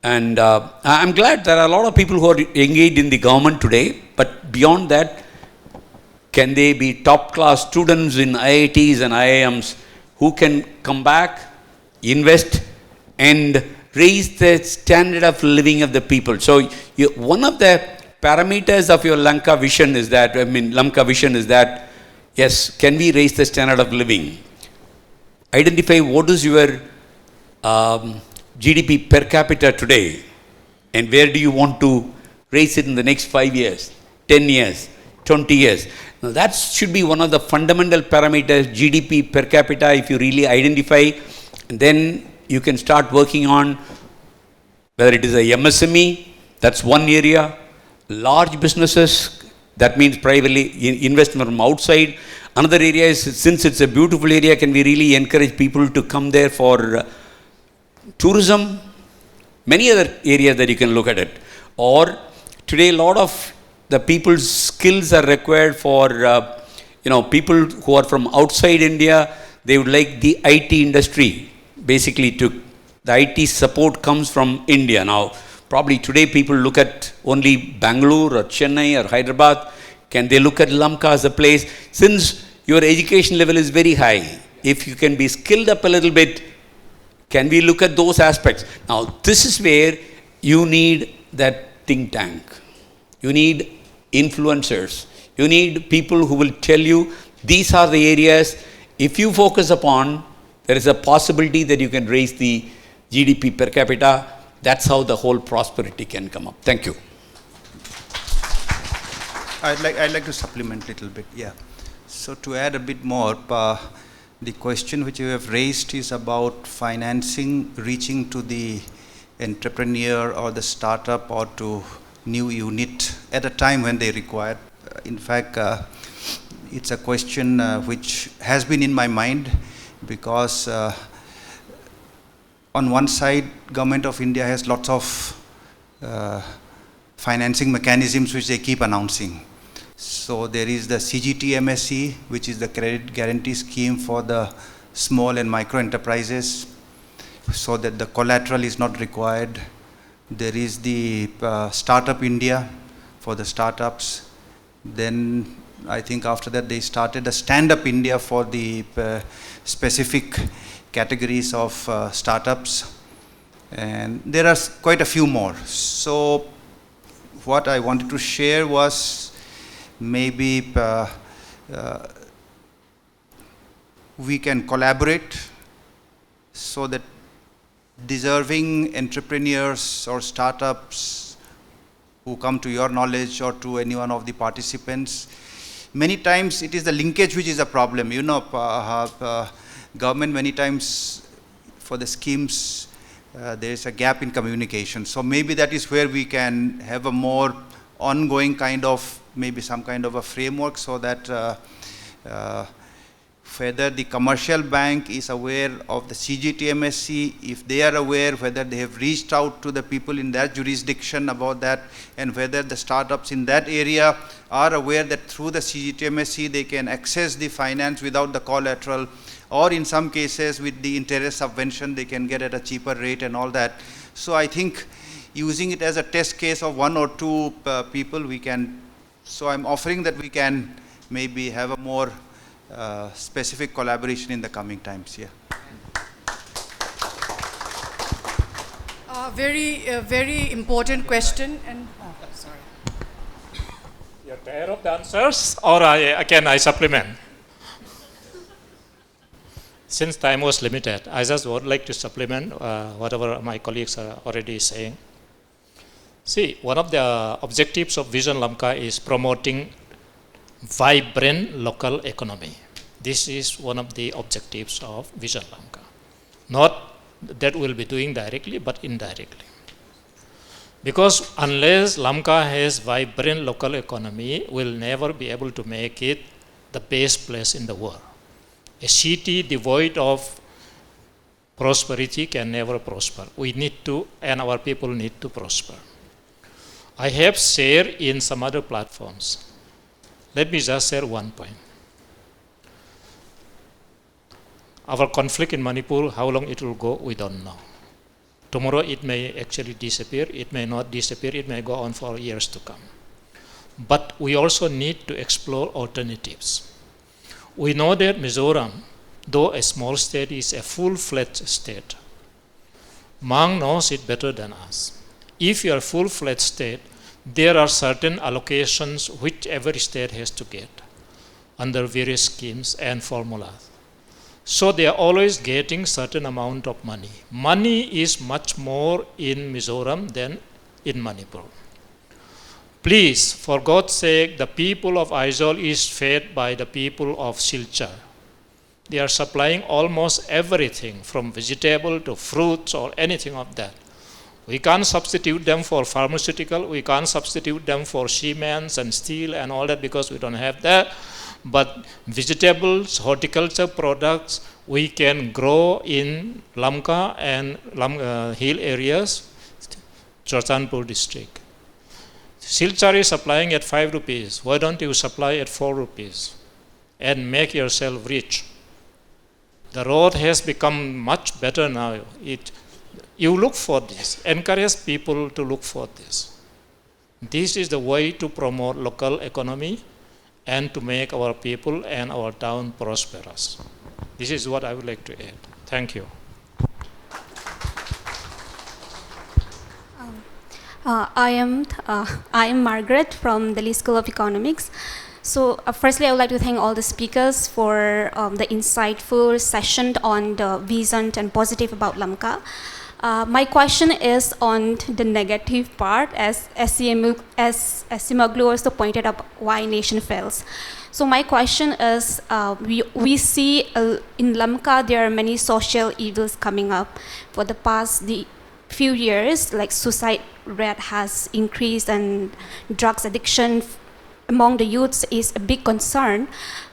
And I'm glad there are a lot of people who are engaged in the government today, but beyond that, can they be top class students in IITs and IIMs who can come back, invest, and raise the standard of living of the people? So one of the parameters of your Lamka vision is that, yes, can we raise the standard of living? Identify what is your GDP per capita today, and where do you want to raise it in the next 5 years, 10 years, 20 years. Now that should be one of the fundamental parameters, GDP per capita. If you really identify, and then you can start working on whether it is a MSME, that's one area, large businesses, that means privately investment from outside. Another area is, since it's a beautiful area, can we really encourage people to come there for tourism? Many other areas that you can look at it. Or today, a lot of the people's skills are required for, people who are from outside India. They would like the IT industry, basically the IT support comes from India. Now, probably today people look at only Bangalore or Chennai or Hyderabad. Can they look at Lamka as a place? Since your education level is very high, if you can be skilled up a little bit, can we look at those aspects? Now, this is where you need that think tank. You need influencers. You need people who will tell you, these are the areas, if you focus upon, there is a possibility that you can raise the GDP per capita. That's how the whole prosperity can come up. Thank you. I'd like to supplement a little bit, yeah. So to add a bit more, the question which you have raised is about financing reaching to the entrepreneur or the startup or to new unit at a time when they require. In fact, it's a question which has been in my mind because on one side, Government of India has lots of financing mechanisms which they keep announcing. So there is the CGT-MSE, which is the credit guarantee scheme for the small and micro enterprises, so that the collateral is not required. There is the Startup India for the startups. Then I think after that they started a Stand Up India for the specific categories of startups. And there are quite a few more. So what I wanted to share was maybe we can collaborate so that deserving entrepreneurs or startups who come to your knowledge or to any one of the participants, many times it is the linkage which is a problem. You know, government many times for the schemes there is a gap in communication. So maybe that is where we can have a more ongoing kind of, maybe some kind of a framework, so that whether the commercial bank is aware of the CGT-MSE, if they are aware, whether they have reached out to the people in their jurisdiction about that, and whether the startups in that area are aware that through the CGT-MSE they can access the finance without the collateral, or in some cases with the interest subvention they can get at a cheaper rate and all that. So I think using it as a test case of one or two people, we can, so I'm offering that we can maybe have a more specific collaboration in the coming times. Yeah. Very important question. And sorry. You're tired of the answers, or I supplement? Since time was limited, I just would like to supplement whatever my colleagues are already saying. See, one of the objectives of Vision Lamka is promoting vibrant local economy. This is one of the objectives of Vision Lamka. Not that we'll be doing directly, but indirectly. Because unless Lamka has vibrant local economy, we'll never be able to make it the best place in the world. A city devoid of prosperity can never prosper. We need to, and our people need to prosper. I have shared in some other platforms. Let me just share one point. Our conflict in Manipur, how long it will go, we don't know. Tomorrow it may actually disappear, it may not disappear, it may go on for years to come. But we also need to explore alternatives. We know that Mizoram, though a small state, is a full-fledged state. Mang knows it better than us. If you are a full-fledged state, there are certain allocations which every state has to get under various schemes and formulas. So they are always getting certain amount of money. Money is much more in Mizoram than in Manipur. Please, for God's sake, the people of Aizawl is fed by the people of Silchar. They are supplying almost everything from vegetable to fruits or anything of that. We can't substitute them for pharmaceutical, we can't substitute them for cement and steel and all that because we don't have that. But vegetables, horticulture products, we can grow in Lamka and hill areas, Chorchanpur district. Silchar is supplying at 5 rupees. Why don't you supply at 4 rupees and make yourself rich? The road has become much better now. You look for this. Encourage people to look for this. This is the way to promote local economy and to make our people and our town prosperous. This is what I would like to add. Thank you. I am Margaret from Delhi School of Economics. So firstly, I would like to thank all the speakers for the insightful session on the vision and positive about Lamka. My question is on the negative part, as Simaglu also pointed out, why nation fails. So my question is, we see in Lamka there are many social evils coming up. For the past few years, like suicide rate has increased and drugs addiction among the youths is a big concern.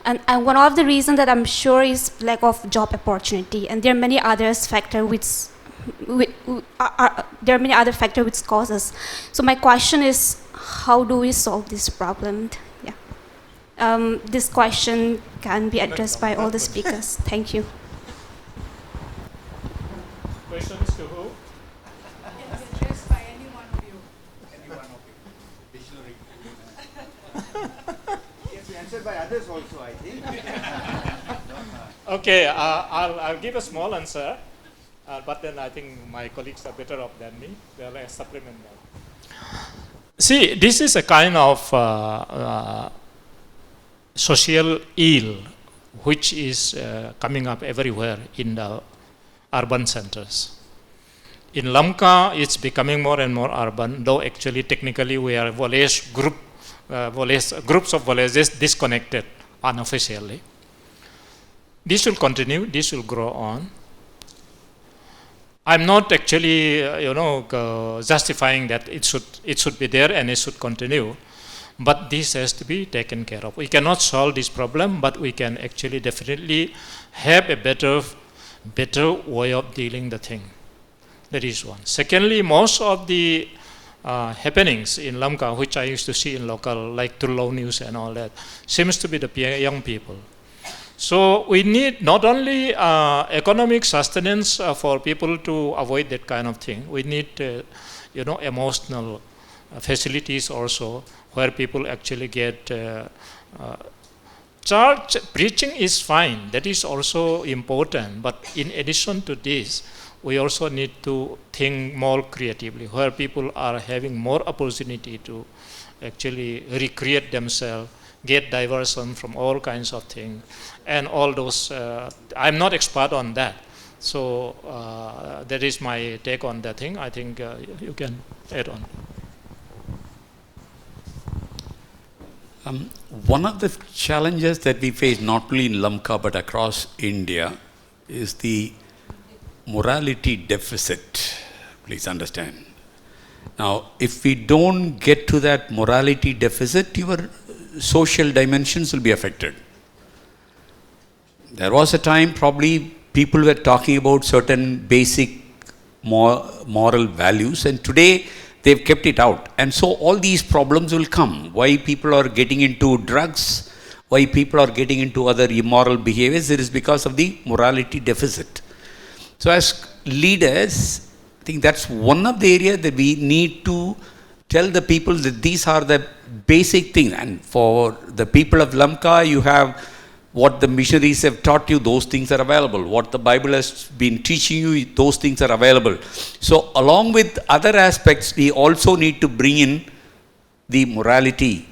And one of the reasons that I'm sure is lack of job opportunity. And there are many other factors which causes. So my question is, how do we solve this problem? Yeah. This question can be addressed by all the speakers. Thank you. Questions to who? Addressed by any one of you. Any one of you. Dictionary. Yes, answered by others also, I think. Okay, I'll give a small answer, but then I think my colleagues are better off than me. They'll supplement that. See, this is a kind of social ill which is coming up everywhere in the urban centers. In Lamka, it's becoming more and more urban, though actually technically we are groups of villages disconnected unofficially. This will continue, this will grow on. I'm not actually, justifying that it should be there and it should continue, but this has to be taken care of. We cannot solve this problem, but we can actually definitely have a better way of dealing the thing. That is one. Secondly, most of the happenings in Lamka, which I used to see in local, like Tullow News and all that, seems to be the young people. So we need not only economic sustenance for people to avoid that kind of thing. We need, emotional facilities also, where people actually get church preaching is fine. That is also important. But in addition to this, we also need to think more creatively, where people are having more opportunity to actually recreate themselves, get diversion from all kinds of things, and all those. I'm not expert on that, so that is my take on that thing. I think you can add on. One of the challenges that we face not only in Lamka but across India is the morality deficit. Please understand. Now, if we don't get to that morality deficit, your social dimensions will be affected. There was a time probably people were talking about certain basic moral values, and today they've kept it out. And so all these problems will come. Why people are getting into drugs, why people are getting into other immoral behaviors, it is because of the morality deficit. So as leaders, I think that's one of the areas that we need to tell the people that these are the basic things. And for the people of Lamka, you have what the missionaries have taught you, those things are available. What the Bible has been teaching you, those things are available. So along with other aspects, we also need to bring in the morality.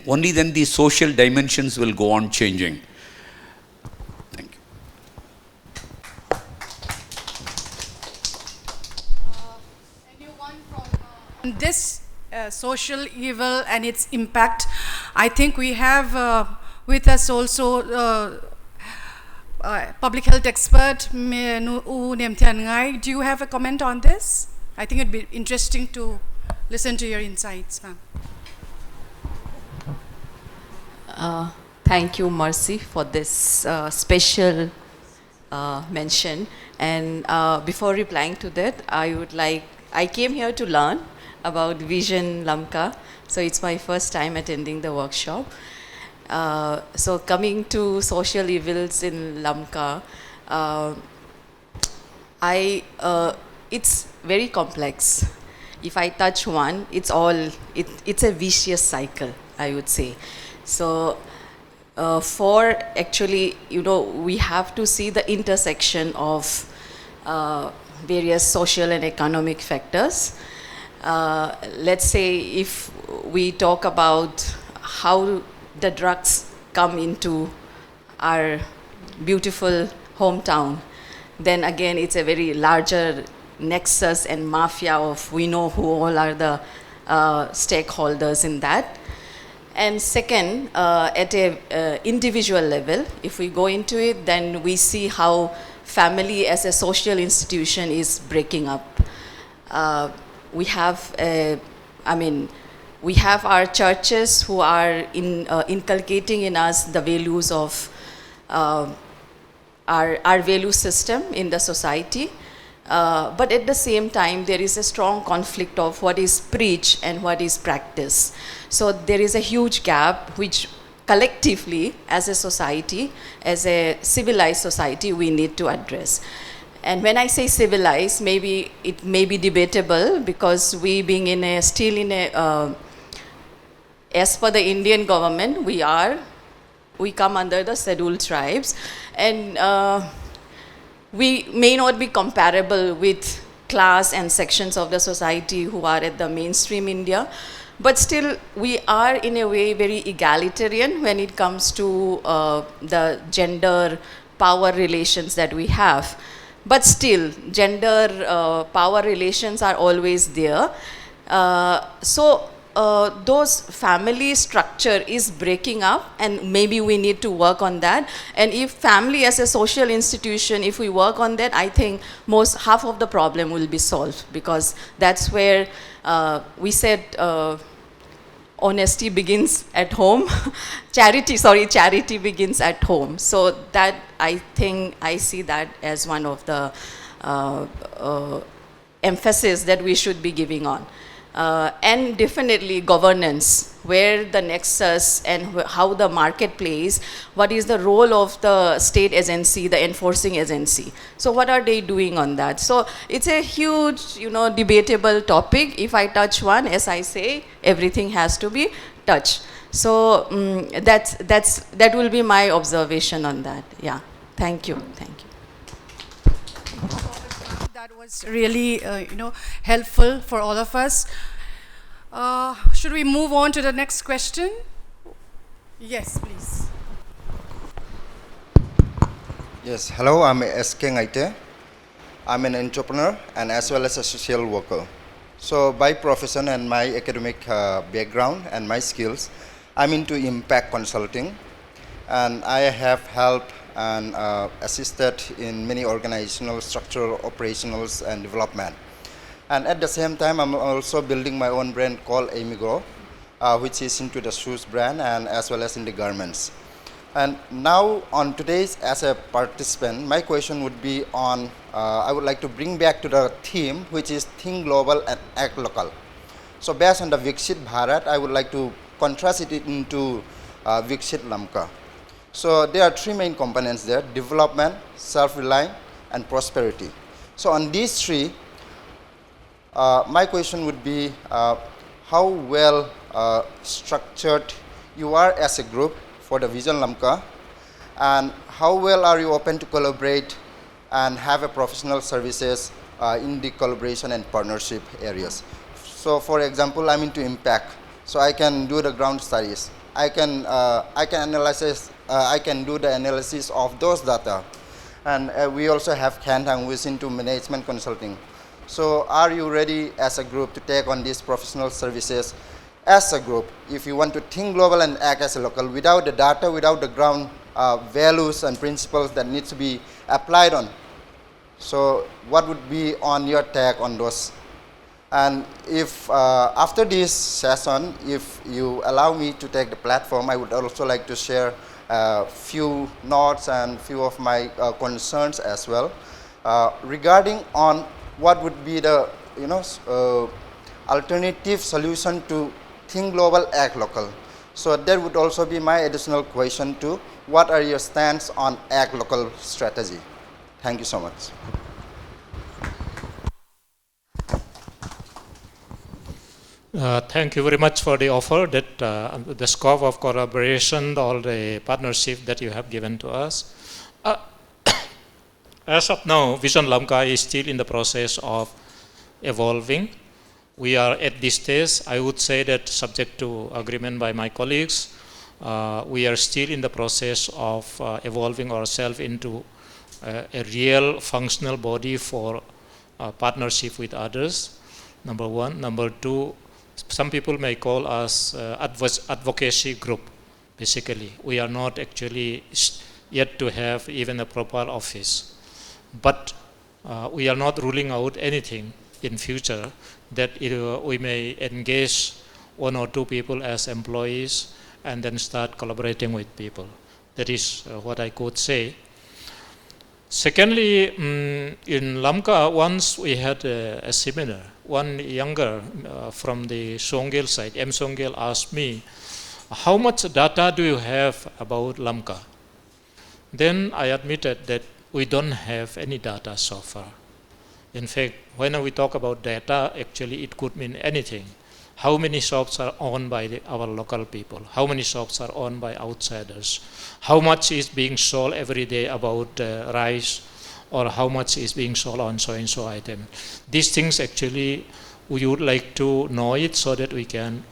Only then the social dimensions will go on changing. Thank you. Anyone from this social evil and its impact? I think we have with us also public health expert Neihsial. Do you have a comment on this? I think it'd be interesting to listen to your insights, ma'am. Thank you, Mercy, for this special mention. And before replying to that, I came here to learn about Vision Lamka. So it's my first time attending the workshop. So coming to social evils in Lamka, it's very complex. If I touch one, it's a vicious cycle, I would say. So for actually, we have to see the intersection of various social and economic factors. Let's say if we talk about how the drugs come into our beautiful hometown, then again it's a very larger nexus and mafia of we know who all are the stakeholders in that. And second, at a individual level, if we go into it, then we see how family as a social institution is breaking up. We have our churches who are inculcating in us the values of our value system in the society. But at the same time, there is a strong conflict of what is preached and what is practiced. So there is a huge gap which collectively as a society, as a civilized society, we need to address. And when I say civilized, maybe it may be debatable because we being still in a, as per the Indian government, we come under the scheduled tribes, and we may not be comparable with class and sections of the society who are at the mainstream India, but still we are in a way very egalitarian when it comes to the gender power relations that we have. But still, gender power relations are always there. So those family structure is breaking up, and maybe we need to work on that. And if family as a social institution, if we work on that, I think half of the problem will be solved, because that's where we said honesty begins at home. Charity begins at home. So that, I think, I see that as one of the emphasis that we should be giving on. And definitely governance, where the nexus and how the market plays, what is the role of the state agency, the enforcing agency. So what are they doing on that? So it's a huge, debatable topic. If I touch one, as I say, everything has to be touched. So that will be my observation on that. Yeah, thank you. That was really, helpful for all of us. Should we move on to the next question? Yes, please. Yes, hello, I'm SK Guite. I'm an entrepreneur and as well as a social worker. So by profession and my academic background and my skills, I'm into impact consulting, and I have helped and assisted in many organizational, structural, operationals, and development. And at the same time, I'm also building my own brand called Amigo, which is into the shoes brand and as well as in the garments. And now on today's, as a participant, my question would be on, I would like to bring back to the theme, which is think global and act local. So based on the Viksit Bharat, I would like to contrast it into Viksit Lamka. So there are three main components there: development, self-reliance, and prosperity. So on these three, my question would be how well structured you are as a group for the Vision Lamka, and how well are you open to collaborate and have a professional services in the collaboration and partnership areas. So for example, I'm into impact, so I can do the ground studies. I can do the analysis of those data. And we also have Khenthang, who is into management consulting. So are you ready as a group to take on these professional services as a group? If you want to think global and act as a local, without the data, without the ground values and principles that need to be applied on. So what would be on your take on those? And if after this session, if you allow me to take the platform, I would also like to share a few notes and few of my concerns as well regarding on what would be the alternative solution to think global, act local. So that would also be my additional question to what are your stance on act local strategy. Thank you so much. Thank you very much for the offer, that the scope of collaboration, all the partnership that you have given to us. As of now, Vision Lamka is still in the process of evolving. We are at this stage, I would say that subject to agreement by my colleagues, we are still in the process of evolving ourselves into a real functional body for partnership with others, number one. Number two, some people may call us advocacy group. Basically, we are not actually yet to have even a proper office. But we are not ruling out anything in future that we may engage 1 or 2 people as employees and then start collaborating with people. That is what I could say. Secondly, in Lamka, once we had a seminar. One younger from the Songel side, M. Songel, asked me, how much data do you have about Lamka? Then I admitted that we don't have any data so far. In fact, when we talk about data, actually it could mean anything. How many shops are owned by our local people? How many shops are owned by outsiders? How much is being sold every day about rice? Or how much is being sold on so-and-so item? These things actually, we would like to know it so that we can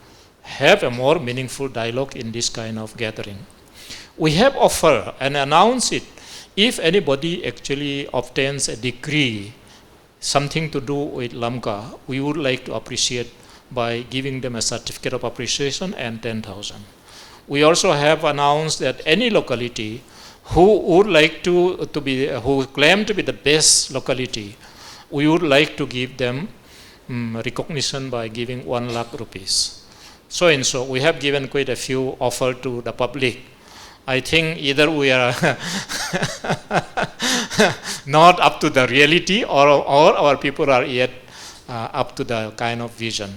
have a more meaningful dialogue in this kind of gathering. We have offered and announced it. If anybody actually obtains a degree, something to do with Lamka, we would like to appreciate by giving them a certificate of appreciation and 10,000. We also have announced that any locality who would like to be, who claim to be the best locality, we would like to give them recognition by giving 1 lakh rupees. So and so, we have given quite a few offers to the public. I think either we are not up to the reality or our people are yet up to the kind of vision.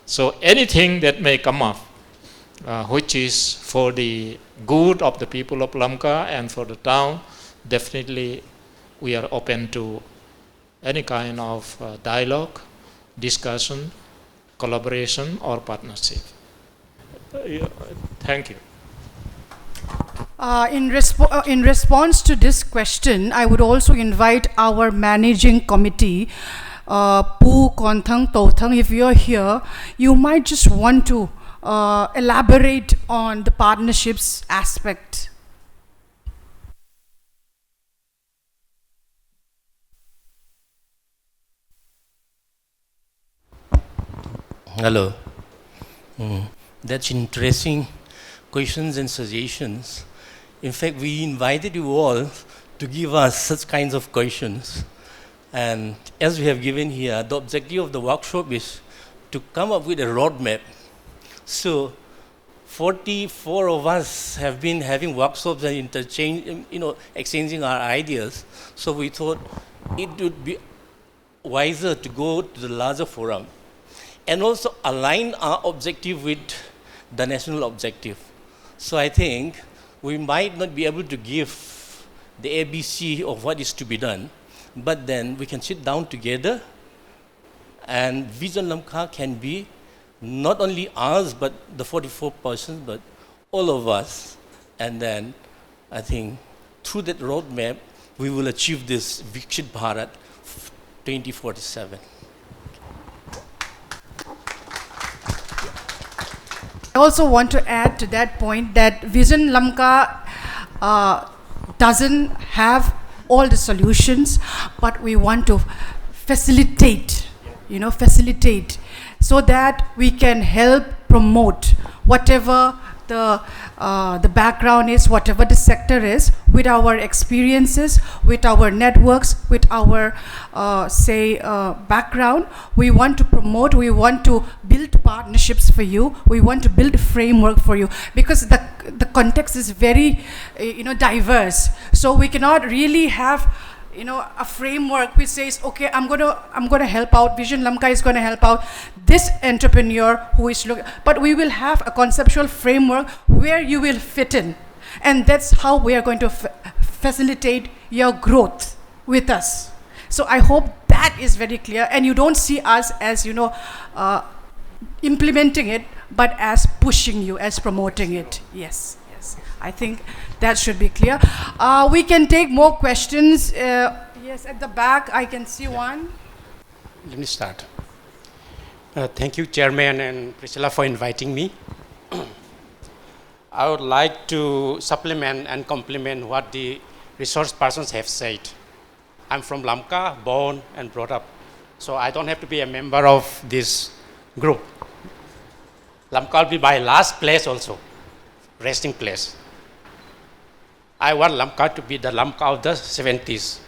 So anything that may come up, which is for the good of the people of Lamka and for the town, definitely we are open to any kind of dialogue, discussion, collaboration or partnership. Thank you. In response to this question, I would also invite our managing committee, Pu, Khenthang, Tothang, if you're here, you might just want to elaborate on the partnerships aspect. Hello. That's interesting questions and suggestions. In fact, we invited you all to give us such kinds of questions. And as we have given here, the objective of the workshop is to come up with a roadmap. So 44 of us have been having workshops and exchanging our ideas. So we thought it would be wiser to go to the larger forum and also align our objective with the national objective. So I think we might not be able to give the ABC of what is to be done, but then we can sit down together and Vision Lamka can be not only ours, but the 44 persons, but all of us. And then I think through that roadmap, we will achieve this Viksit Bharat 2047. I also want to add to that point that Vision Lamka doesn't have all the solutions, but we want to facilitate, so that we can help promote whatever the background is, whatever the sector is, with our experiences, with our networks, with our background. We want to promote, we want to build partnerships for you, we want to build a framework for you, because the context is very diverse. So we cannot really have a framework which says, okay, I'm gonna help out, Vision Lamka is gonna help out this entrepreneur who is looking, but we will have a conceptual framework where you will fit in. And that's how we are going to facilitate your growth with us. So I hope that is very clear, and you don't see us as, implementing it, but as pushing you, as promoting it. Yes, yes. I think that should be clear. We can take more questions. Yes, at the back, I can see one. Let me start. Thank you, Chairman and Priscilla, for inviting me. I would like to supplement and complement what the resource persons have said. I'm from Lamka, born and brought up, so I don't have to be a member of this group. Lamka will be my last place also, resting place. I want Lamka to be the Lamka of the 70s,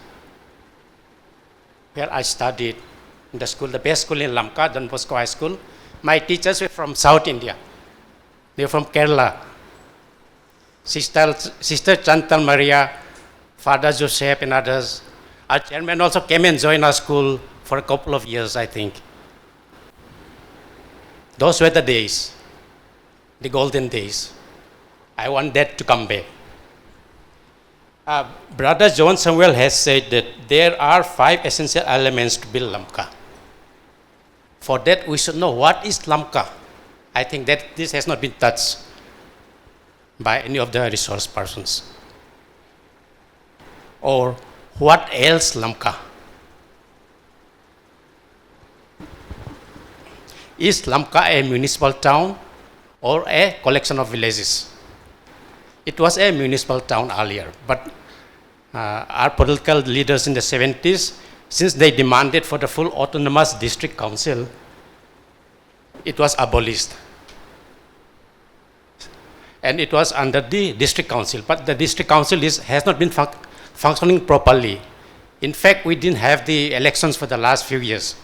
where I studied in the school, the best school in Lamka, Don Bosco High School. My teachers were from South India. They were from Kerala. Sister Chantal Maria, Father Joseph and others. Our chairman also came and joined our school for a couple of years, I think. Those were the days, the golden days. I want that to come back. Brother John Samuel has said that there are 5 essential elements to build Lamka. For that, we should know what is Lamka. I think that this has not been touched by any of the resource persons. Or what else Lamka? Is Lamka a municipal town or a collection of villages? It was a municipal town earlier, but our political leaders in the 70s, since they demanded for the full autonomous district council, it was abolished. And it was under the district council, but the district council has not been functioning properly. In fact, we didn't have the elections for the last few years,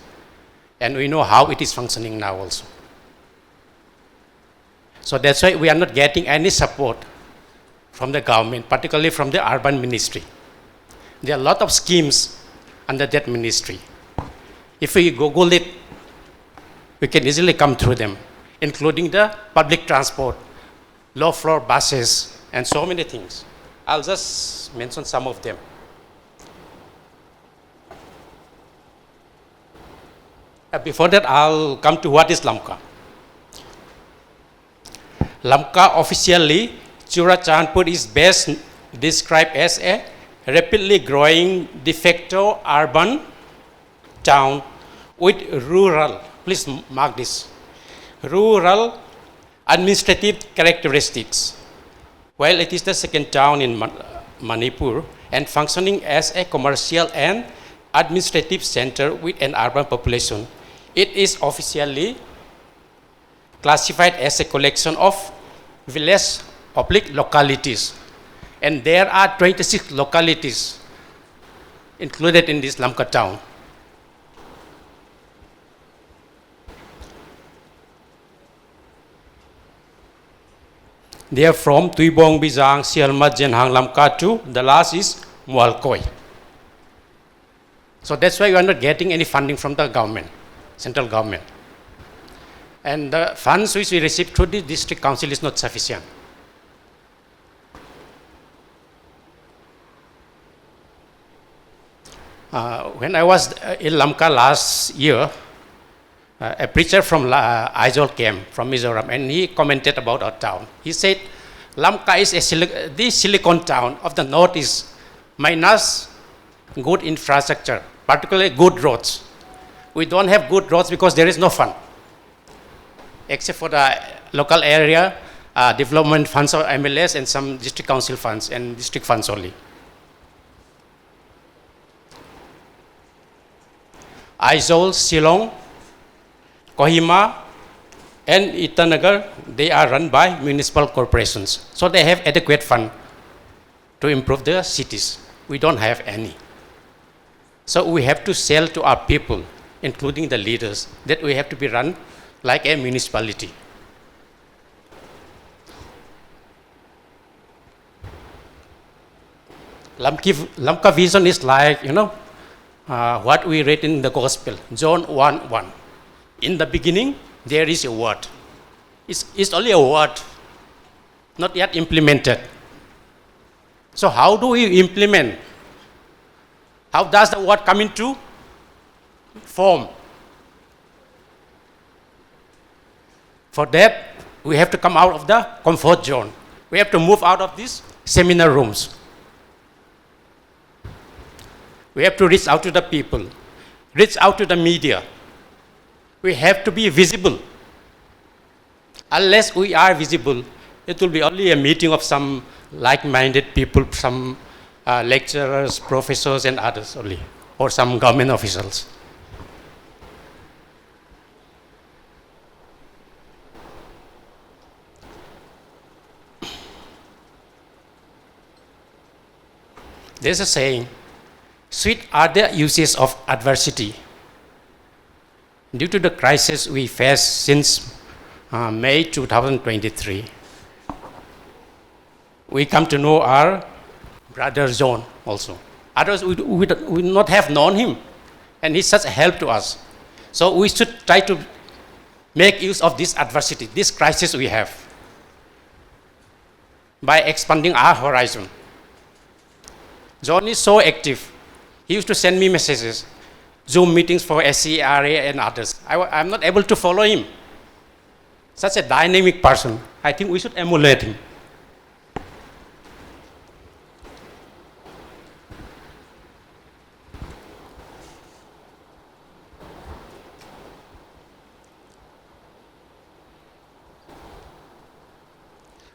and we know how it is functioning now also. So that's why we are not getting any support from the government, particularly from the urban ministry. There are a lot of schemes under that ministry. If we Google it, we can easily come through them, including the public transport, low floor buses, and so many things. I'll just mention some of them. Before that, I'll come to what is Lamka. Lamka officially, Churachandpur is best described as a rapidly growing de facto urban town with rural, please mark this, rural administrative characteristics. While it is the second town in Manipur and functioning as a commercial and administrative center with an urban population, it is officially classified as a collection of village public localities. And there are 26 localities included in this Lamka town. They are from Tuibong, Bizang, Sialmat, Jenhang, Lamka to the last is Mualkoi. So that's why we are not getting any funding from the government, central government. And the funds which we receive through the district council is not sufficient. When I was in Lamka last year, a preacher from Neihsial came from Mizoram, and he commented about our town. He said, Lamka is the silicon town of the northeast, minus good infrastructure, particularly good roads. We don't have good roads because there is no fund, except for the local area development funds of MLS and some district council funds and district funds only. Aizawl, Shillong, Kohima, and Itanagar, they are run by municipal corporations. So they have adequate fund to improve the cities. We don't have any. So we have to sell to our people, including the leaders, that we have to be run like a municipality. Lamka vision is like, what we read in the Gospel, John 1:1. In the beginning, there is a word. It's only a word, not yet implemented. So how do we implement? How does the word come into form? For that, we have to come out of the comfort zone. We have to move out of these seminar rooms. We have to reach out to the people, reach out to the media. We have to be visible. Unless we are visible, it will be only a meeting of some like-minded people, some lecturers, professors, and others only, or some government officials. There's a saying, sweet are the uses of adversity. Due to the crisis we face since May 2023, we come to know our brother John also. Otherwise, we would not have known him, and he's such a help to us. So we should try to make use of this adversity, this crisis we have, by expanding our horizon. John is so active. He used to send me messages, Zoom meetings for SCRA and others. I'm not able to follow him. Such a dynamic person. I think we should emulate him.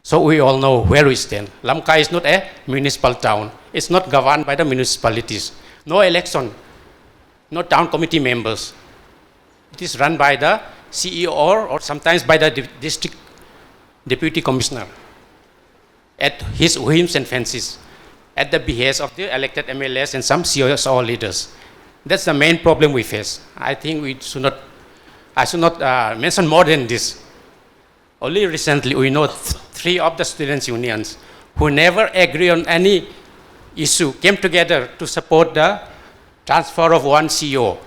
So we all know where we stand. Lamka is not a municipal town. It's not governed by the municipalities. No election, no town committee members. It is run by the CEO or sometimes by the district deputy commissioner at his whims and fancies, at the behest of the elected MLAs and some CSO leaders. That's the main problem we face. I think I should not mention more than this. Only recently we know three of the students' unions who never agree on any issue came together to support the transfer of one CEO.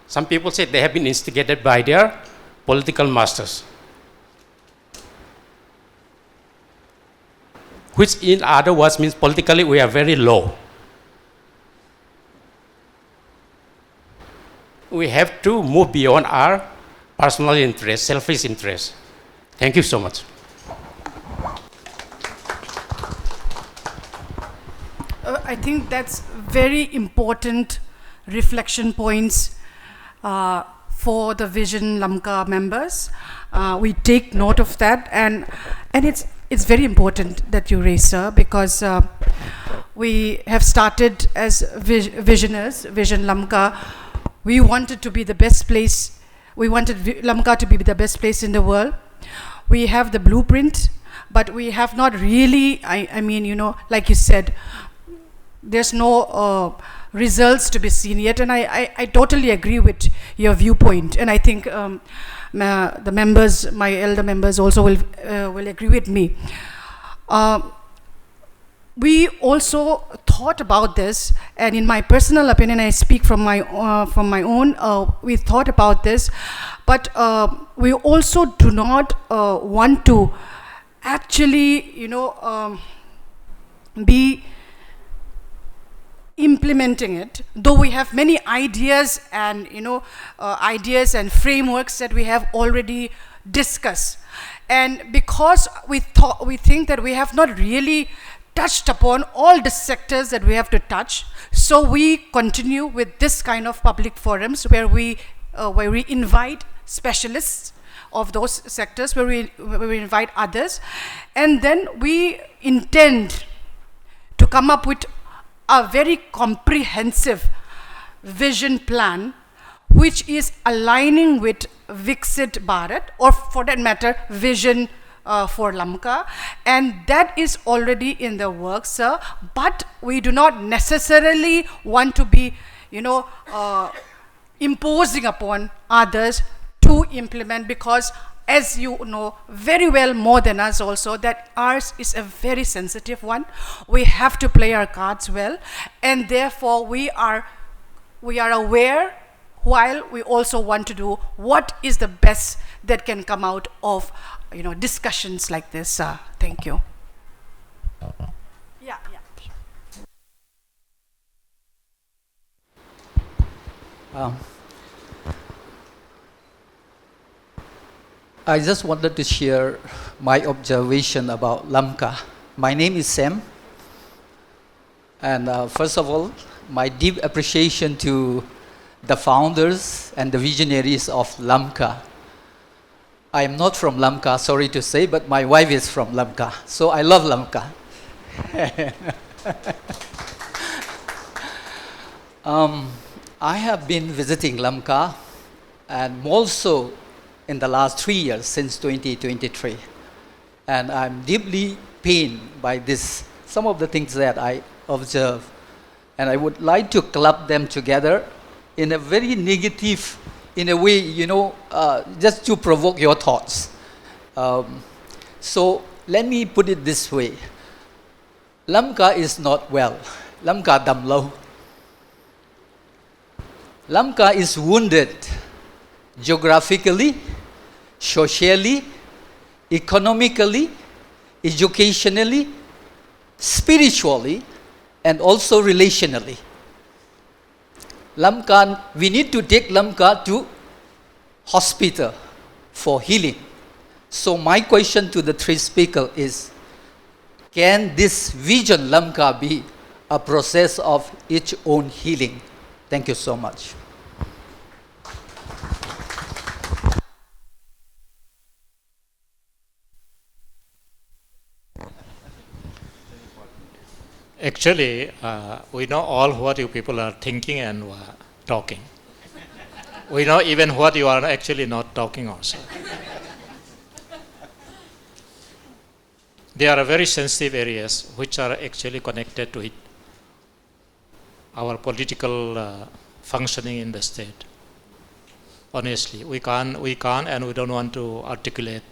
Some people say they have been instigated by their political masters, which in other words means politically we are very low. We have to move beyond our personal interest, selfish interest. Thank you so much. I think that's very important reflection points for the Vision Lamka members. We take note of that, and it's very important that you raise, sir, because we have started as visioners, Vision Lamka. We wanted to be the best place. We wanted Lamka to be the best place in the world. We have the blueprint, but we have not really, I mean, you know, like you said, there's no results to be seen yet, and I totally agree with your viewpoint, and I think the members, my elder members also will agree with me. We also thought about this, and in my personal opinion, I speak from my own, we thought about this, but we also do not want to actually, you know, be implementing it, though we have many ideas and, you know, ideas and frameworks that we have already discussed. And because we think that we have not really touched upon all the sectors that we have to touch, so we continue with this kind of public forums where we invite specialists of those sectors, where we invite others, and then we intend to come up with a very comprehensive vision plan which is aligning with Viksit Bharat, or for that matter, Vision for Lamka, and that is already in the works, sir. But we do not necessarily want to be, you know, imposing upon others to implement, because as you know very well, more than us also, that ours is a very sensitive one. We have to play our cards well, and therefore we are aware, while we also want to do what is the best that can come out of, you know, discussions like this. Thank you. Yeah. I just wanted to share my observation about Lamka. My name is Sam. And first of all, my deep appreciation to the founders and the visionaries of Lamka. I am not from Lamka, sorry to say, but my wife is from Lamka. So I love Lamka. I have been visiting Lamka, and also in the last 3 years, since 2023. And I'm deeply pained by this, some of the things that I observe. And I would like to club them together in a very negative, in a way, just to provoke your thoughts. So let me put it this way. Lamka is not well. Lamka dam lo. Lamka is wounded geographically, socially, economically, educationally, spiritually, and also relationally. Lamka, we need to take Lamka to hospital for healing. So my question to the three speakers is, can this Vision Lamka be a process of its own healing? Thank you so much. Actually, we know all what you people are thinking and talking. We know even what you are actually not talking also. There are very sensitive areas which are actually connected to it, our political functioning in the state. Honestly, we can't and we don't want to articulate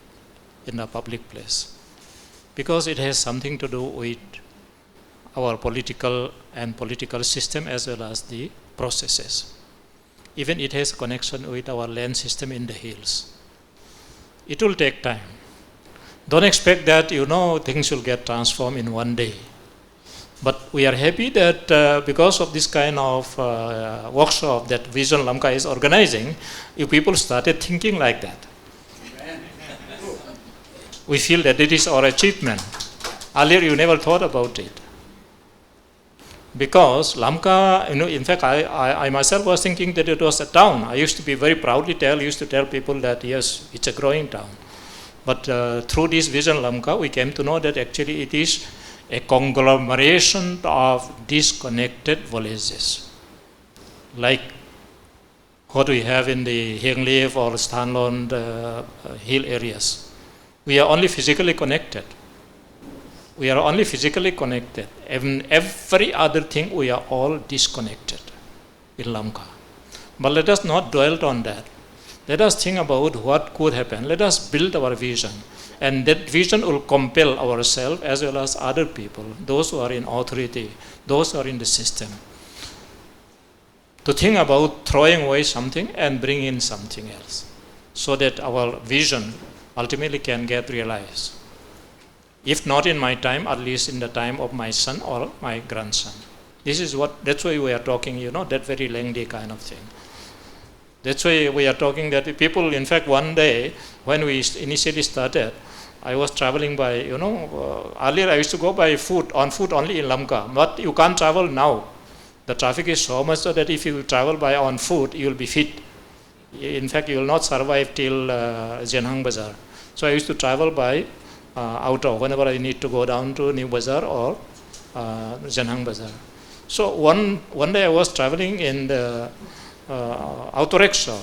in a public place, because it has something to do with our political system as well as the processes. Even it has connection with our land system in the hills. It will take time. Don't expect that things will get transformed in one day. But we are happy that because of this kind of workshop that Vision Lamka is organizing, you people started thinking like that. We feel that it is our achievement. Earlier you never thought about it. Because Lamka, in fact, I myself was thinking that it was a town. I used to be very proudly used to tell people that yes, it's a growing town. But through this Vision Lamka, we came to know that actually it is a conglomeration of disconnected villages, like what we have in the Henglif or Stanlond hill areas. We are only physically connected. We are only physically connected. Every other thing, we are all disconnected in Lamka. But let us not dwell on that. Let us think about what could happen. Let us build our vision. And that vision will compel ourselves as well as other people, those who are in authority, those who are in the system, to think about throwing away something and bring in something else, so that our vision ultimately can get realized. If not in my time, at least in the time of my son or my grandson. That's why we are talking, that very lengthy kind of thing. That's why we are talking that people, in fact, one day when we initially started, I was traveling by, earlier I used to go by on foot only in Lamka, but you can't travel now. The traffic is so much so that if you travel by on foot, you will be fit. In fact, you will not survive till Khenthang Bazaar. So I used to travel by auto whenever I need to go down to New Bazaar or Khenthang Bazaar. So one day I was traveling in the auto rickshaw,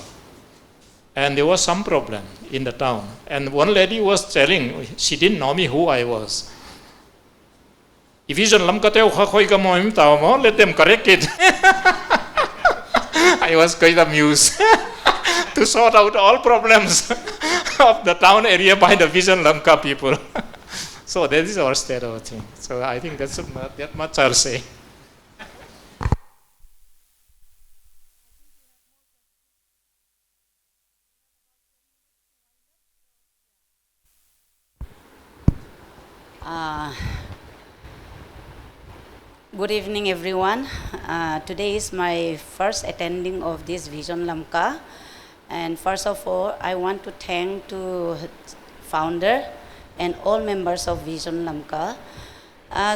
and there was some problem in the town. And one lady was telling, she didn't know me who I was. If Vision Lamka let them correct it. I was quite amused to sort out all problems of the town area by the Vision Lamka people. So that is our state of thing. So I think that's that much I'll say. Good evening, everyone. Today is my first attending of this Vision Lamka, And first of all, I want to thank to founder and all members of Vision Lamka.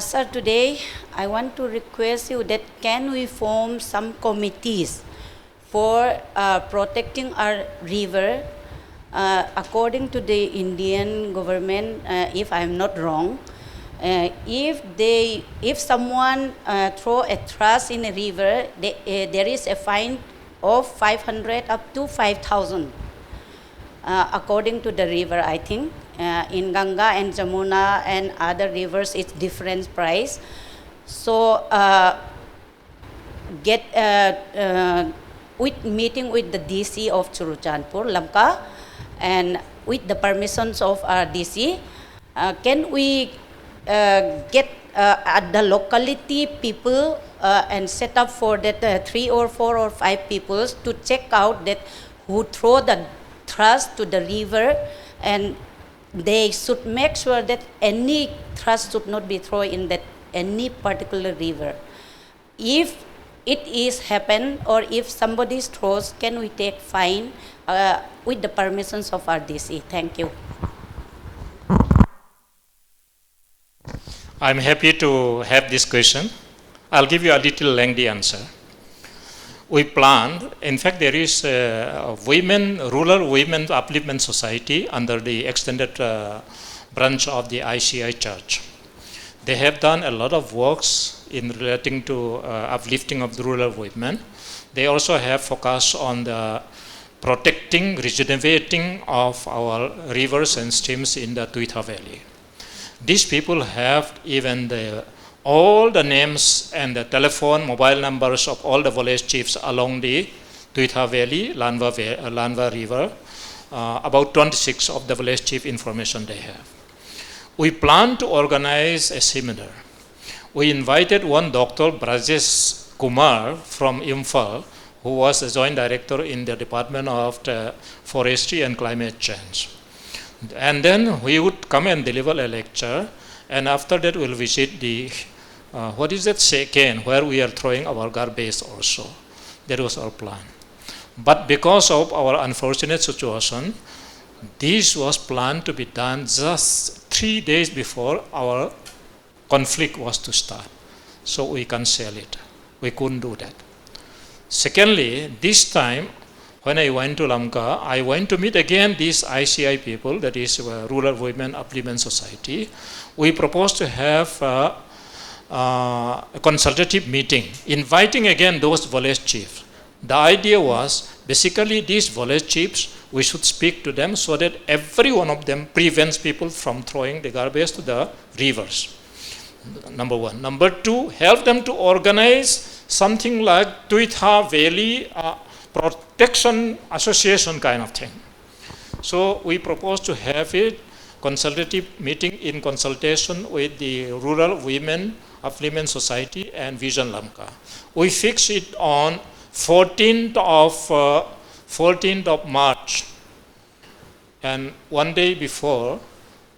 Sir, today I want to request you that can we form some committees for protecting our river according to the Indian government, if I'm not wrong. If someone throw a trash in a river, there is a fine of 500 up to 5,000 according to the river, I think. In Ganga and Jamuna and other rivers, it's different price. So with meeting with the DC of Churachandpur, Lamka, and with the permissions of our DC, can we get at the locality people and set up for that 3 or 4 or 5 people to check out that who throw the trash to the river, and they should make sure that any trash should not be thrown in that any particular river. If it is happen or if somebody throws, can we take fine with the permissions of our DC? Thank you. I'm happy to have this question. I'll give you a little lengthy answer. We planned, in fact, there is a rural women upliftment society under the extended branch of the ICI Church. They have done a lot of works in relating to uplifting of the rural women. They also have focused on the protecting, regenerating of our rivers and streams in the Guite Valley. These people have even all the names and the telephone, mobile numbers of all the village chiefs along the Guite Valley, Lanva River, about 26 of the village chief information they have. We plan to organize a seminar. We invited one Dr. Brajesh Kumar from Imphal, who was a joint director in the Department of Forestry and Climate Change. And then we would come and deliver a lecture, and after that we'll visit the, what is that, Sekhen, where we are throwing our garbage also. That was our plan. But because of our unfortunate situation, this was planned to be done just 3 days before our conflict was to start. So we cancelled it. We couldn't do that. Secondly, this time, when I went to Lamka, I went to meet again these ICI people, that is Rural Women Upliftment Society. We proposed to have a consultative meeting, inviting again those village chiefs. The idea was, basically these village chiefs, we should speak to them so that every one of them prevents people from throwing the garbage to the rivers. Number one. Number two, help them to organize something like Guite Valley Protection Association kind of thing. So we propose to have a consultative meeting in consultation with the Rural Women Upliftment Society and Vision Lamka. We fix it on 14th of March. And one day before,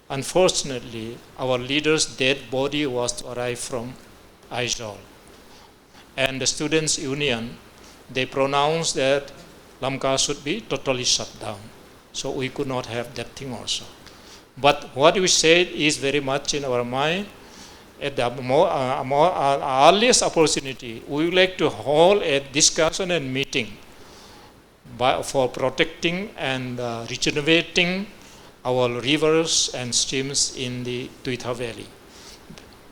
unfortunately, our leader's dead body was to arrive from Neihsial. And the Students' Union, they pronounced that Lamka should be totally shut down. So we could not have that thing also. But what we said is very much in our mind. At the earliest opportunity, we would like to hold a discussion and meeting for protecting and regenerating our rivers and streams in the Guite Valley.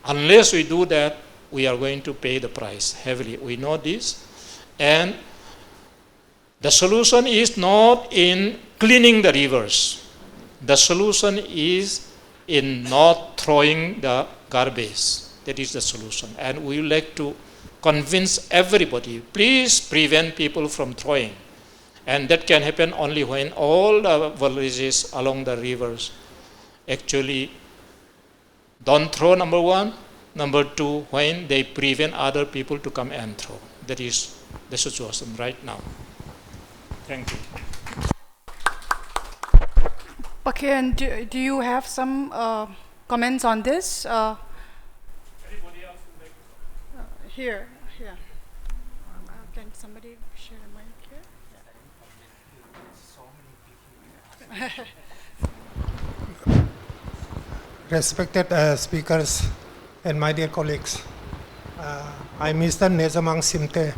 Unless we do that, we are going to pay the price heavily. We know this. And the solution is not in cleaning the rivers. The solution is in not throwing the garbage. That is the solution. And we would like to convince everybody, please prevent people from throwing. And that can happen only when all the villages along the rivers actually don't throw, number one. Number two, when they prevent other people to come and throw. That is the situation right now. Thank you. Okay, and do you have some comments on this? Anybody else would like to? Here. Can somebody share a mic here? Respected speakers and my dear colleagues, I'm Mr. Neihsial Simte.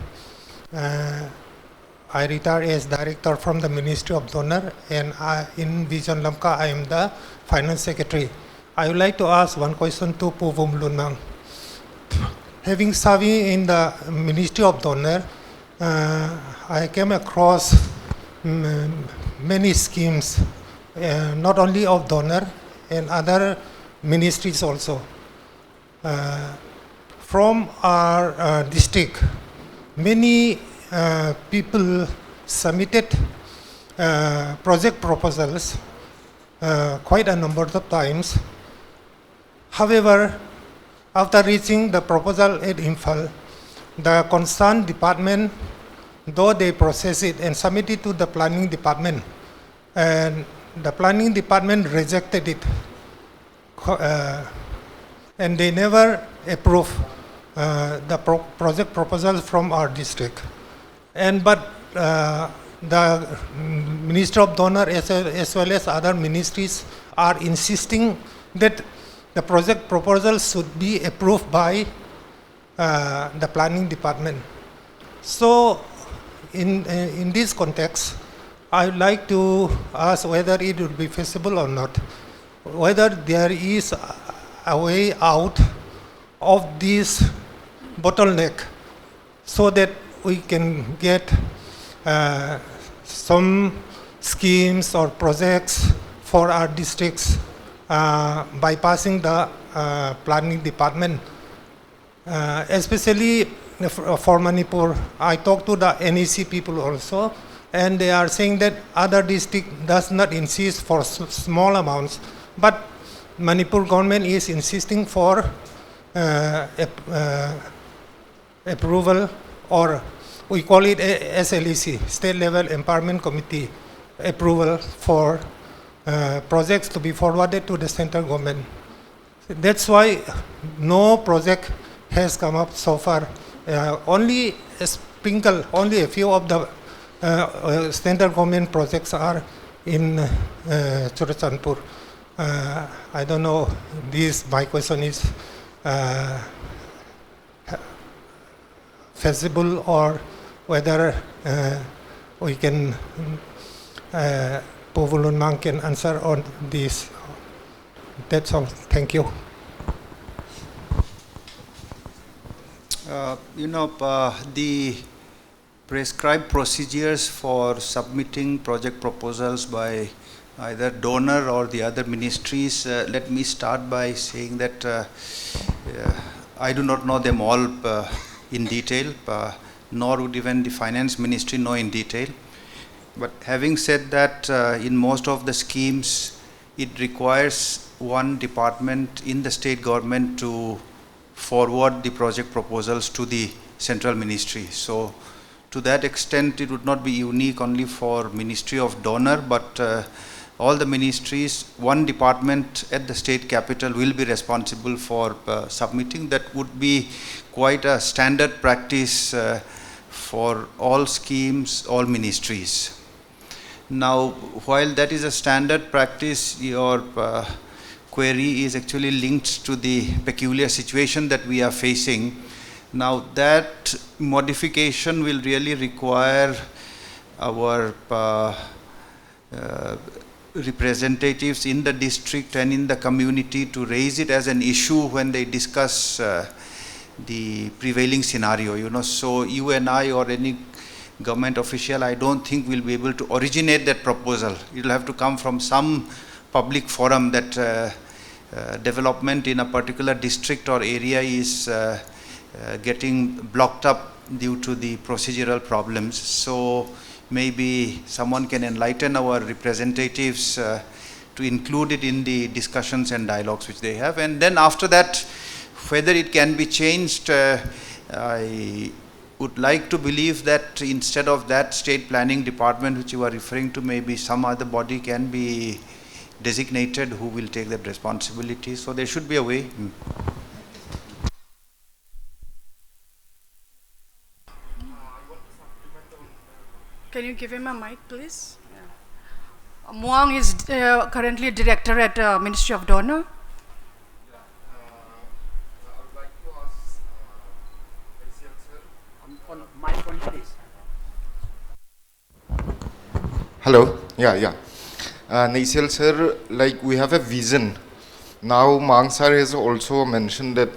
I retired as director from the Ministry of Donor, and in Vision Lamka I am the finance secretary. I would like to ask one question to Vumlunmang. Having served in the Ministry of Donor, I came across many schemes, not only of donor and other ministries also. From our district, many people submitted project proposals quite a number of times. However, after reaching the proposal at Imphal, the concerned department, though they process it and submit it to the planning department, and the planning department rejected it, and they never approve the project proposal from our district. But the Minister of Donor as well as other ministries are insisting that the project proposal should be approved by the planning department. So in this context, I would like to ask whether it would be feasible or not, whether there is a way out of this bottleneck so that we can get some schemes or projects for our districts bypassing the planning department. Especially for Manipur, I talked to the NEC people also, and they are saying that other district does not insist for small amounts, but Manipur government is insisting for approval, or we call it SLEC, State Level Empowerment Committee approval for projects to be forwarded to the central government. That's why no project has come up so far. Only a sprinkle, only a few of the central government projects are in Churachandpur. I don't know, my question is feasible, or whether we can, Vumlunmang can answer on this. That's all. Thank you. The prescribed procedures for submitting project proposals by either donor or the other ministries, let me start by saying that I do not know them all in detail, nor would even the finance ministry know in detail. But having said that, in most of the schemes, it requires one department in the state government to forward the project proposals to the central ministry. So to that extent, it would not be unique only for Ministry of Donor, but all the ministries, one department at the state capital will be responsible for submitting. That would be quite a standard practice for all schemes, all ministries. Now, while that is a standard practice, your query is actually linked to the peculiar situation that we are facing. Now, that modification will really require our representatives in the district and in the community to raise it as an issue when they discuss the prevailing scenario. So you and I or any government official, I don't think will be able to originate that proposal. It will have to come from some public forum that development in a particular district or area is getting blocked up due to the procedural problems. So maybe someone can enlighten our representatives to include it in the discussions and dialogues which they have. And then after that, whether it can be changed, I would like to believe that instead of that state planning department which you are referring to, maybe some other body can be designated who will take that responsibility. So there should be a way. Can you give him a mic, please? Muang is currently director at Ministry of Donor. Hello. Yeah. Neihsial sir, like we have a vision. Now Mang sir has also mentioned that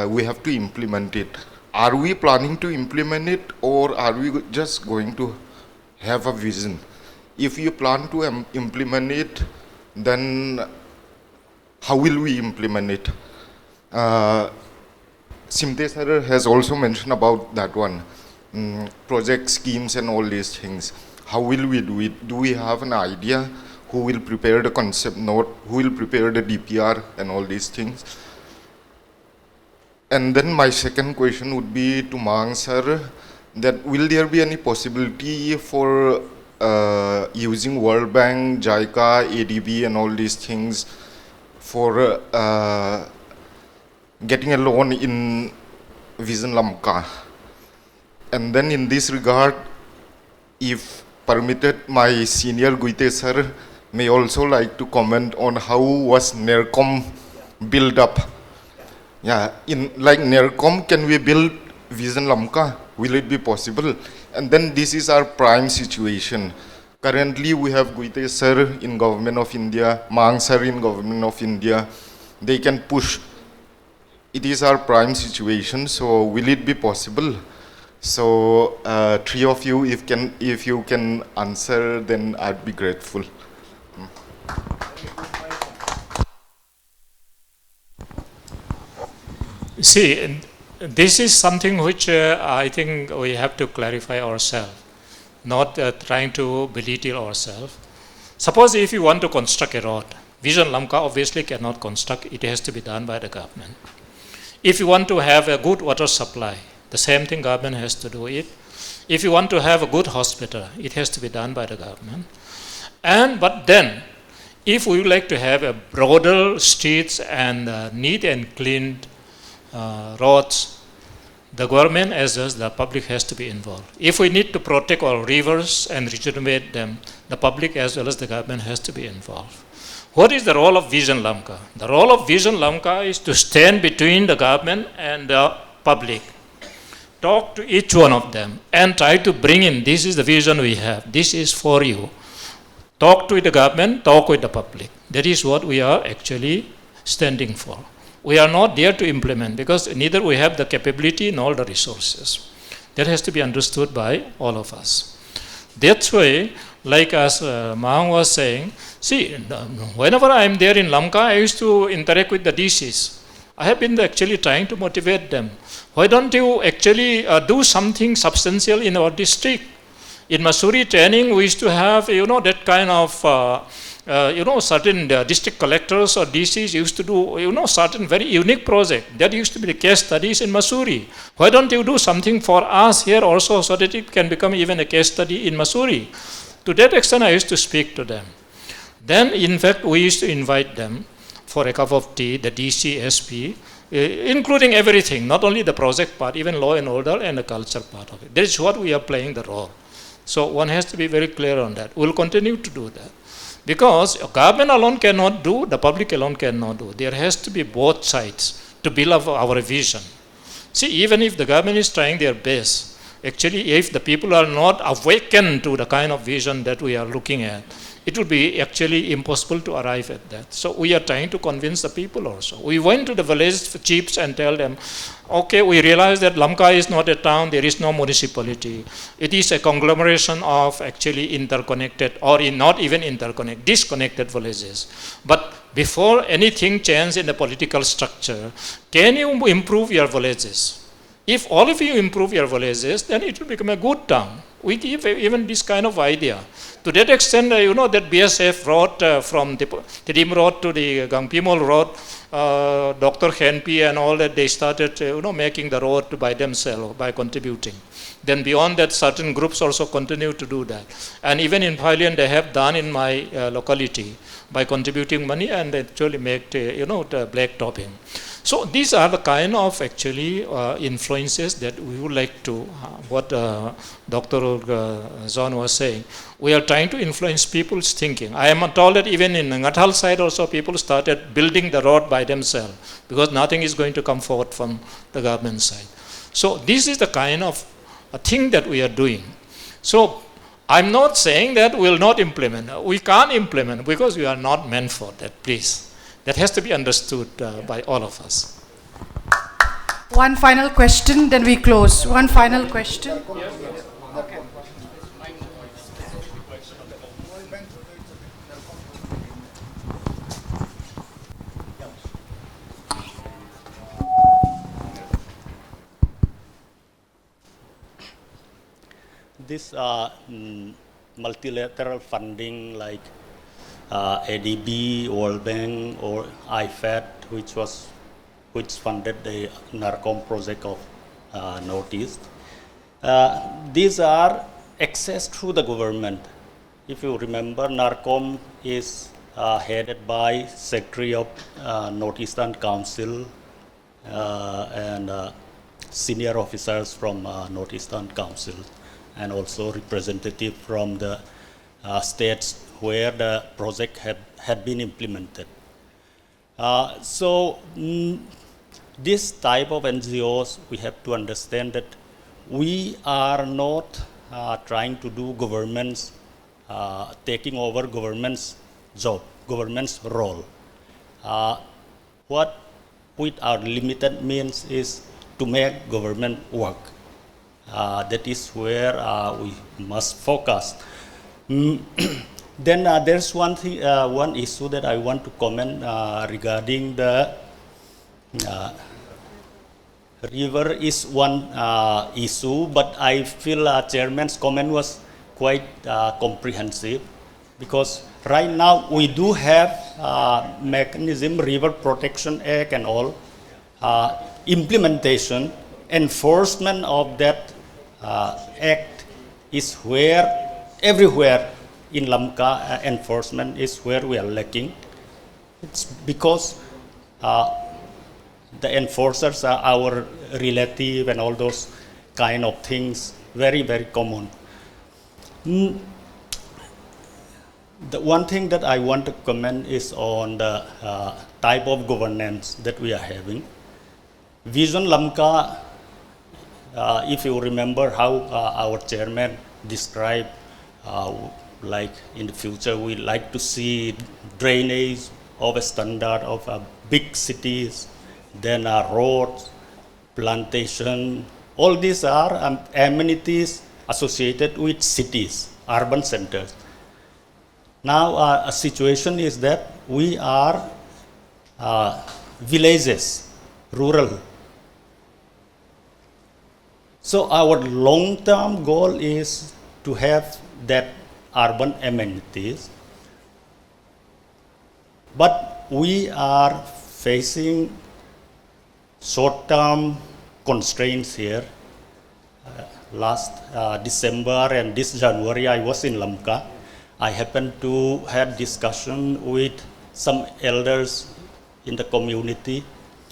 we have to implement it. Are we planning to implement it, or are we just going to have a vision? If you plan to implement it, then how will we implement it? Simte sir has also mentioned about that one, project schemes and all these things. How will we do it? Do we have an idea? Who will prepare the concept note? Who will prepare the DPR and all these things? And then my second question would be to Mang sir, that will there be any possibility for using World Bank, JICA, ADB and all these things for getting a loan in Vision Lamka? And then in this regard, if permitted, my senior Guite sir may also like to comment on how was NERCOM built up. Yeah, in like NERCOM, can we build Vision Lamka? Will it be possible? And then this is our prime situation. Currently, we have Guite sir in Government of India, Mang sir in Government of India. They can push. It is our prime situation, so will it be possible? So, three of you, if you can answer, then I'd be grateful. See, this is something which I think we have to clarify ourselves, not trying to belittle ourselves. Suppose if you want to construct a road, Vision Lamka obviously cannot construct, it has to be done by the government. If you want to have a good water supply, the same thing government has to do it. If you want to have a good hospital, it has to be done by the government. But then, if we would like to have a broader streets and neat and clean roads, the government as well as the public has to be involved. If we need to protect our rivers and rejuvenate them, the public as well as the government has to be involved. What is the role of Vision Lamka? The role of Vision Lamka is to stand between the government and the public. Talk to each one of them and try to bring in, this is the vision we have, this is for you. Talk to the government, talk with the public. That is what we are actually standing for. We are not there to implement because neither we have the capability nor the resources. That has to be understood by all of us. That's why, like as Mahang was saying, see, whenever I am there in Lamka, I used to interact with the DCs. I have been actually trying to motivate them. Why don't you actually do something substantial in our district? In Mussoorie training, we used to have, that kind of, certain district collectors or DCs used to do, certain very unique project. That used to be the case studies in Mussoorie. Why don't you do something for us here also so that it can become even a case study in Mussoorie? To that extent, I used to speak to them. Then, in fact, we used to invite them for a cup of tea, the DC, SP, including everything, not only the project part, even law and order and the culture part of it. That is what we are playing the role. So one has to be very clear on that. We'll continue to do that. Because government alone cannot do, the public alone cannot do. There has to be both sides to build up our vision. See, even if the government is trying their best, actually if the people are not awakened to the kind of vision that we are looking at, it would be actually impossible to arrive at that. So we are trying to convince the people also. We went to the village chiefs and tell them, okay, we realize that Lamka is not a town, there is no municipality. It is a conglomeration of actually interconnected or not even interconnected, disconnected villages. But before anything changes in the political structure, can you improve your villages? If all of you improve your villages, then it will become a good town. We give even this kind of idea. To that extent, that BSF road from the Tidim Road to the Gangpimol Road, Dr. Khenpi and all that, they started, making the road by themselves, by contributing. Then beyond that, certain groups also continue to do that. And even in Thailand, they have done in my locality by contributing money and actually make, the black topping. So these are the kind of actually influences that we would like to, what Dr. John was saying, we are trying to influence people's thinking. I am told that even in Ngathal side also people started building the road by themselves because nothing is going to come forward from the government side. So this is the kind of a thing that we are doing. So I'm not saying that we will not implement. We can't implement because we are not meant for that, please. That has to be understood by all of us. One final question, then we close. One final question. Okay. This multilateral funding like ADB, World Bank, or IFAD, which funded the NARCOM project of Northeast. These are accessed through the government. If you remember, NARCOM is headed by Secretary of Northeastern Council and senior officers from Northeastern Council, and also representative from the states where the project had been implemented. This type of NGOs, we have to understand that we are not trying to do government's, taking over government's job, government's role. What with our limited means is to make government work. That is where we must focus. Then there's one thing, one issue that I want to comment regarding the river is one issue, but I feel Chairman's comment was quite comprehensive, because right now we do have mechanism, River Protection Act and all, implementation, enforcement of that act is where everywhere in Lamka enforcement is where we are lacking. It's because the enforcers are our relative and all those kind of things, very, very common. The one thing that I want to comment is on the type of governance that we are having. Vision Lamka, if you remember how our chairman described, like in the future we like to see drainage of a standard of big cities, then roads, plantation, all these are amenities associated with cities, urban centers. Now a situation is that we are villages, rural. So our long-term goal is to have that urban amenities, but we are facing short-term constraints here. Last December and this January I was in Lamka. I happened to have discussion with some elders in the community,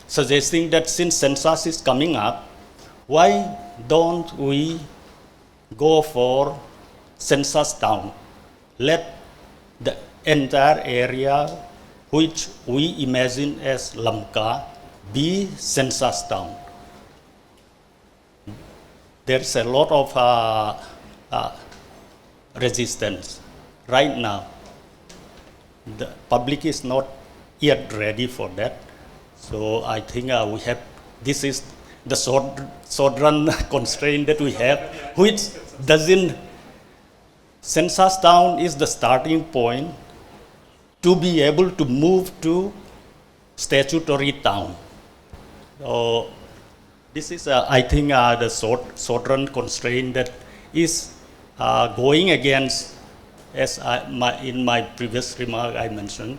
suggesting that since census is coming up, why don't we go for census town? Let the entire area which we imagine as Lamka be census town. There's a lot of resistance right now. The public is not yet ready for that. So I think we have, this is the short-run constraint that we have, which doesn't, census town is the starting point to be able to move to statutory town. So this is, I think, the short-run constraint that is going against, as in my previous remark I mentioned,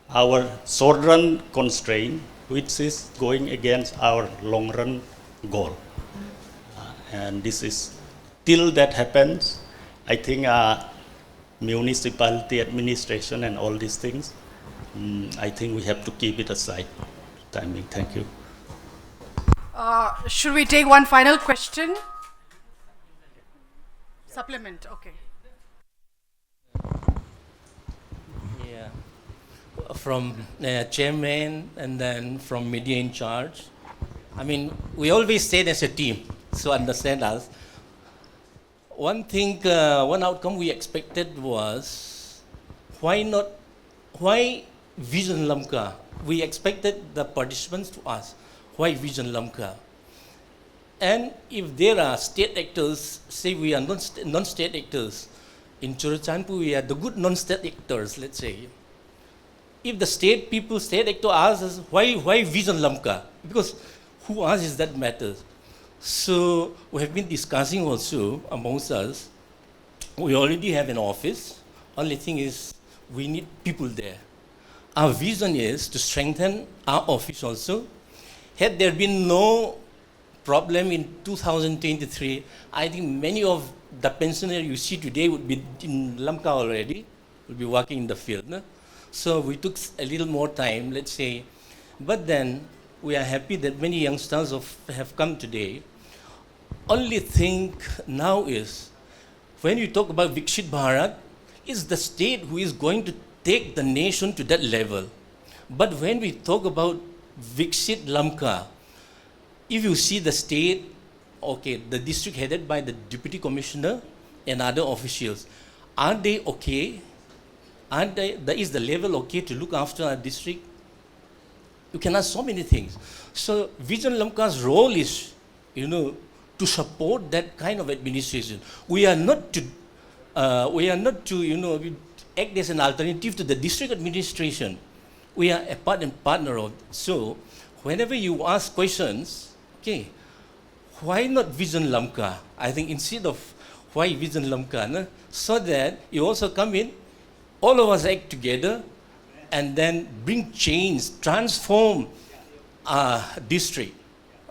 our short-run constraint, which is going against our long-run goal. And this is, till that happens, I think municipality administration and all these things, I think we have to keep it aside. timing. Thank you. Should we take one final question? Supplement, okay. Yeah. From chairman and then from media in charge. I mean, we always stayed as a team, so understand us. One thing, one outcome we expected was, why Vision Lamka? We expected the participants to ask, why Vision Lamka? And if there are state actors, say we are non-state actors, in Churachandpur we are the good non-state actors, let's say. If the state actor asks us, why Vision Lamka? Because who asks is that matters. So we have been discussing also amongst us, we already have an office, only thing is we need people there. Our vision is to strengthen our office also. Had there been no problem in 2023, I think many of the pensioners you see today would be in Lamka already, would be working in the field. No? So we took a little more time, let's say, but then we are happy that many youngsters have come today. Only thing now is, when you talk about Viksit Bharat, it's the state who is going to take the nation to that level. But when we talk about Viksit Lamka, if you see the state, okay, the district headed by the deputy commissioner and other officials, are they okay? Is the level okay to look after our district? You can ask so many things. So Vision Lamka's role is, to support that kind of administration. We are not to act as an alternative to the district administration. We are a part and partner of it. So whenever you ask questions, okay, why not Vision Lamka? I think instead of why Vision Lamka, no? So that you also come in, all of us act together, and then bring change, transform our district.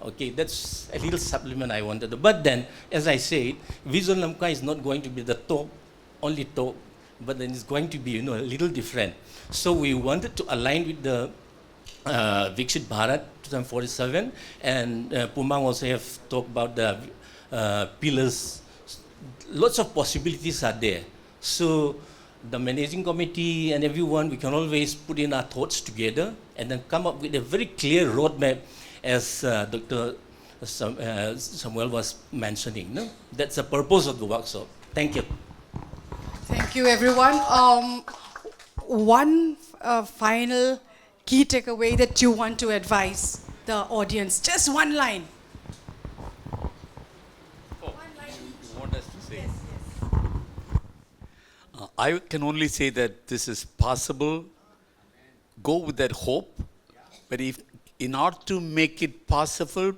Okay, that's a little supplement I wanted to. But then, as I said, Vision Lamka is not going to be the only top, but then it's going to be, a little different. So we wanted to align with the Viksit Bharat 2047, and Pumang also have talked about the pillars. Lots of possibilities are there. So the managing committee and everyone, we can always put in our thoughts together and then come up with a very clear roadmap, as Dr. Samuel was mentioning. No? That's the purpose of the workshop. Thank you. Thank you, everyone. One final key takeaway that you want to advise the audience. Just one line. You want us to say? I can only say that this is possible. Go with that hope. But in order to make it possible,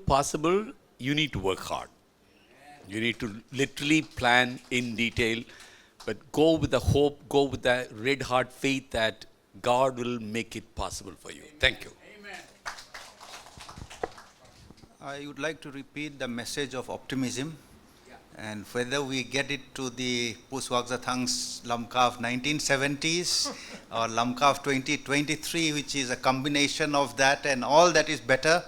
you need to work hard. You need to literally plan in detail, but go with the hope, go with the red heart faith that God will make it possible for you. Thank you. Amen. I would like to repeat the message of optimism. And whether we get it to the Puswagzathang's Lamka of 1970s or Lamka of 2023, which is a combination of that and all that is better,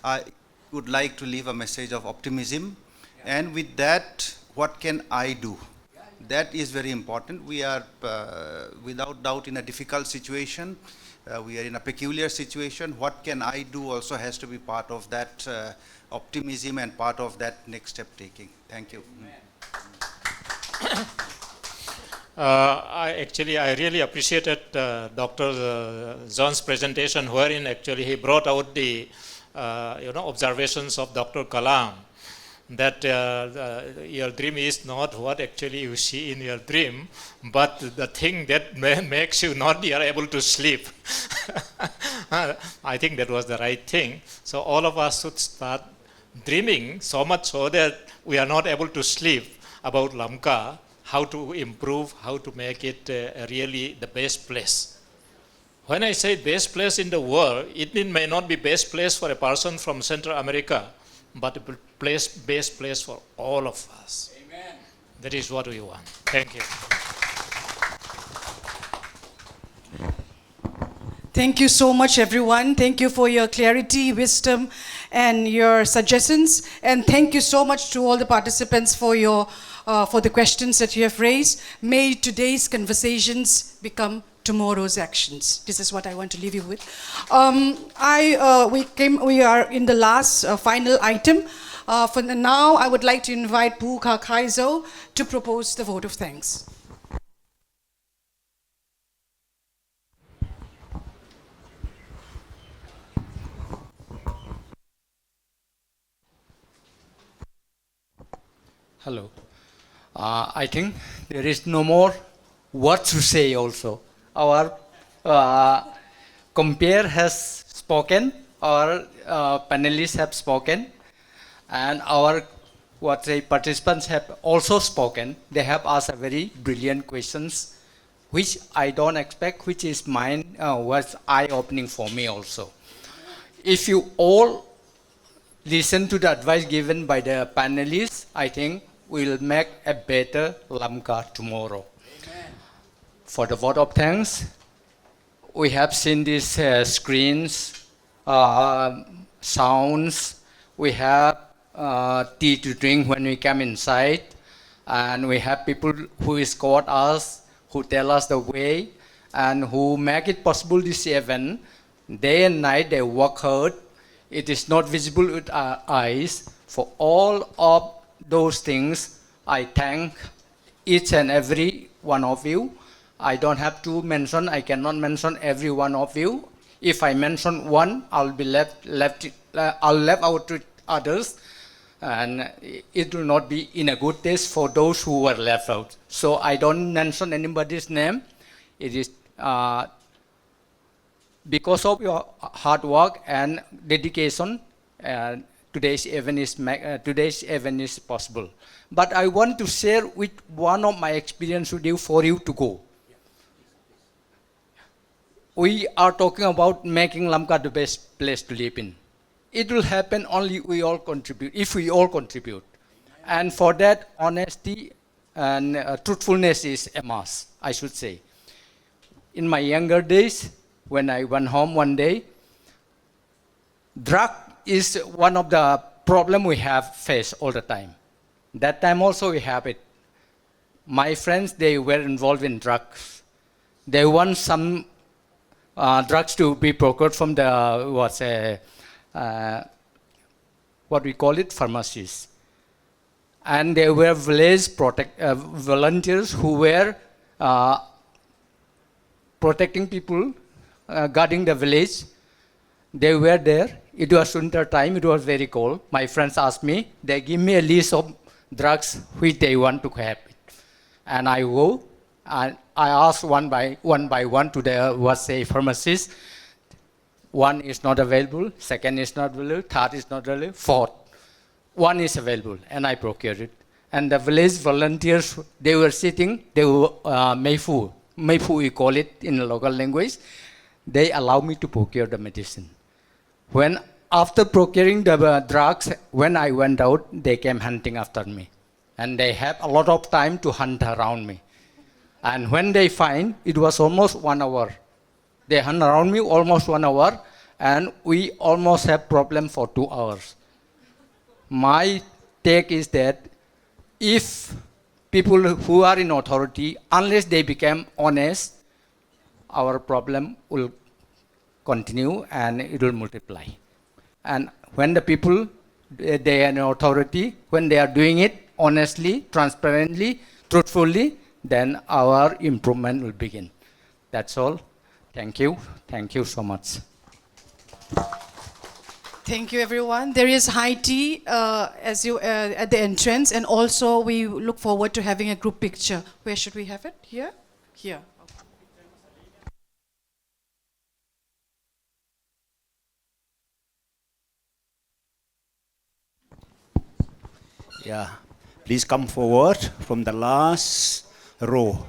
I would like to leave a message of optimism. And with that, what can I do? That is very important. We are without doubt in a difficult situation. We are in a peculiar situation. What can I do also has to be part of that optimism and part of that next step taking. Thank you. I really appreciated Dr. John's presentation, wherein actually he brought out the observations of Dr. Kalam, that your dream is not what actually you see in your dream, but the thing that makes you not be able to sleep. I think that was the right thing. So all of us should start dreaming, so much so that we are not able to sleep about Lamka, how to improve, how to make it really the best place. When I say best place in the world, it may not be best place for a person from Central America, but a best place for all of us. Amen. That is what we want. Thank you. Thank you so much, everyone. Thank you for your clarity, wisdom, and your suggestions. And thank you so much to all the participants for the questions that you have raised. May today's conversations become tomorrow's actions. This is what I want to leave you with. We are in the last final item. For now, I would like to invite Pu Ka Kaizo to propose the vote of thanks. Hello. I think there is no more words to say also. Our compare has spoken, our panelists have spoken, and our participants have also spoken. They have asked a very brilliant questions, which I don't expect, which is mine, was eye-opening for me also. If you all listen to the advice given by the panelists, I think we'll make a better Lamka tomorrow. Amen. For the vote of thanks, we have seen these screens, sounds, we have tea to drink when we come inside, and we have people who escort us, who tell us the way, and who make it possible this event. Day and night they work hard. It is not visible with our eyes. For all of those things, I thank each and every one of you. I don't have to mention, I cannot mention every one of you. If I mention one, I'll be left out with others, and it will not be in a good taste for those who were left out. So I don't mention anybody's name. It is because of your hard work and dedication, today's event is possible. But I want to share with one of my experience with you for you to go. We are talking about making Lamka the best place to live in. It will happen only if we all contribute. And for that, honesty and truthfulness is a must, I should say. In my younger days, when I went home one day, drug is one of the problems we have faced all the time. That time also we have it. My friends, they were involved in drugs. They want some drugs to be procured from the, what we call it, pharmacies. And there were village volunteers who were protecting people, guarding the village. They were there. It was winter time. It was very cold. My friends asked me. They give me a list of drugs which they want to have. And I go and I ask one by one to the pharmacist. One is not available. Second is not available. Third is not available. Fourth, one is available, and I procured it. And the village volunteers, they were sitting. They were meifu we call it in the local language. They allow me to procure the medicine. When after procuring the drugs, when I went out, they came hunting after me. And they have a lot of time to hunt around me. And when they find, it was almost 1 hour. They hunt around me almost 1 hour, and we almost have problem for 2 hours. My take is that if people who are in authority, unless they become honest, our problem will continue and it will multiply. And when the people, they are in authority, when they are doing it honestly, transparently, truthfully, then our improvement will begin. That's all. Thank you. Thank you so much. Thank you, everyone. There is high tea at the entrance, and also we look forward to having a group picture. Where should we have it? Here? Here. Yeah, please come forward from the last row.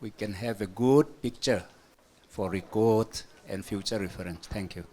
We can have a good picture for record and future reference. Thank you.